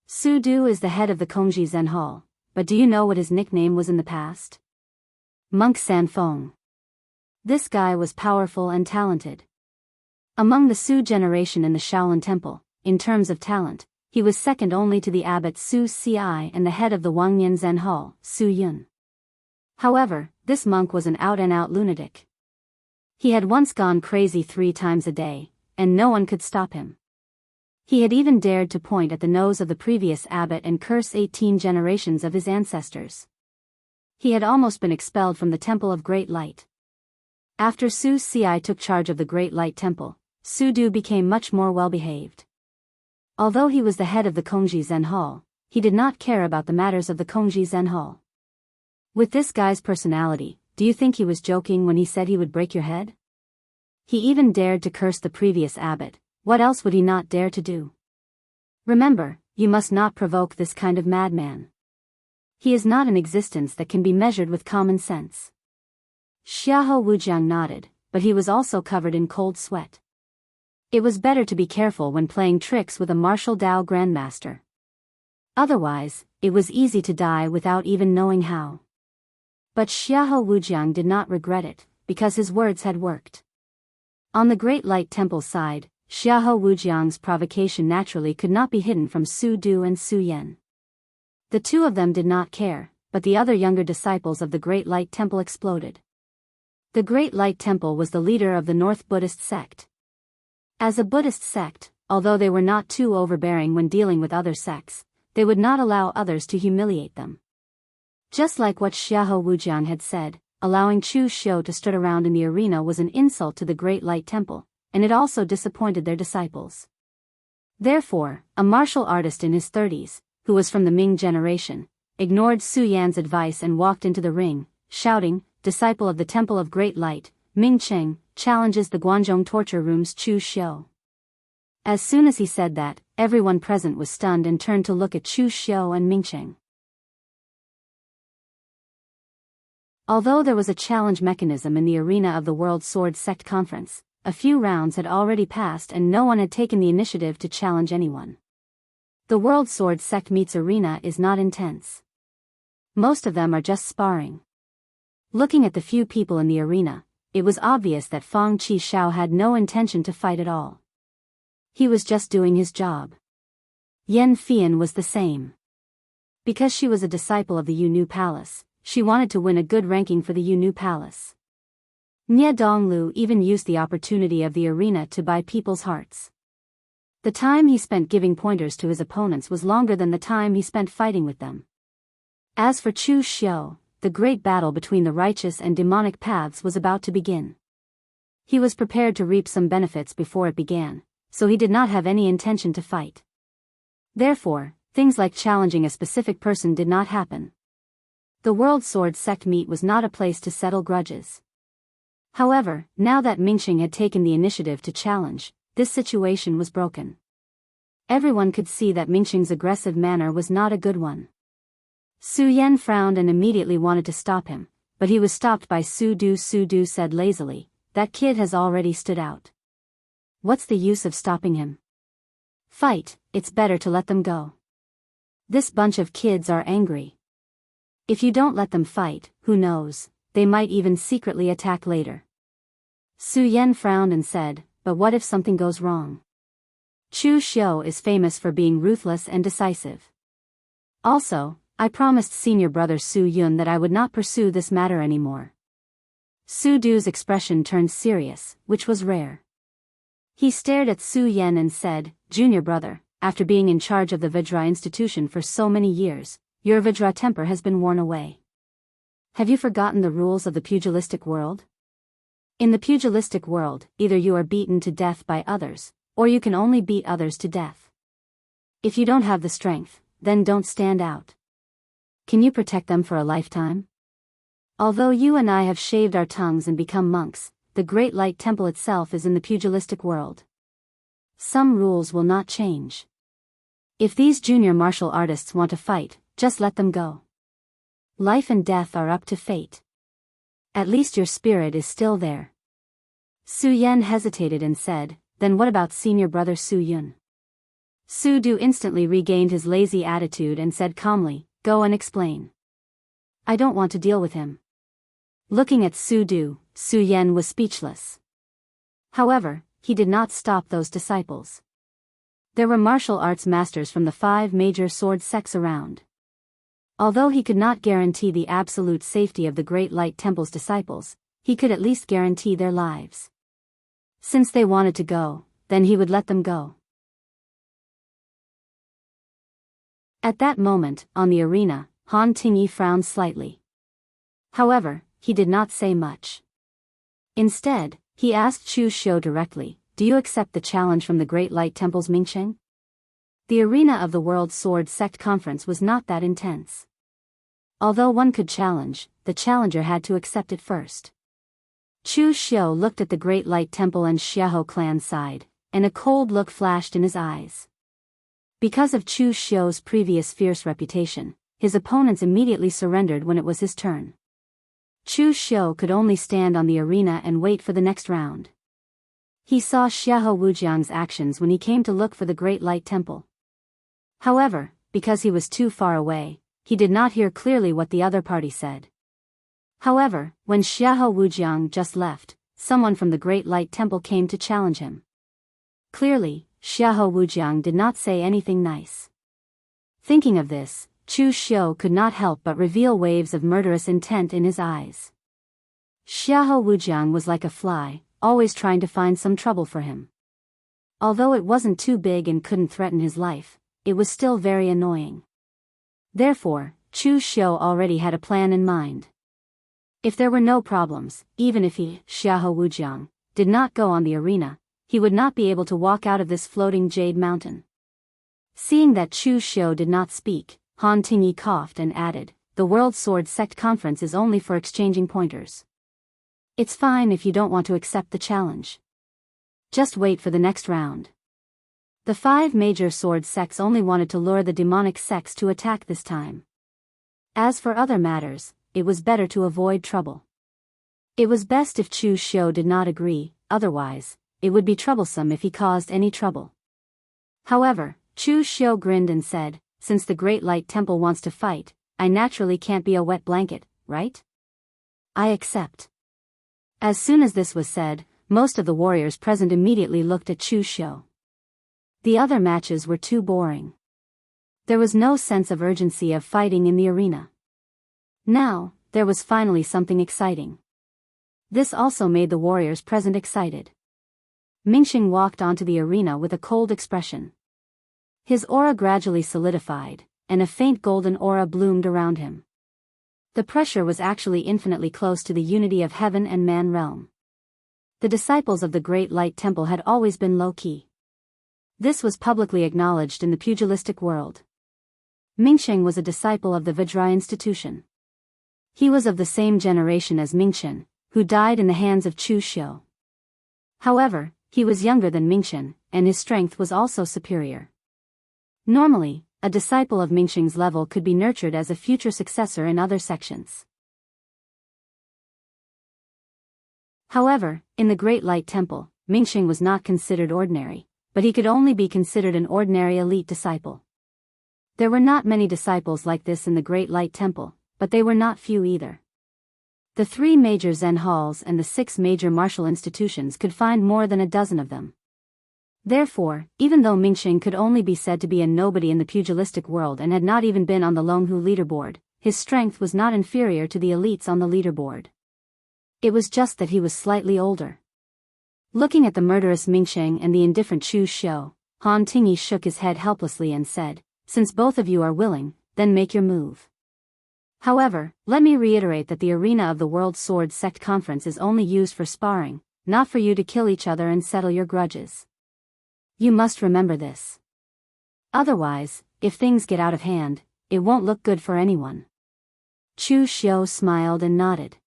Su Du is the head of the Kongji Zen Hall, but do you know what his nickname was in the past? Monk Sanfeng. This guy was powerful and talented. Among the Su generation in the Shaolin Temple, in terms of talent, he was second only to the abbot Su Ci and the head of the Wangnian Zen Hall, Su Yun. However, this monk was an out-and-out lunatic. He had once gone crazy 3 times a day, and no one could stop him. He had even dared to point at the nose of the previous abbot and curse 18 generations of his ancestors. He had almost been expelled from the Temple of Great Light. After Su Ci took charge of the Great Light Temple, Su Du became much more well-behaved. Although he was the head of the Kongji Zen Hall, he did not care about the matters of the Kongji Zen Hall. With this guy's personality, do you think he was joking when he said he would break your head? He even dared to curse the previous abbot. What else would he not dare to do? Remember, you must not provoke this kind of madman. He is not an existence that can be measured with common sense. Xiahou Wujiang nodded, but he was also covered in cold sweat. It was better to be careful when playing tricks with a martial Dao grandmaster. Otherwise, it was easy to die without even knowing how. But Xiahou Wujiang did not regret it, because his words had worked. On the Great Light Temple side, Xiahou Wujiang's provocation naturally could not be hidden from Su Du and Su Yan. The two of them did not care, but the other younger disciples of the Great Light Temple exploded. The Great Light Temple was the leader of the North Buddhist sect. As a Buddhist sect, although they were not too overbearing when dealing with other sects, they would not allow others to humiliate them. Just like what Xiahou Wujiang had said, allowing Chu Xiu to strut around in the arena was an insult to the Great Light Temple, and it also disappointed their disciples. Therefore, a martial artist in his 30s, who was from the Ming generation, ignored Su Yan's advice and walked into the ring, shouting, "Disciple of the Temple of Great Light, Ming Cheng, challenges the Guanzhong torture room's Chu Xiu." As soon as he said that, everyone present was stunned and turned to look at Chu Xiu and Ming Cheng. Although there was a challenge mechanism in the arena of the World Sword Sect Conference, a few rounds had already passed and no one had taken the initiative to challenge anyone. The World Sword Sect meets arena is not intense. Most of them are just sparring. Looking at the few people in the arena, it was obvious that Fang Qishao had no intention to fight at all. He was just doing his job. Yan Fian was the same. Because she was a disciple of the Yunu Palace, she wanted to win a good ranking for the Yunu Palace. Nie Donglu even used the opportunity of the arena to buy people's hearts. The time he spent giving pointers to his opponents was longer than the time he spent fighting with them. As for Chu Xiu, the great battle between the righteous and demonic paths was about to begin. He was prepared to reap some benefits before it began, so he did not have any intention to fight. Therefore, things like challenging a specific person did not happen. The World Sword Sect meet was not a place to settle grudges. However, now that Mingqing had taken the initiative to challenge, this situation was broken. Everyone could see that Mingqing's aggressive manner was not a good one. Su Yan frowned and immediately wanted to stop him, but he was stopped by Su Du. Su Du said lazily, "That kid has already stood out. What's the use of stopping him? Fight, it's better to let them go. This bunch of kids are angry. If you don't let them fight, who knows, they might even secretly attack later." Su Yan frowned and said, "But what if something goes wrong? Chu Xiu is famous for being ruthless and decisive. Also, I promised senior brother Su Yun that I would not pursue this matter anymore." Su Du's expression turned serious, which was rare. He stared at Su Yan and said, "Junior brother, after being in charge of the Vajra institution for so many years, your Vajra temper has been worn away. Have you forgotten the rules of the pugilistic world? In the pugilistic world, either you are beaten to death by others, or you can only beat others to death. If you don't have the strength, then don't stand out. Can you protect them for a lifetime? Although you and I have shaved our tongues and become monks, the Great Light Temple itself is in the pugilistic world. Some rules will not change. If these junior martial artists want to fight, just let them go. Life and death are up to fate. At least your spirit is still there." Su Yan hesitated and said, "Then what about senior brother Su Yun?" Su Du instantly regained his lazy attitude and said calmly, "Go and explain. I don't want to deal with him." Looking at Su Du, Su Yan was speechless. However, he did not stop those disciples. There were martial arts masters from the 5 major sword sects around. Although he could not guarantee the absolute safety of the Great Light Temple's disciples, he could at least guarantee their lives. Since they wanted to go, then he would let them go. At that moment, on the arena, Han Tingyi frowned slightly. However, he did not say much. Instead, he asked Chu Xiu directly, "Do you accept the challenge from the Great Light Temple's Mingqing?" The arena of the World Sword Sect Conference was not that intense. Although one could challenge, the challenger had to accept it first. Chu Xiu looked at the Great Light Temple and Xiahou clan side, and a cold look flashed in his eyes. Because of Chu Xiu's previous fierce reputation, his opponents immediately surrendered when it was his turn. Chu Xiu could only stand on the arena and wait for the next round. He saw Xiahou Wujiang's actions when he came to look for the Great Light Temple. However, because he was too far away, he did not hear clearly what the other party said. However, when Xiahou Wujiang just left, someone from the Great Light Temple came to challenge him. Clearly, Xiahou Wujiang did not say anything nice. Thinking of this, Chu Xiu could not help but reveal waves of murderous intent in his eyes. Xiahou Wujiang was like a fly, always trying to find some trouble for him. Although it wasn't too big and couldn't threaten his life, it was still very annoying. Therefore, Chu Xiu already had a plan in mind. If there were no problems, even if he, Xiahou Wujiang, did not go on the arena, he would not be able to walk out of this floating jade mountain. Seeing that Chu Xiu did not speak, Han Tingyi coughed and added, "The World Sword Sect Conference is only for exchanging pointers. It's fine if you don't want to accept the challenge. Just wait for the next round." The 5 major sword sects only wanted to lure the demonic sects to attack this time. As for other matters, it was better to avoid trouble. It was best if Chu Xiu did not agree, otherwise, it would be troublesome if he caused any trouble. However, Chu Xiu grinned and said, "Since the Great Light Temple wants to fight, I naturally can't be a wet blanket, right? I accept." As soon as this was said, most of the warriors present immediately looked at Chu Xiu. The other matches were too boring. There was no sense of urgency of fighting in the arena. Now, there was finally something exciting. This also made the warriors present excited. Mingxing walked onto the arena with a cold expression. His aura gradually solidified, and a faint golden aura bloomed around him. The pressure was actually infinitely close to the unity of heaven and man realm. The disciples of the Great Light Temple had always been low-key. This was publicly acknowledged in the pugilistic world. Mingxing was a disciple of the Vajra institution. He was of the same generation as Mingxin, who died in the hands of Chu Xiu. However, he was younger than Mingxin, and his strength was also superior. Normally, a disciple of Mingxing's level could be nurtured as a future successor in other sections. However, in the Great Light Temple, Mingxing was not considered ordinary, but he could only be considered an ordinary elite disciple. There were not many disciples like this in the Great Light Temple, but they were not few either. The 3 major Zen halls and the 6 major martial institutions could find more than a dozen of them. Therefore, even though Mingxing could only be said to be a nobody in the pugilistic world and had not even been on the Longhu leaderboard, his strength was not inferior to the elites on the leaderboard. It was just that he was slightly older. Looking at the murderous Mingxing and the indifferent Chu Xiu, Han Tingyi shook his head helplessly and said, "Since both of you are willing, then make your move. However, let me reiterate that the arena of the World Sword Sect Conference is only used for sparring, not for you to kill each other and settle your grudges. You must remember this. Otherwise, if things get out of hand, it won't look good for anyone." Chu Xiu smiled and nodded.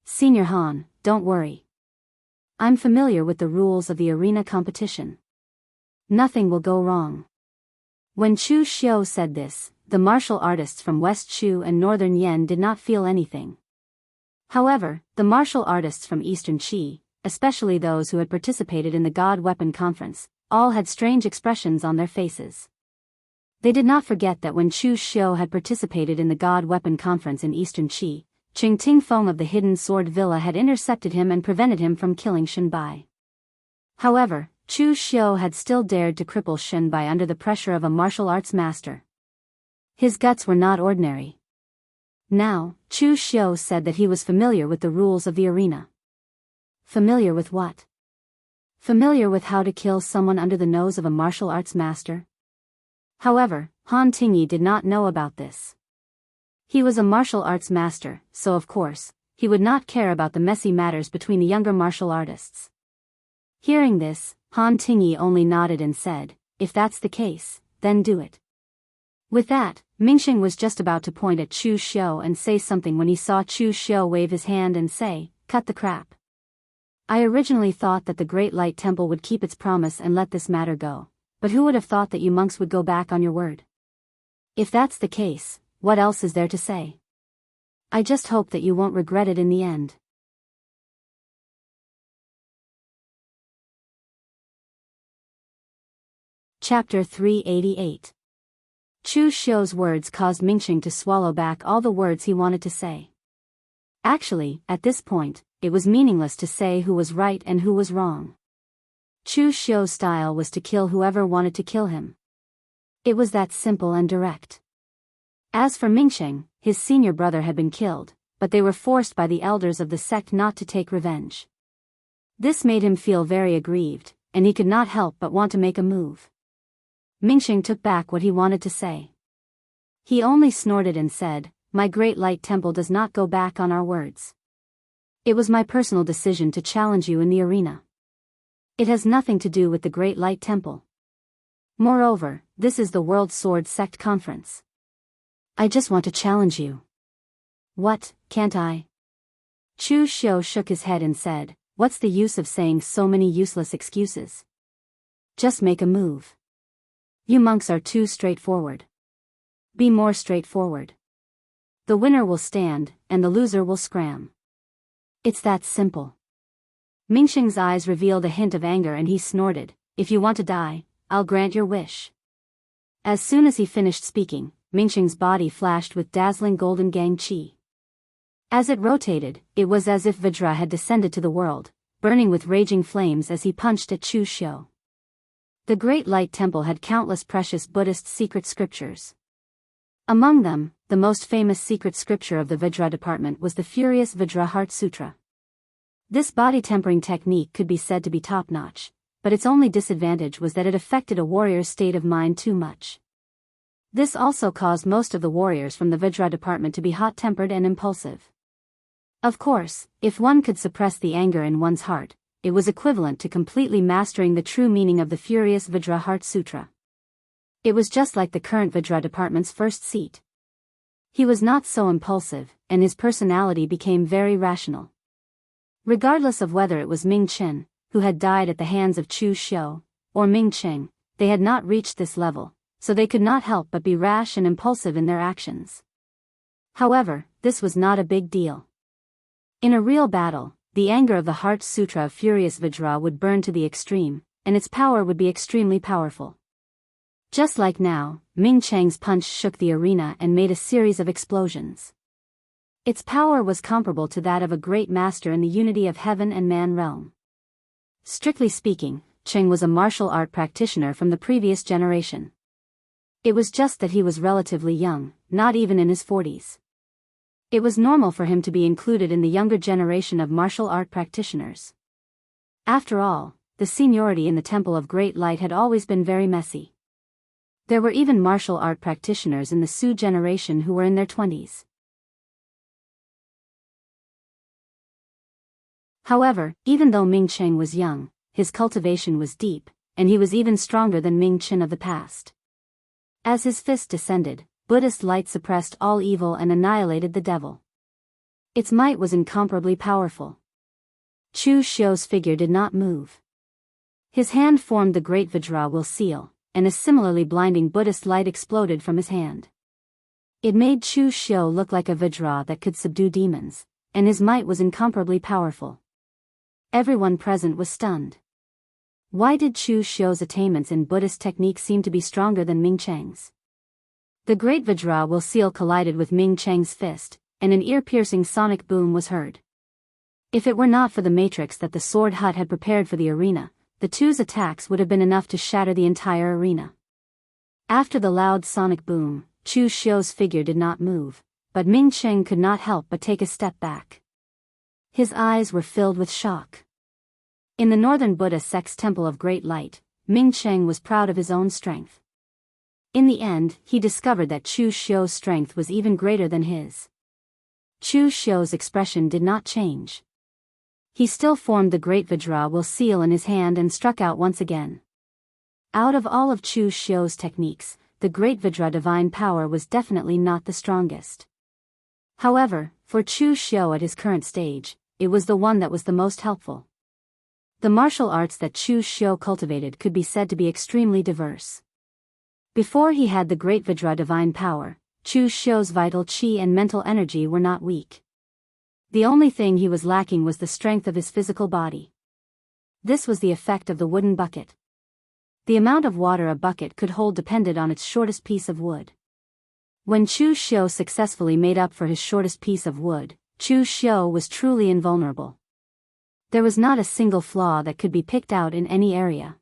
"Senior Han, don't worry. I'm familiar with the rules of the arena competition. Nothing will go wrong." When Chu Xiu said this, the martial artists from West Shu and Northern Yen did not feel anything. However, the martial artists from Eastern Qi, especially those who had participated in the God Weapon Conference, all had strange expressions on their faces. They did not forget that when Chu Xiu had participated in the God Weapon Conference in Eastern Qi, Qing Tingfeng of the Hidden Sword Villa had intercepted him and prevented him from killing Shenbai. However, Chu Xiu had still dared to cripple Shenbai under the pressure of a martial arts master. His guts were not ordinary. Now, Chu Xiu said that he was familiar with the rules of the arena. Familiar with what? Familiar with how to kill someone under the nose of a martial arts master? However, Han Tingyi did not know about this. He was a martial arts master, so of course, he would not care about the messy matters between the younger martial artists. Hearing this, Han Tingyi only nodded and said, "If that's the case, then do it." With that, Mingxing was just about to point at Chu Xiu and say something when he saw Chu Xiu wave his hand and say, "Cut the crap. I originally thought that the Great Light Temple would keep its promise and let this matter go, but who would have thought that you monks would go back on your word? If that's the case, what else is there to say? I just hope that you won't regret it in the end." Chapter 388. Chu Xiu's words caused Mingxing to swallow back all the words he wanted to say. Actually, at this point, it was meaningless to say who was right and who was wrong. Chu Xiu's style was to kill whoever wanted to kill him. It was that simple and direct. As for Mingxing, his senior brother had been killed, but they were forced by the elders of the sect not to take revenge. This made him feel very aggrieved, and he could not help but want to make a move. Mingxing took back what he wanted to say. He only snorted and said, my Great Light Temple does not go back on our words. It was my personal decision to challenge you in the arena. It has nothing to do with the Great Light Temple. Moreover, this is the World Sword Sect Conference. I just want to challenge you. What, can't I? Chu Xiu shook his head and said, what's the use of saying so many useless excuses? Just make a move. You monks are too straightforward. Be more straightforward. The winner will stand, and the loser will scram. It's that simple. Mingxing's eyes revealed a hint of anger and he snorted, if you want to die, I'll grant your wish. As soon as he finished speaking, Mingxing's body flashed with dazzling golden gang qi. As it rotated, it was as if Vajra had descended to the world, burning with raging flames as he punched at Chu Xiu. The Great Light Temple had countless precious Buddhist secret scriptures. Among them, the most famous secret scripture of the Vajra department was the Furious Vajra Heart Sutra. This body-tempering technique could be said to be top-notch, but its only disadvantage was that it affected a warrior's state of mind too much. This also caused most of the warriors from the Vajra department to be hot-tempered and impulsive. Of course, if one could suppress the anger in one's heart, it was equivalent to completely mastering the true meaning of the Furious Vajra Heart Sutra. It was just like the current Vajra department's first seat. He was not so impulsive, and his personality became very rational. Regardless of whether it was Ming Chen, who had died at the hands of Chu Xiu, or Ming Cheng, they had not reached this level, so they could not help but be rash and impulsive in their actions. However, this was not a big deal. In a real battle, the anger of the Heart Sutra of Furious Vajra would burn to the extreme, and its power would be extremely powerful. Just like now, Ming Cheng's punch shook the arena and made a series of explosions. Its power was comparable to that of a great master in the unity of heaven and man realm. Strictly speaking, Cheng was a martial art practitioner from the previous generation. It was just that he was relatively young, not even in his 40s. It was normal for him to be included in the younger generation of martial art practitioners. After all, the seniority in the Temple of Great Light had always been very messy. There were even martial art practitioners in the Su generation who were in their 20s. However, even though Ming Cheng was young, his cultivation was deep, and he was even stronger than Ming Chen of the past. As his fist descended, Buddhist light suppressed all evil and annihilated the devil. Its might was incomparably powerful. Chu Xiu's figure did not move. His hand formed the Great Vajra will seal, and a similarly blinding Buddhist light exploded from his hand. It made Chu Xiu look like a Vajra that could subdue demons, and his might was incomparably powerful. Everyone present was stunned. Why did Chu Xiu's attainments in Buddhist technique seem to be stronger than Ming Cheng's? The Great Vajra will seal collided with Ming Cheng's fist, and an ear-piercing sonic boom was heard. If it were not for the matrix that the sword hut had prepared for the arena, the two's attacks would have been enough to shatter the entire arena. After the loud sonic boom, Chu Xiu's figure did not move, but Ming Cheng could not help but take a step back. His eyes were filled with shock. In the Northern Buddha sect's Temple of Great Light, Ming Cheng was proud of his own strength. In the end, he discovered that Chu Xiu's strength was even greater than his. Chu Xiu's expression did not change. He still formed the Great Vajra will seal in his hand and struck out once again. Out of all of Chu Xiu's techniques, the Great Vajra divine power was definitely not the strongest. However, for Chu Xiu at his current stage, it was the one that was the most helpful. The martial arts that Chu Xiu cultivated could be said to be extremely diverse. Before he had the Great Vajra divine power, Chu Xiu's vital qi and mental energy were not weak. The only thing he was lacking was the strength of his physical body. This was the effect of the wooden bucket. The amount of water a bucket could hold depended on its shortest piece of wood. When Chu Xiu successfully made up for his shortest piece of wood, Chu Xiu was truly invulnerable. There was not a single flaw that could be picked out in any area.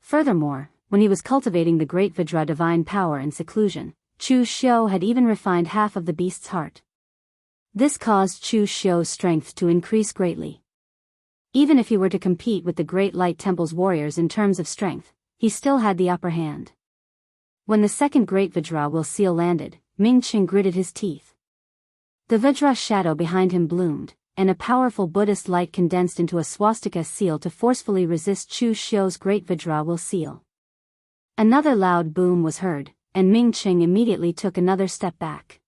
Furthermore, when he was cultivating the Great Vajra divine power in seclusion, Chu Xiu had even refined half of the beast's heart. This caused Chu Xiu's strength to increase greatly. Even if he were to compete with the Great Light Temple's warriors in terms of strength, he still had the upper hand. When the second Great Vajra will seal landed, Ming Chen gritted his teeth. The Vajra shadow behind him bloomed, and a powerful Buddhist light condensed into a swastika seal to forcefully resist Chu Xiu's great Vajra will seal. Another loud boom was heard, and Ming Qing immediately took another step back.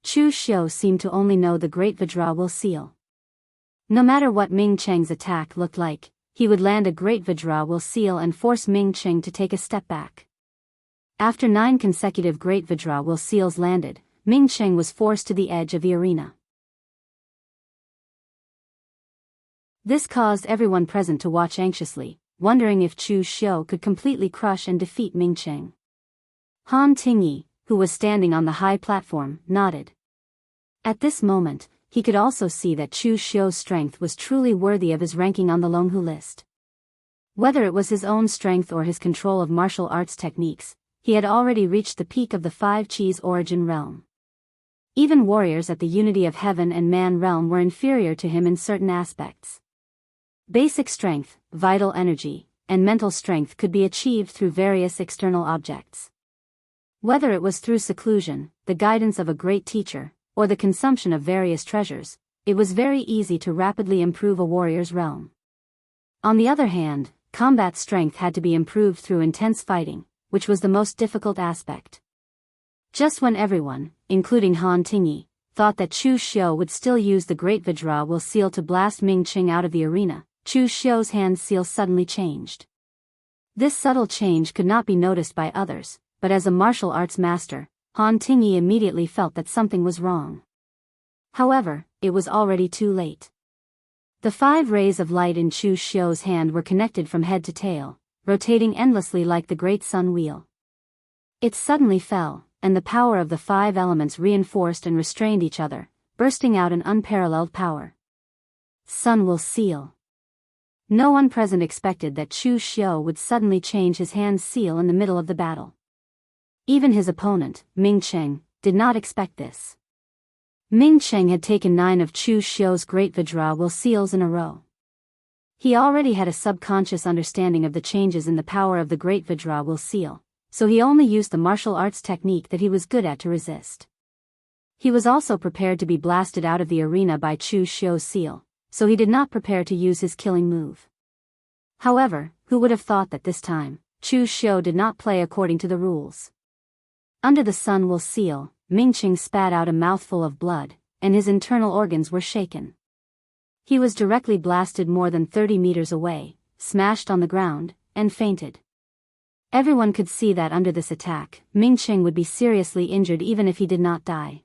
Chu Xiu seemed to only know the great Vajra will seal. No matter what Ming Cheng's attack looked like, he would land a great Vajra will seal and force Ming Qing to take a step back. After 9 consecutive great Vajra will seals landed, Ming Qing was forced to the edge of the arena. This caused everyone present to watch anxiously, wondering if Chu Xiu could completely crush and defeat Ming Qing. Han Tingyi, who was standing on the high platform, nodded. At this moment, he could also see that Chu Xiu's strength was truly worthy of his ranking on the Longhu list. Whether it was his own strength or his control of martial arts techniques, he had already reached the peak of the 5 Qis origin realm. Even warriors at the unity of heaven and man realm were inferior to him in certain aspects. Basic strength, vital energy, and mental strength could be achieved through various external objects. Whether it was through seclusion, the guidance of a great teacher, or the consumption of various treasures, it was very easy to rapidly improve a warrior's realm. On the other hand, combat strength had to be improved through intense fighting, which was the most difficult aspect. Just when everyone, including Han Tingyi, thought that Chu Xiu would still use the Great Vajra will seal to blast Ming Qing out of the arena, Chu Xiu's hand seal suddenly changed. This subtle change could not be noticed by others, but as a martial arts master, Han Tingyi immediately felt that something was wrong. However, it was already too late. The 5 rays of light in Chu Xiu's hand were connected from head to tail, rotating endlessly like the great sun wheel. It suddenly fell, and the power of the 5 elements reinforced and restrained each other, bursting out an unparalleled power. Sun will seal. No one present expected that Chu Xiu would suddenly change his hand's seal in the middle of the battle. Even his opponent, Ming Qing, did not expect this. Ming Qing had taken 9 of Chu Xiu's great Vajra will seals in a row. He already had a subconscious understanding of the changes in the power of the great Vajra will seal, so he only used the martial arts technique that he was good at to resist. He was also prepared to be blasted out of the arena by Chu Xiu's seal, so he did not prepare to use his killing move. However, who would have thought that this time, Chu Xiu did not play according to the rules. Under the sun will seal, Ming Qing spat out a mouthful of blood, and his internal organs were shaken. He was directly blasted more than 30 meters away, smashed on the ground, and fainted. Everyone could see that under this attack, Ming Qing would be seriously injured even if he did not die.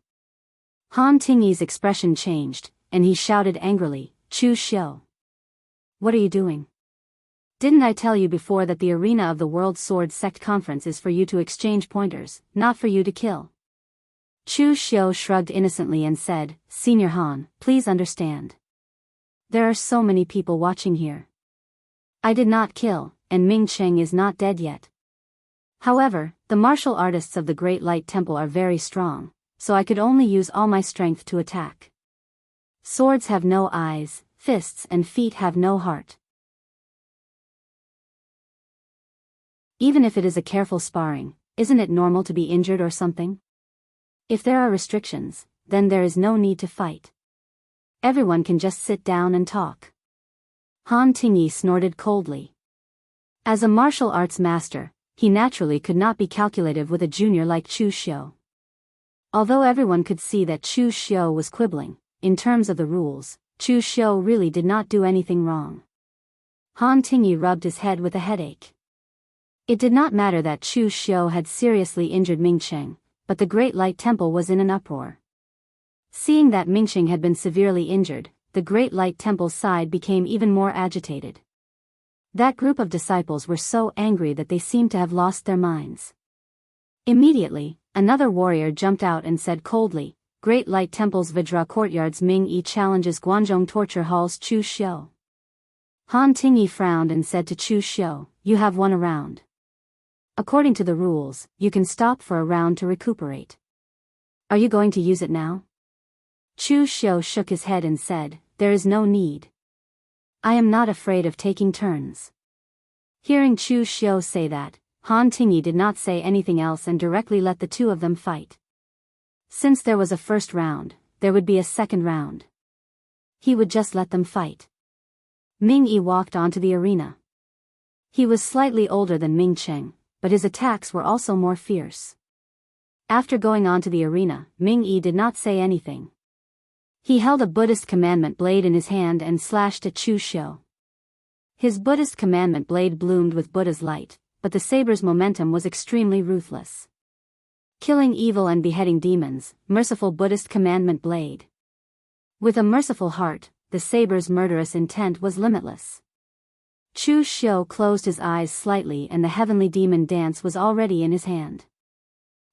Han Tingyi's expression changed, and he shouted angrily, "Chu Xiu! What are you doing? Didn't I tell you before that the arena of the World Sword Sect Conference is for you to exchange pointers, not for you to kill?" Chu Xiu shrugged innocently and said, "Senior Han, please understand. There are so many people watching here. I did not kill, and Ming Qing is not dead yet. However, the martial artists of the Great Light Temple are very strong, so I could only use all my strength to attack. Swords have no eyes, fists and feet have no heart. Even if it is a careful sparring, isn't it normal to be injured or something? If there are restrictions, then there is no need to fight. Everyone can just sit down and talk." Han Tingyi snorted coldly. As a martial arts master, he naturally could not be calculative with a junior like Chu Xiu. Although everyone could see that Chu Xiu was quibbling, in terms of the rules, Chu Xiu really did not do anything wrong. Han Tingyi rubbed his head with a headache. It did not matter that Chu Xiu had seriously injured Ming Qing, but the Great Light Temple was in an uproar. Seeing that Ming Qing had been severely injured, the Great Light Temple's side became even more agitated. That group of disciples were so angry that they seemed to have lost their minds. Immediately, another warrior jumped out and said coldly, "Great Light Temple's Vajra Courtyard's Ming Yi challenges Guanzhong Torture Hall's Chu Xiu." Han Tingyi frowned and said to Chu Xiu, "You have won a round. According to the rules, you can stop for a round to recuperate. Are you going to use it now?" Chu Xiu shook his head and said, "There is no need. I am not afraid of taking turns." Hearing Chu Xiu say that, Han Tingyi did not say anything else and directly let the two of them fight. Since there was a first round, there would be a second round. He would just let them fight. Ming Yi walked onto the arena. He was slightly older than Ming Cheng, but his attacks were also more fierce. After going onto the arena, Ming Yi did not say anything. He held a Buddhist commandment blade in his hand and slashed at Chu Xiu. His Buddhist commandment blade bloomed with Buddha's light, but the saber's momentum was extremely ruthless. Killing evil and beheading demons, merciful Buddhist commandment blade. With a merciful heart, the saber's murderous intent was limitless. Chu Xiu closed his eyes slightly and the heavenly demon dance was already in his hand.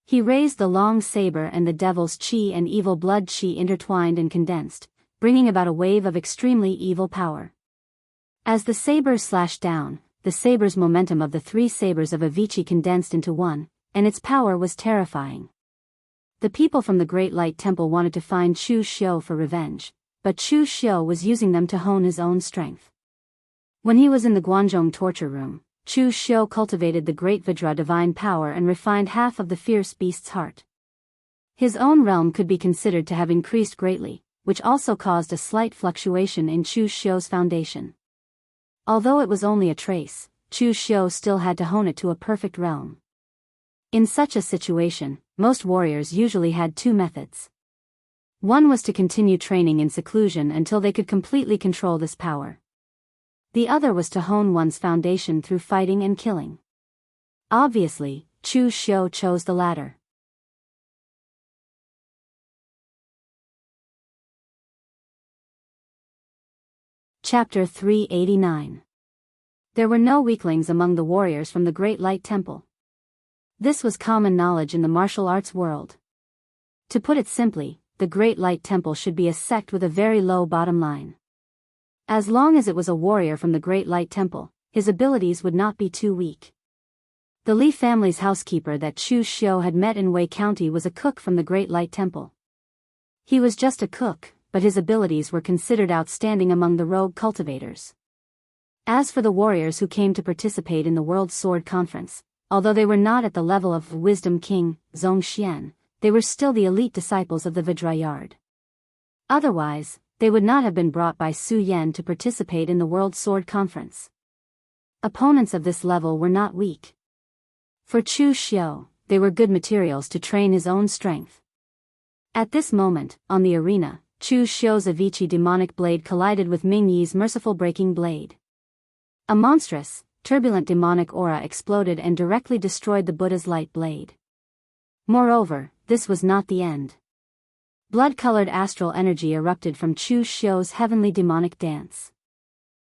He raised the long saber and the devil's qi and evil blood qi intertwined and condensed, bringing about a wave of extremely evil power. As the saber slashed down, the saber's momentum of the three sabers of Avicii condensed into one, and its power was terrifying. The people from the Great Light Temple wanted to find Chu Xiu for revenge, but Chu Xiu was using them to hone his own strength. When he was in the Guanzhong torture room, Chu Xiu cultivated the great Vajra divine power and refined half of the fierce beast's heart. His own realm could be considered to have increased greatly, which also caused a slight fluctuation in Chu Xiu's foundation. Although it was only a trace, Chu Xiu still had to hone it to a perfect realm. In such a situation, most warriors usually had two methods. One was to continue training in seclusion until they could completely control this power. The other was to hone one's foundation through fighting and killing. Obviously, Chu Xiu chose the latter. Chapter 389. There were no weaklings among the warriors from the Great Light Temple. This was common knowledge in the martial arts world. To put it simply, the Great Light Temple should be a sect with a very low bottom line. As long as it was a warrior from the Great Light Temple, his abilities would not be too weak. The Li family's housekeeper that Chu Xiu had met in Wei County was a cook from the Great Light Temple. He was just a cook, but his abilities were considered outstanding among the rogue cultivators. As for the warriors who came to participate in the World Sword Conference, although they were not at the level of Wisdom King, Zhongxian, they were still the elite disciples of the Vajrayard. Otherwise, they would not have been brought by Su Yan to participate in the World Sword Conference. Opponents of this level were not weak. For Chu Xiu, they were good materials to train his own strength. At this moment, on the arena, Chu Xiu's Avicii demonic blade collided with Ming Yi's merciful breaking blade. A monstrous, turbulent demonic aura exploded and directly destroyed the Buddha's light blade. Moreover, this was not the end. Blood-colored astral energy erupted from Chu Xiu's heavenly demonic dance.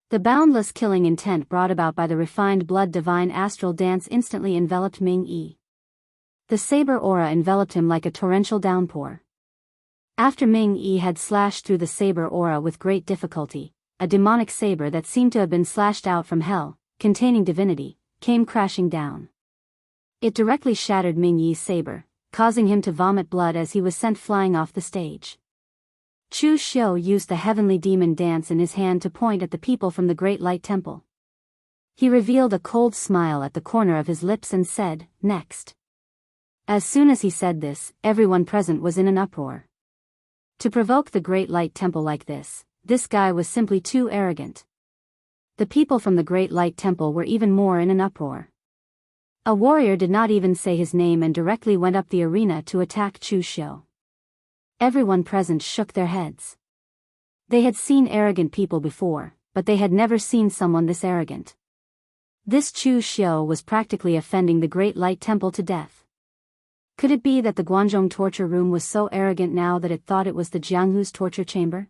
The boundless killing intent brought about by the refined blood divine astral dance instantly enveloped Ming Yi. The saber aura enveloped him like a torrential downpour. After Ming Yi had slashed through the saber aura with great difficulty, a demonic saber that seemed to have been slashed out from hell, containing divinity, came crashing down. It directly shattered Ming Yi's saber, causing him to vomit blood as he was sent flying off the stage. Chu Xiu used the heavenly demon dance in his hand to point at the people from the Great Light Temple. He revealed a cold smile at the corner of his lips and said, "Next." As soon as he said this, everyone present was in an uproar. To provoke the Great Light Temple like this guy was simply too arrogant. The people from the Great Light Temple were even more in an uproar. A warrior did not even say his name and directly went up the arena to attack Chu Xiu. Everyone present shook their heads. They had seen arrogant people before, but they had never seen someone this arrogant. This Chu Xiu was practically offending the Great Light Temple to death. Could it be that the Guanzhong torture room was so arrogant now that it thought it was the Jianghu's torture chamber?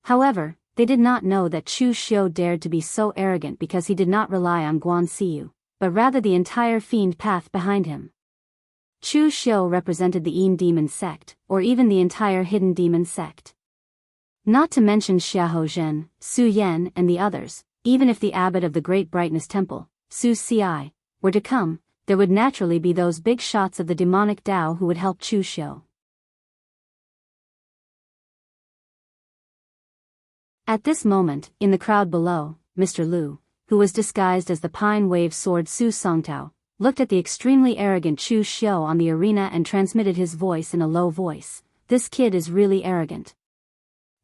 However, they did not know that Chu Xiu dared to be so arrogant because he did not rely on Guan Xiu, but rather the entire fiend path behind him. Chu Xiu represented the Yin demon sect, or even the entire hidden demon sect. Not to mention Xiahou Zhen, Su Yan and the others, even if the abbot of the Great Brightness Temple, Su Ci, were to come, there would naturally be those big shots of the demonic Dao who would help Chu Xiu. At this moment, in the crowd below, Mr. Lu, who was disguised as the Pine Wave Sword Su Songtao, looked at the extremely arrogant Chu Xiu on the arena and transmitted his voice in a low voice. this kid is really arrogant.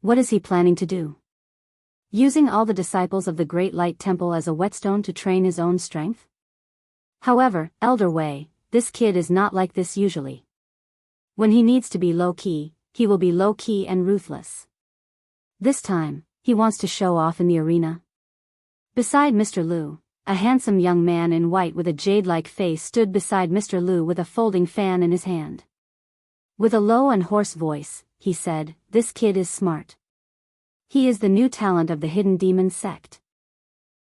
What is he planning to do? Using all the disciples of the Great Light Temple as a whetstone to train his own strength? However, Elder Wei, this kid is not like this usually. When he needs to be low-key, he will be low-key and ruthless. This time, he wants to show off in the arena. Beside Mr. Liu, a handsome young man in white with a jade-like face stood beside Mr. Liu with a folding fan in his hand. With a low and hoarse voice, he said, "This kid is smart. He is the new talent of the Hidden Demon sect.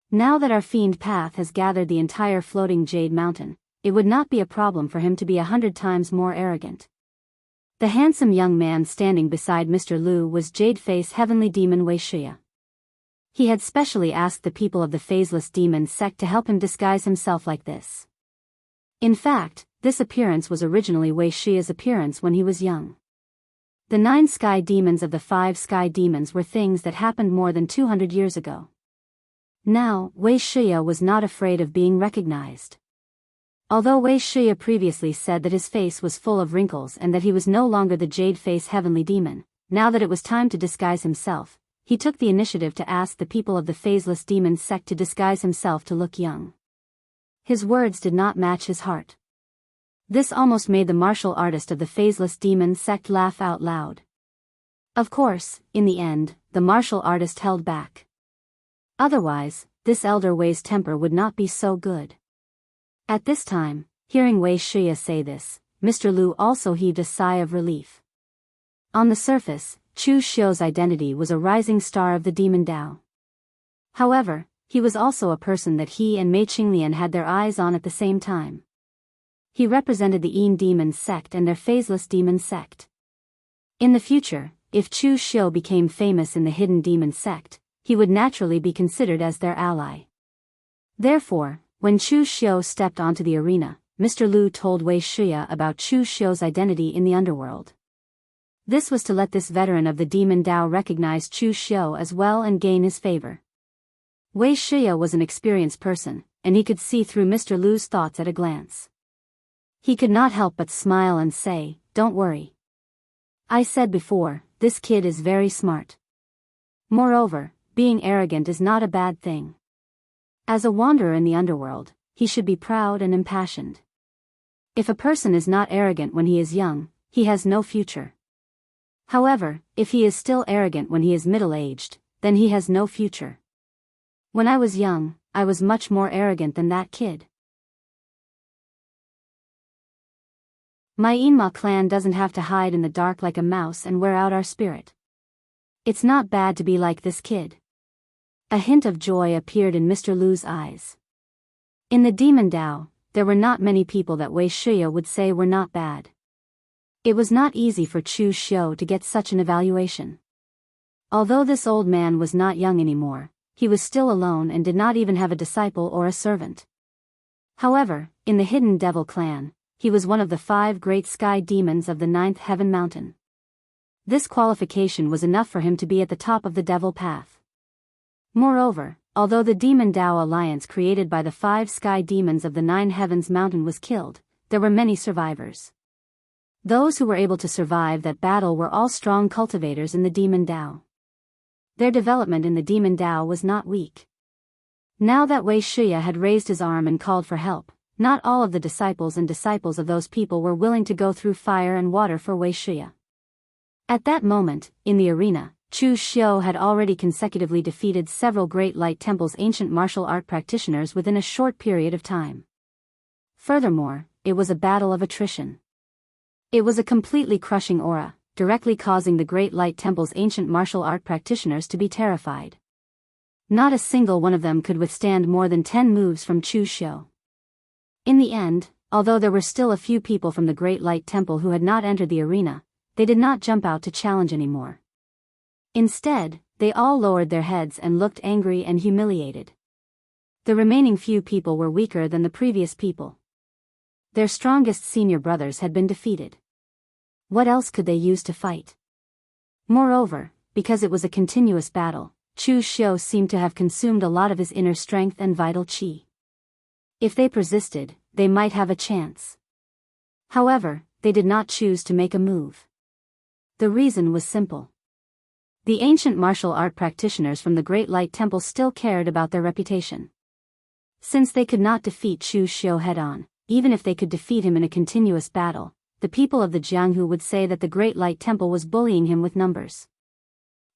Now that our fiend path has gathered the entire floating Jade Mountain, it would not be a problem for him to be 100 times more arrogant." The handsome young man standing beside Mr. Liu was Jade-Face Heavenly Demon Wuxia. He had specially asked the people of the Phaseless Demon sect to help him disguise himself like this. In fact, this appearance was originally Wuxia's appearance when he was young. The 9 sky demons of the 5 sky demons were things that happened more than 200 years ago. Now, Wuxia was not afraid of being recognized. Although Wuxia previously said that his face was full of wrinkles and that he was no longer the Jade-Face Heavenly Demon, now that it was time to disguise himself, he took the initiative to ask the people of the Phaseless Demon sect to disguise himself to look young. His words did not match his heart. This almost made the martial artist of the Phaseless Demon sect laugh out loud. Of course, in the end, the martial artist held back. Otherwise, this Elder Wei's temper would not be so good. At this time, hearing Wuxia say this, Mr. Liu also heaved a sigh of relief. On the surface, Chu Xiu's identity was a rising star of the Demon Dao. However, he was also a person that he and Mei Qinglian had their eyes on at the same time. He represented the Yin Demon sect and their Phaseless Demon sect. In the future, if Chu Xiu became famous in the Hidden Demon sect, he would naturally be considered as their ally. Therefore, when Chu Xiu stepped onto the arena, Mr. Liu told Wuxia about Chu Xiu's identity in the underworld. This was to let this veteran of the Demon Dao recognize Chu Xiu as well and gain his favor. Wuxia was an experienced person, and he could see through Mr. Liu's thoughts at a glance. He could not help but smile and say, "Don't worry. I said before, this kid is very smart. Moreover, being arrogant is not a bad thing. As a wanderer in the underworld, he should be proud and impassioned. If a person is not arrogant when he is young, he has no future. However, if he is still arrogant when he is middle-aged, then he has no future. When I was young, I was much more arrogant than that kid. My Yinma clan doesn't have to hide in the dark like a mouse and wear out our spirit. It's not bad to be like this kid." A hint of joy appeared in Mr. Liu's eyes. In the Demon Dao, there were not many people that Wuxia would say were not bad. It was not easy for Chu Xiu to get such an evaluation. Although this old man was not young anymore, he was still alone and did not even have a disciple or a servant. However, in the Hidden Devil clan, he was one of the 5 great sky demons of the 9th Heaven Mountain. This qualification was enough for him to be at the top of the Devil Path. Moreover, although the Demon Dao alliance created by the 5 sky demons of the 9 Heavens Mountain was killed, there were many survivors. Those who were able to survive that battle were all strong cultivators in the Demon Dao. Their development in the Demon Dao was not weak. Now that Wuxia had raised his arm and called for help, not all of the disciples of those people were willing to go through fire and water for Wuxia. At that moment, in the arena, Chu Xiu had already consecutively defeated several Great Light Temple's ancient martial art practitioners within a short period of time. Furthermore, it was a battle of attrition. It was a completely crushing aura, directly causing the Great Light Temple's ancient martial art practitioners to be terrified. Not a single one of them could withstand more than 10 moves from Chu Xiu. In the end, although there were still a few people from the Great Light Temple who had not entered the arena, they did not jump out to challenge anymore. Instead, they all lowered their heads and looked angry and humiliated. The remaining few people were weaker than the previous people. Their strongest senior brothers had been defeated. What else could they use to fight? Moreover, because it was a continuous battle, Chu Xiu seemed to have consumed a lot of his inner strength and vital qi. If they persisted, they might have a chance. However, they did not choose to make a move. The reason was simple. The ancient martial art practitioners from the Great Light Temple still cared about their reputation. Since they could not defeat Chu Xiu head-on, even if they could defeat him in a continuous battle, the people of the Jianghu would say that the Great Light Temple was bullying him with numbers.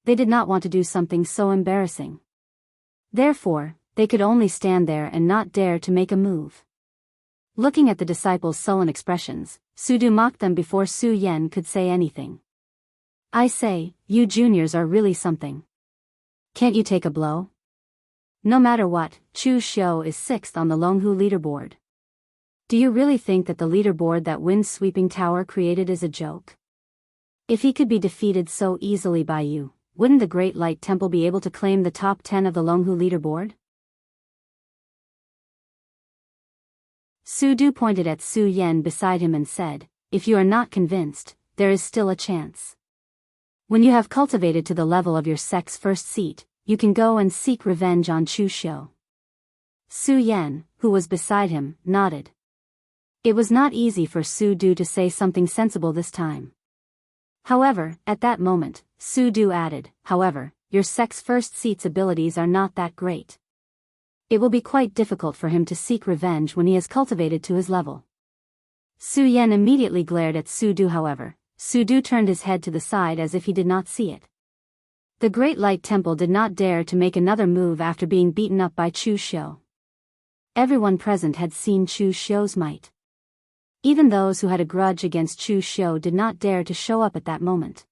They did not want to do something so embarrassing. Therefore, they could only stand there and not dare to make a move. Looking at the disciples' sullen expressions, Su Du mocked them before Su Yan could say anything. I say, you juniors are really something. Can't you take a blow? No matter what, Chu Xiu is 6th on the Longhu leaderboard. Do you really think that the leaderboard that Wind's Sweeping Tower created is a joke? If he could be defeated so easily by you, wouldn't the Great Light Temple be able to claim the top 10 of the Longhu leaderboard? Su Du pointed at Su Yan beside him and said, if you are not convinced, there is still a chance. When you have cultivated to the level of your sect's first seat, you can go and seek revenge on Chu Xiu. Su Yan, who was beside him, nodded. It was not easy for Su Du to say something sensible this time. However, at that moment, Su Du added, however, your sect's first seat's abilities are not that great. It will be quite difficult for him to seek revenge when he has cultivated to his level. Su Yan immediately glared at Su Du. However, Su Du turned his head to the side as if he did not see it. The Great Light Temple did not dare to make another move after being beaten up by Chu Xiu. Everyone present had seen Chu Xiu's might. Even those who had a grudge against Chu Xiu did not dare to show up at that moment.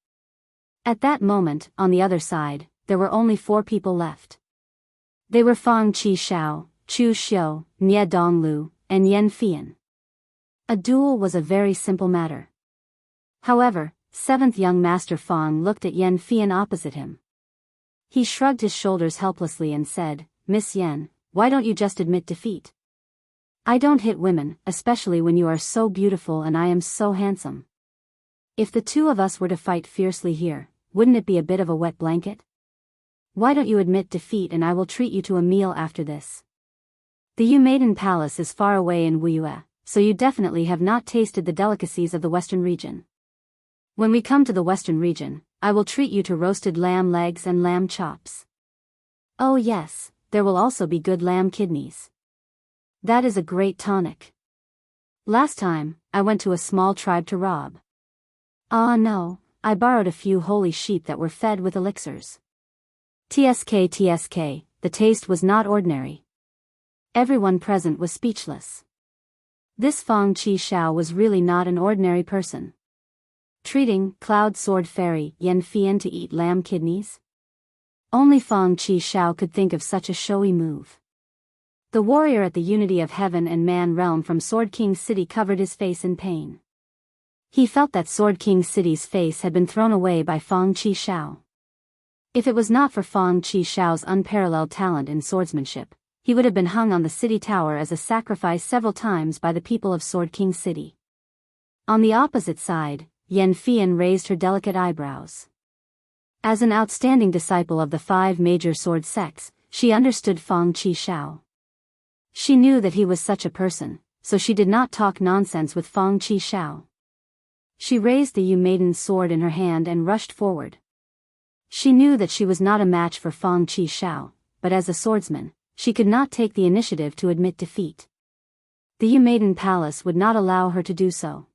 At that moment, on the other side, there were only 4 people left. They were Fang Qishao, Chu Xiu, Nie Donglu, and Yan Fian. A duel was a very simple matter. However, 7th young master Fang looked at Yan Fian opposite him. He shrugged his shoulders helplessly and said, Miss Yan, why don't you just admit defeat? I don't hit women, especially when you are so beautiful and I am so handsome. If the two of us were to fight fiercely here, wouldn't it be a bit of a wet blanket? Why don't you admit defeat and I will treat you to a meal after this? The Yu Maiden Palace is far away in Wuya, so you definitely have not tasted the delicacies of the Western region. When we come to the Western region, I will treat you to roasted lamb legs and lamb chops. Oh yes, there will also be good lamb kidneys. That is a great tonic. Last time, I went to a small tribe to rob. Ah no, I borrowed a few holy sheep that were fed with elixirs. TSK, the taste was not ordinary. Everyone present was speechless. This Fang Qishao was really not an ordinary person. Treating Cloud Sword Fairy Yan Fian to eat lamb kidneys? Only Fang Qishao could think of such a showy move. The warrior at the Unity of Heaven and Man realm from Sword King City covered his face in pain. He felt that Sword King City's face had been thrown away by Fang Qishao. If it was not for Fang Qishao's unparalleled talent in swordsmanship, he would have been hung on the city tower as a sacrifice several times by the people of Sword King City. On the opposite side, Yan Fian raised her delicate eyebrows. As an outstanding disciple of the 5 major sword sects, she understood Fang Qishao. She knew that he was such a person, so she did not talk nonsense with Fang Qishao. She raised the Yu Maiden's sword in her hand and rushed forward. She knew that she was not a match for Fang Qishao, but as a swordsman, she could not take the initiative to admit defeat. The Yu Maiden Palace would not allow her to do so.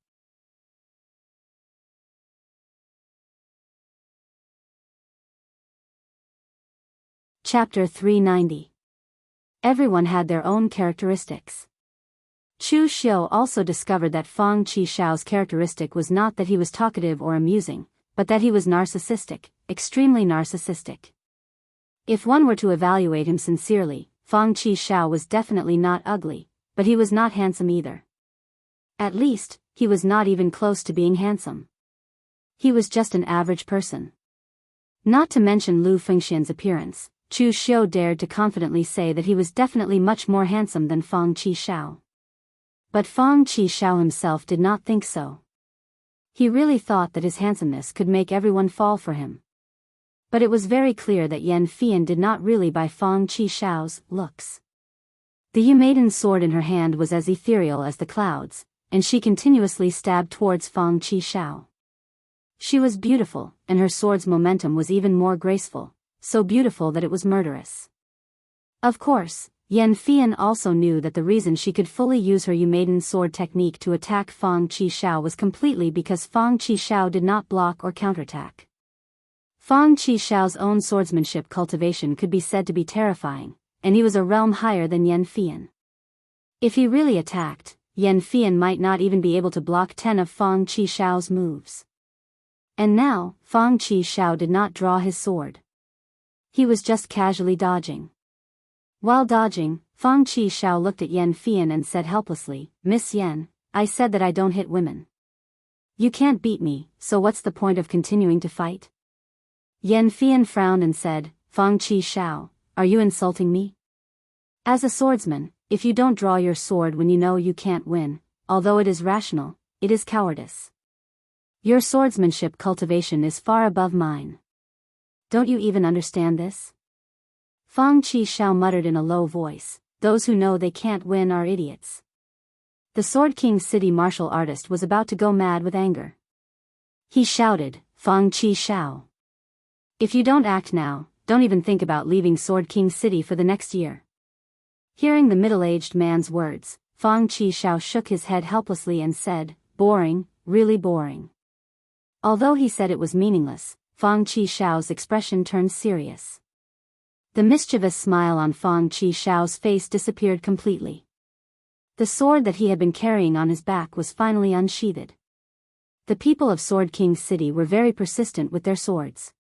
Chapter 390. Everyone had their own characteristics. Chu Xiu also discovered that Fang Qishao's characteristic was not that he was talkative or amusing, but that he was narcissistic, extremely narcissistic. If one were to evaluate him sincerely, Fang Qishao was definitely not ugly, but he was not handsome either. At least, he was not even close to being handsome. He was just an average person. Not to mention Lu Fengxian's appearance, Chu Xiu dared to confidently say that he was definitely much more handsome than Fang Qishao. But Fang Qishao himself did not think so. He really thought that his handsomeness could make everyone fall for him. But it was very clear that Yan Fian did not really buy Fang Qishao's looks. The Yu Maiden's sword in her hand was as ethereal as the clouds, and she continuously stabbed towards Fang Qishao. She was beautiful, and her sword's momentum was even more graceful, so beautiful that it was murderous. Of course, Yanfian also knew that the reason she could fully use her Yumaiden sword technique to attack Fang Qishao was completely because Fang Qishao did not block or counterattack. Fang Qishao's own swordsmanship cultivation could be said to be terrifying, and he was a realm higher than Yanfian. If he really attacked, Yanfian might not even be able to block 10 of Fang Qishao's moves. And now, Fang Qishao did not draw his sword. He was just casually dodging. While dodging, Fang Qishao looked at Yanfian and said helplessly, "Miss Yan, I said that I don't hit women. You can't beat me, so what's the point of continuing to fight?" Yanfian frowned and said, "Fang Qishao, are you insulting me? As a swordsman, if you don't draw your sword when you know you can't win, although it is rational, it is cowardice. Your swordsmanship cultivation is far above mine. Don't you even understand this?" Fang Qishao muttered in a low voice, "Those who know they can't win are idiots." The Sword King City martial artist was about to go mad with anger. He shouted, "Fang Qishao! If you don't act now, don't even think about leaving Sword King City for the next year." Hearing the middle-aged man's words, Fang Qishao shook his head helplessly and said, "Boring, really boring." Although he said it was meaningless, Fang Qishao's expression turned serious. The mischievous smile on Fang Qishao's face disappeared completely. The sword that he had been carrying on his back was finally unsheathed. The people of Sword King City were very persistent with their swords.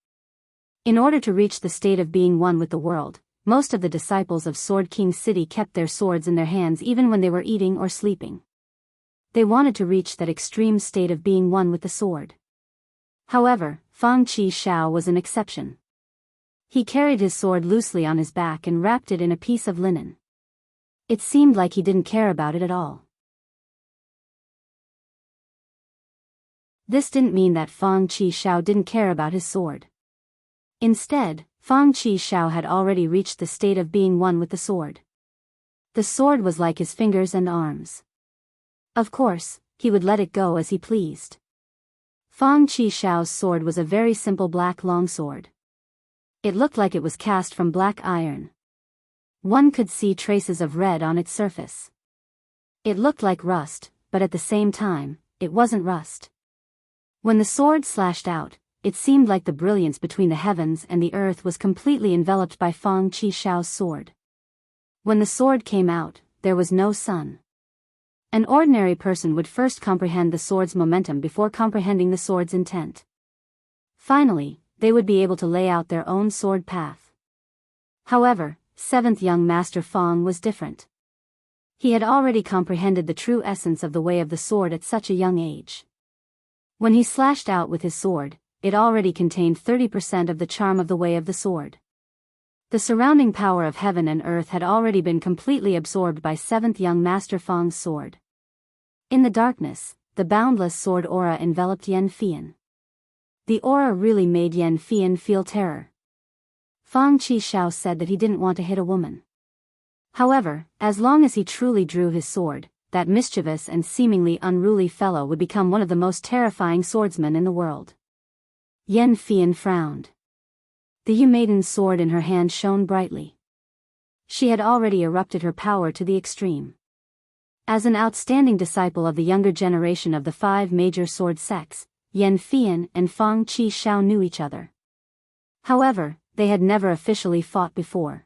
In order to reach the state of being one with the world, most of the disciples of Sword King City kept their swords in their hands even when they were eating or sleeping. They wanted to reach that extreme state of being one with the sword. However, Fang Qishao was an exception. He carried his sword loosely on his back and wrapped it in a piece of linen. It seemed like he didn't care about it at all. This didn't mean that Fang Qishao didn't care about his sword. Instead, Fang Qishao had already reached the state of being one with the sword. The sword was like his fingers and arms. Of course, he would let it go as he pleased. Fang Qishao's sword was a very simple black longsword. It looked like it was cast from black iron. One could see traces of red on its surface. It looked like rust, but at the same time, it wasn't rust. When the sword slashed out, it seemed like the brilliance between the heavens and the earth was completely enveloped by Fang Qishao's sword. When the sword came out, there was no sun. An ordinary person would first comprehend the sword's momentum before comprehending the sword's intent. Finally, they would be able to lay out their own sword path. However, 7th young Master Fang was different. He had already comprehended the true essence of the way of the sword at such a young age. When he slashed out with his sword, it already contained 30% of the charm of the way of the sword. The surrounding power of heaven and earth had already been completely absorbed by 7th young Master Fang's sword. In the darkness, the boundless sword aura enveloped Yanfian. The aura really made Yanfian feel terror. Fang Qishao said that he didn't want to hit a woman. However, as long as he truly drew his sword, that mischievous and seemingly unruly fellow would become one of the most terrifying swordsmen in the world. Yanfian frowned. The Yumaiden's sword in her hand shone brightly. She had already erupted her power to the extreme. As an outstanding disciple of the younger generation of the 5 major sword sects, Yanfian and Fang Qishao knew each other. However, they had never officially fought before.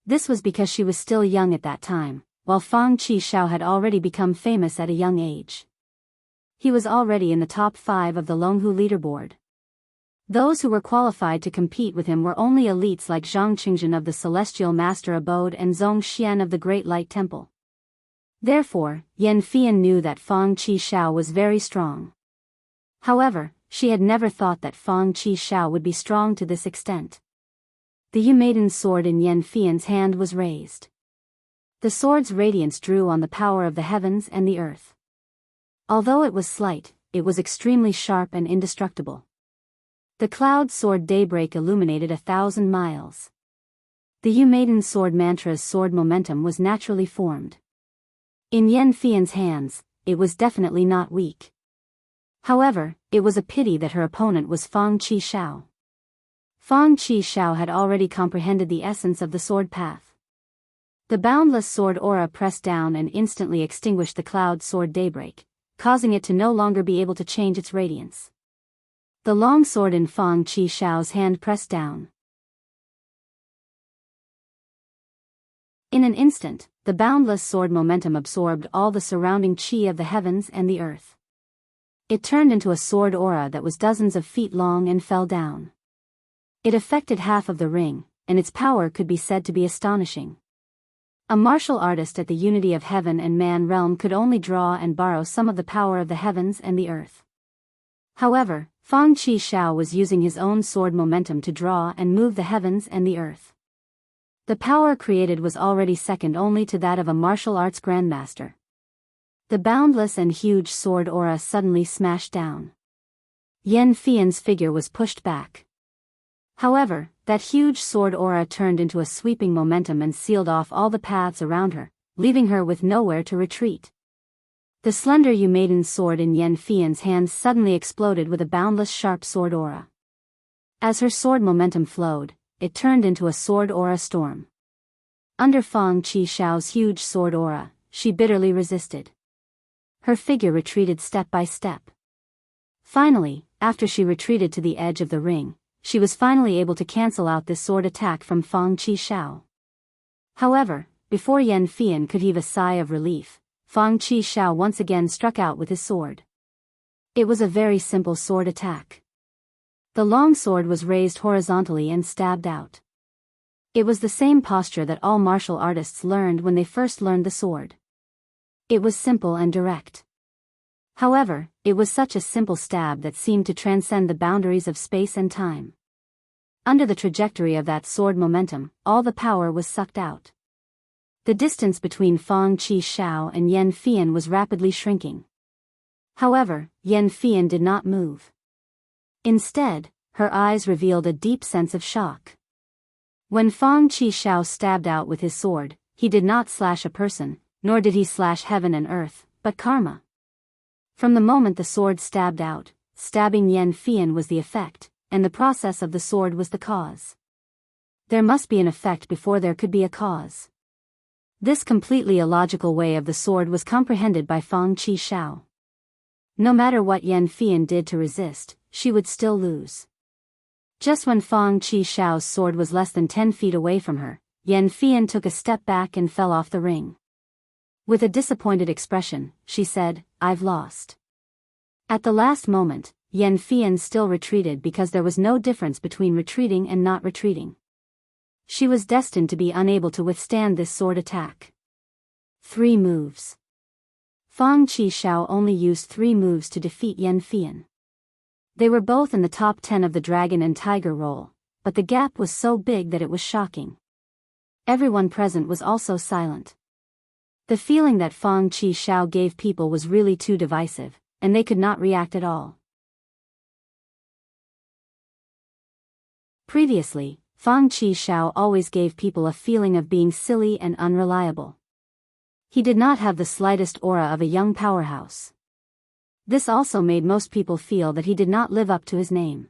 This was because she was still young at that time, while Fang Qishao had already become famous at a young age. He was already in the top 5 of the Longhu leaderboard. Those who were qualified to compete with him were only elites like Zhang Qingjun of the Celestial Master Abode and Zhong Xian of the Great Light Temple. Therefore, Yanfian knew that Fang Qishao was very strong. However, she had never thought that Fang Qishao would be strong to this extent. The Yumaiden's sword in Yanfian's hand was raised. The sword's radiance drew on the power of the heavens and the earth. Although it was slight, it was extremely sharp and indestructible. The cloud sword daybreak illuminated 1,000 miles. The Yumaiden's sword mantra's sword momentum was naturally formed. In Yanfian's hands, it was definitely not weak. However, it was a pity that her opponent was Fang Qixiao. Fang Qixiao had already comprehended the essence of the sword path. The boundless sword aura pressed down and instantly extinguished the cloud sword daybreak, causing it to no longer be able to change its radiance. The long sword in Fang Qixiao's hand pressed down. In an instant, the boundless sword momentum absorbed all the surrounding qi of the heavens and the earth. It turned into a sword aura that was dozens of feet long and fell down. It affected half of the ring, and its power could be said to be astonishing. A martial artist at the unity of heaven and man realm could only draw and borrow some of the power of the heavens and the earth. However, Fang Qixiao was using his own sword momentum to draw and move the heavens and the earth. The power created was already second only to that of a martial arts grandmaster. The boundless and huge sword aura suddenly smashed down. Yan Fian's figure was pushed back. However, that huge sword aura turned into a sweeping momentum and sealed off all the paths around her, leaving her with nowhere to retreat. The slender Yu Maiden's sword in Yan Fian's hands suddenly exploded with a boundless sharp sword aura. As her sword momentum flowed, it turned into a sword aura storm. Under Fang Qixiao's huge sword aura, she bitterly resisted. Her figure retreated step by step. Finally, after she retreated to the edge of the ring, she was finally able to cancel out this sword attack from Fang Qixiao. However, before Yan Fian could heave a sigh of relief, Fang Qixiao once again struck out with his sword. It was a very simple sword attack. The long sword was raised horizontally and stabbed out. It was the same posture that all martial artists learned when they first learned the sword. It was simple and direct. However, it was such a simple stab that seemed to transcend the boundaries of space and time. Under the trajectory of that sword momentum, all the power was sucked out. The distance between Fang Qixiao and Yan Fian was rapidly shrinking. However, Yan Fian did not move. Instead, her eyes revealed a deep sense of shock. When Fang Qixiao stabbed out with his sword, he did not slash a person, nor did he slash heaven and earth, but karma. From the moment the sword stabbed out, stabbing Yan Fian was the effect, and the process of the sword was the cause. There must be an effect before there could be a cause. This completely illogical way of the sword was comprehended by Fang Qixiao. No matter what Yan Fian did to resist, she would still lose. Just when Fang Qixiao's sword was less than 10 feet away from her, Yan Fian took a step back and fell off the ring. With a disappointed expression, she said, "I've lost." At the last moment, Yan Fian still retreated because there was no difference between retreating and not retreating. She was destined to be unable to withstand this sword attack. 3 moves. Fang Qixiao only used 3 moves to defeat Yan Fian. They were both in the top 10 of the dragon and tiger roll, but the gap was so big that it was shocking. Everyone present was also silent. The feeling that Fang Qixiao gave people was really too divisive, and they could not react at all. Previously, Fang Qixiao always gave people a feeling of being silly and unreliable. He did not have the slightest aura of a young powerhouse. This also made most people feel that he did not live up to his name.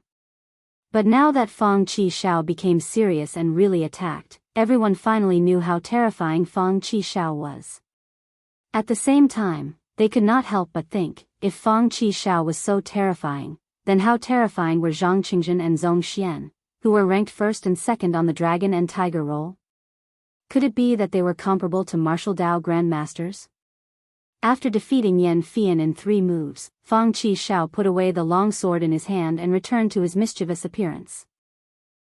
But now that Fang Qixiao became serious and really attacked, everyone finally knew how terrifying Fang Qixiao was. At the same time, they could not help but think, if Fang Qixiao was so terrifying, then how terrifying were Zhang Qingzhen and Zhong Xian, who were ranked first and second on the dragon and tiger roll? Could it be that they were comparable to martial Dao grandmasters? After defeating Yan Fian in 3 moves, Fang Qixiao put away the long sword in his hand and returned to his mischievous appearance.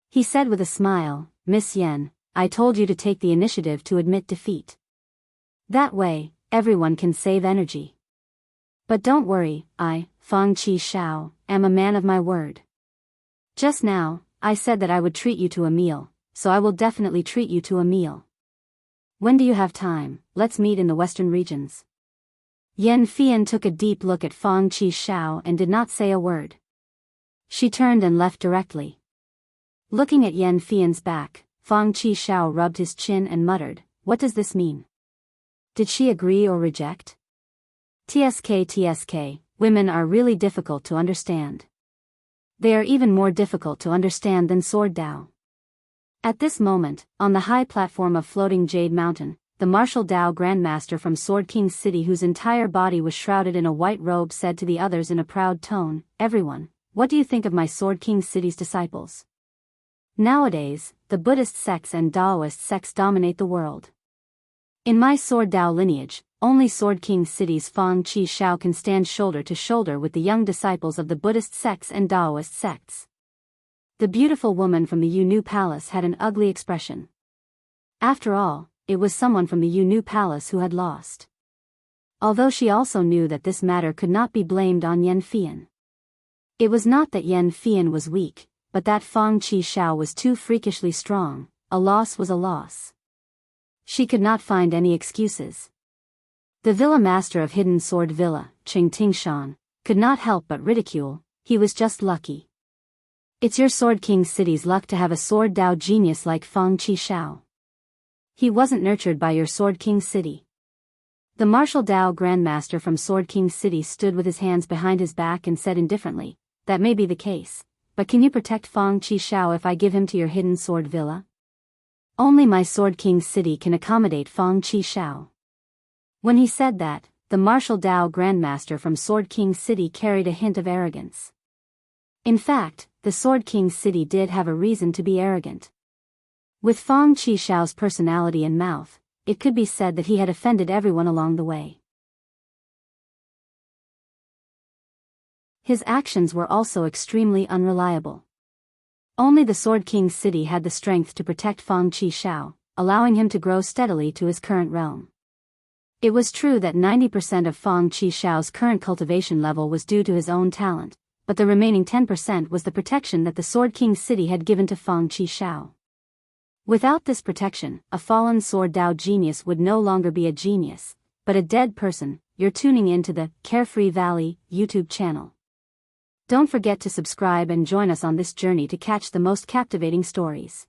He said with a smile, "Miss Yan, I told you to take the initiative to admit defeat. That way, everyone can save energy. But don't worry, I, Fang Qixiao, am a man of my word. Just now, I said that I would treat you to a meal, so I will definitely treat you to a meal. When do you have time? Let's meet in the western regions." Yan Fian took a deep look at Fang Qixiao and did not say a word. She turned and left directly. Looking at Yan Fian's back, Fang Qixiao rubbed his chin and muttered, "What does this mean? Did she agree or reject?" TSK, women are really difficult to understand. They are even more difficult to understand than Sword Dao. At this moment, on the high platform of floating Jade Mountain, the martial Dao Grandmaster from Sword King's city, whose entire body was shrouded in a white robe, said to the others in a proud tone, "Everyone, what do you think of my Sword King's city's disciples? Nowadays, the Buddhist sects and Daoist sects dominate the world. In my Sword Dao lineage, only Sword King's city's Fang Qi Shao can stand shoulder to shoulder with the young disciples of the Buddhist sects and Daoist sects." The beautiful woman from the Yu Palace had an ugly expression. After all, it was someone from the Yu Palace who had lost. Although she also knew that this matter could not be blamed on Yan Fian. It was not that Yan Fian was weak, but that Fang Qi Shao was too freakishly strong. A loss was a loss. She could not find any excuses. The villa master of Hidden Sword Villa, Qing Tingshan, could not help but ridicule. He was just lucky. It's your Sword King's city's luck to have a Sword Dao genius like Fang Qi Shao. He wasn't nurtured by your Sword King's city. The martial Dao Grandmaster from Sword King's city stood with his hands behind his back and said indifferently, "That may be the case, but can you protect Fang Qi Shao if I give him to your Hidden Sword Villa? Only my Sword King's city can accommodate Fang Qi Shao." When he said that, the martial Dao Grandmaster from Sword King's city carried a hint of arrogance. In fact, the Sword King's city did have a reason to be arrogant. With Fang Qi Shao's personality and mouth, it could be said that he had offended everyone along the way. His actions were also extremely unreliable. Only the Sword King's city had the strength to protect Fang Qi Shao, allowing him to grow steadily to his current realm. It was true that 90% of Fang Qi Shao's current cultivation level was due to his own talent, but the remaining 10% was the protection that the Sword King's city had given to Fang Qi Shao. Without this protection, a fallen Sword Dao genius would no longer be a genius, but a dead person. You're tuning in to the Carefree Valley YouTube channel. Don't forget to subscribe and join us on this journey to catch the most captivating stories.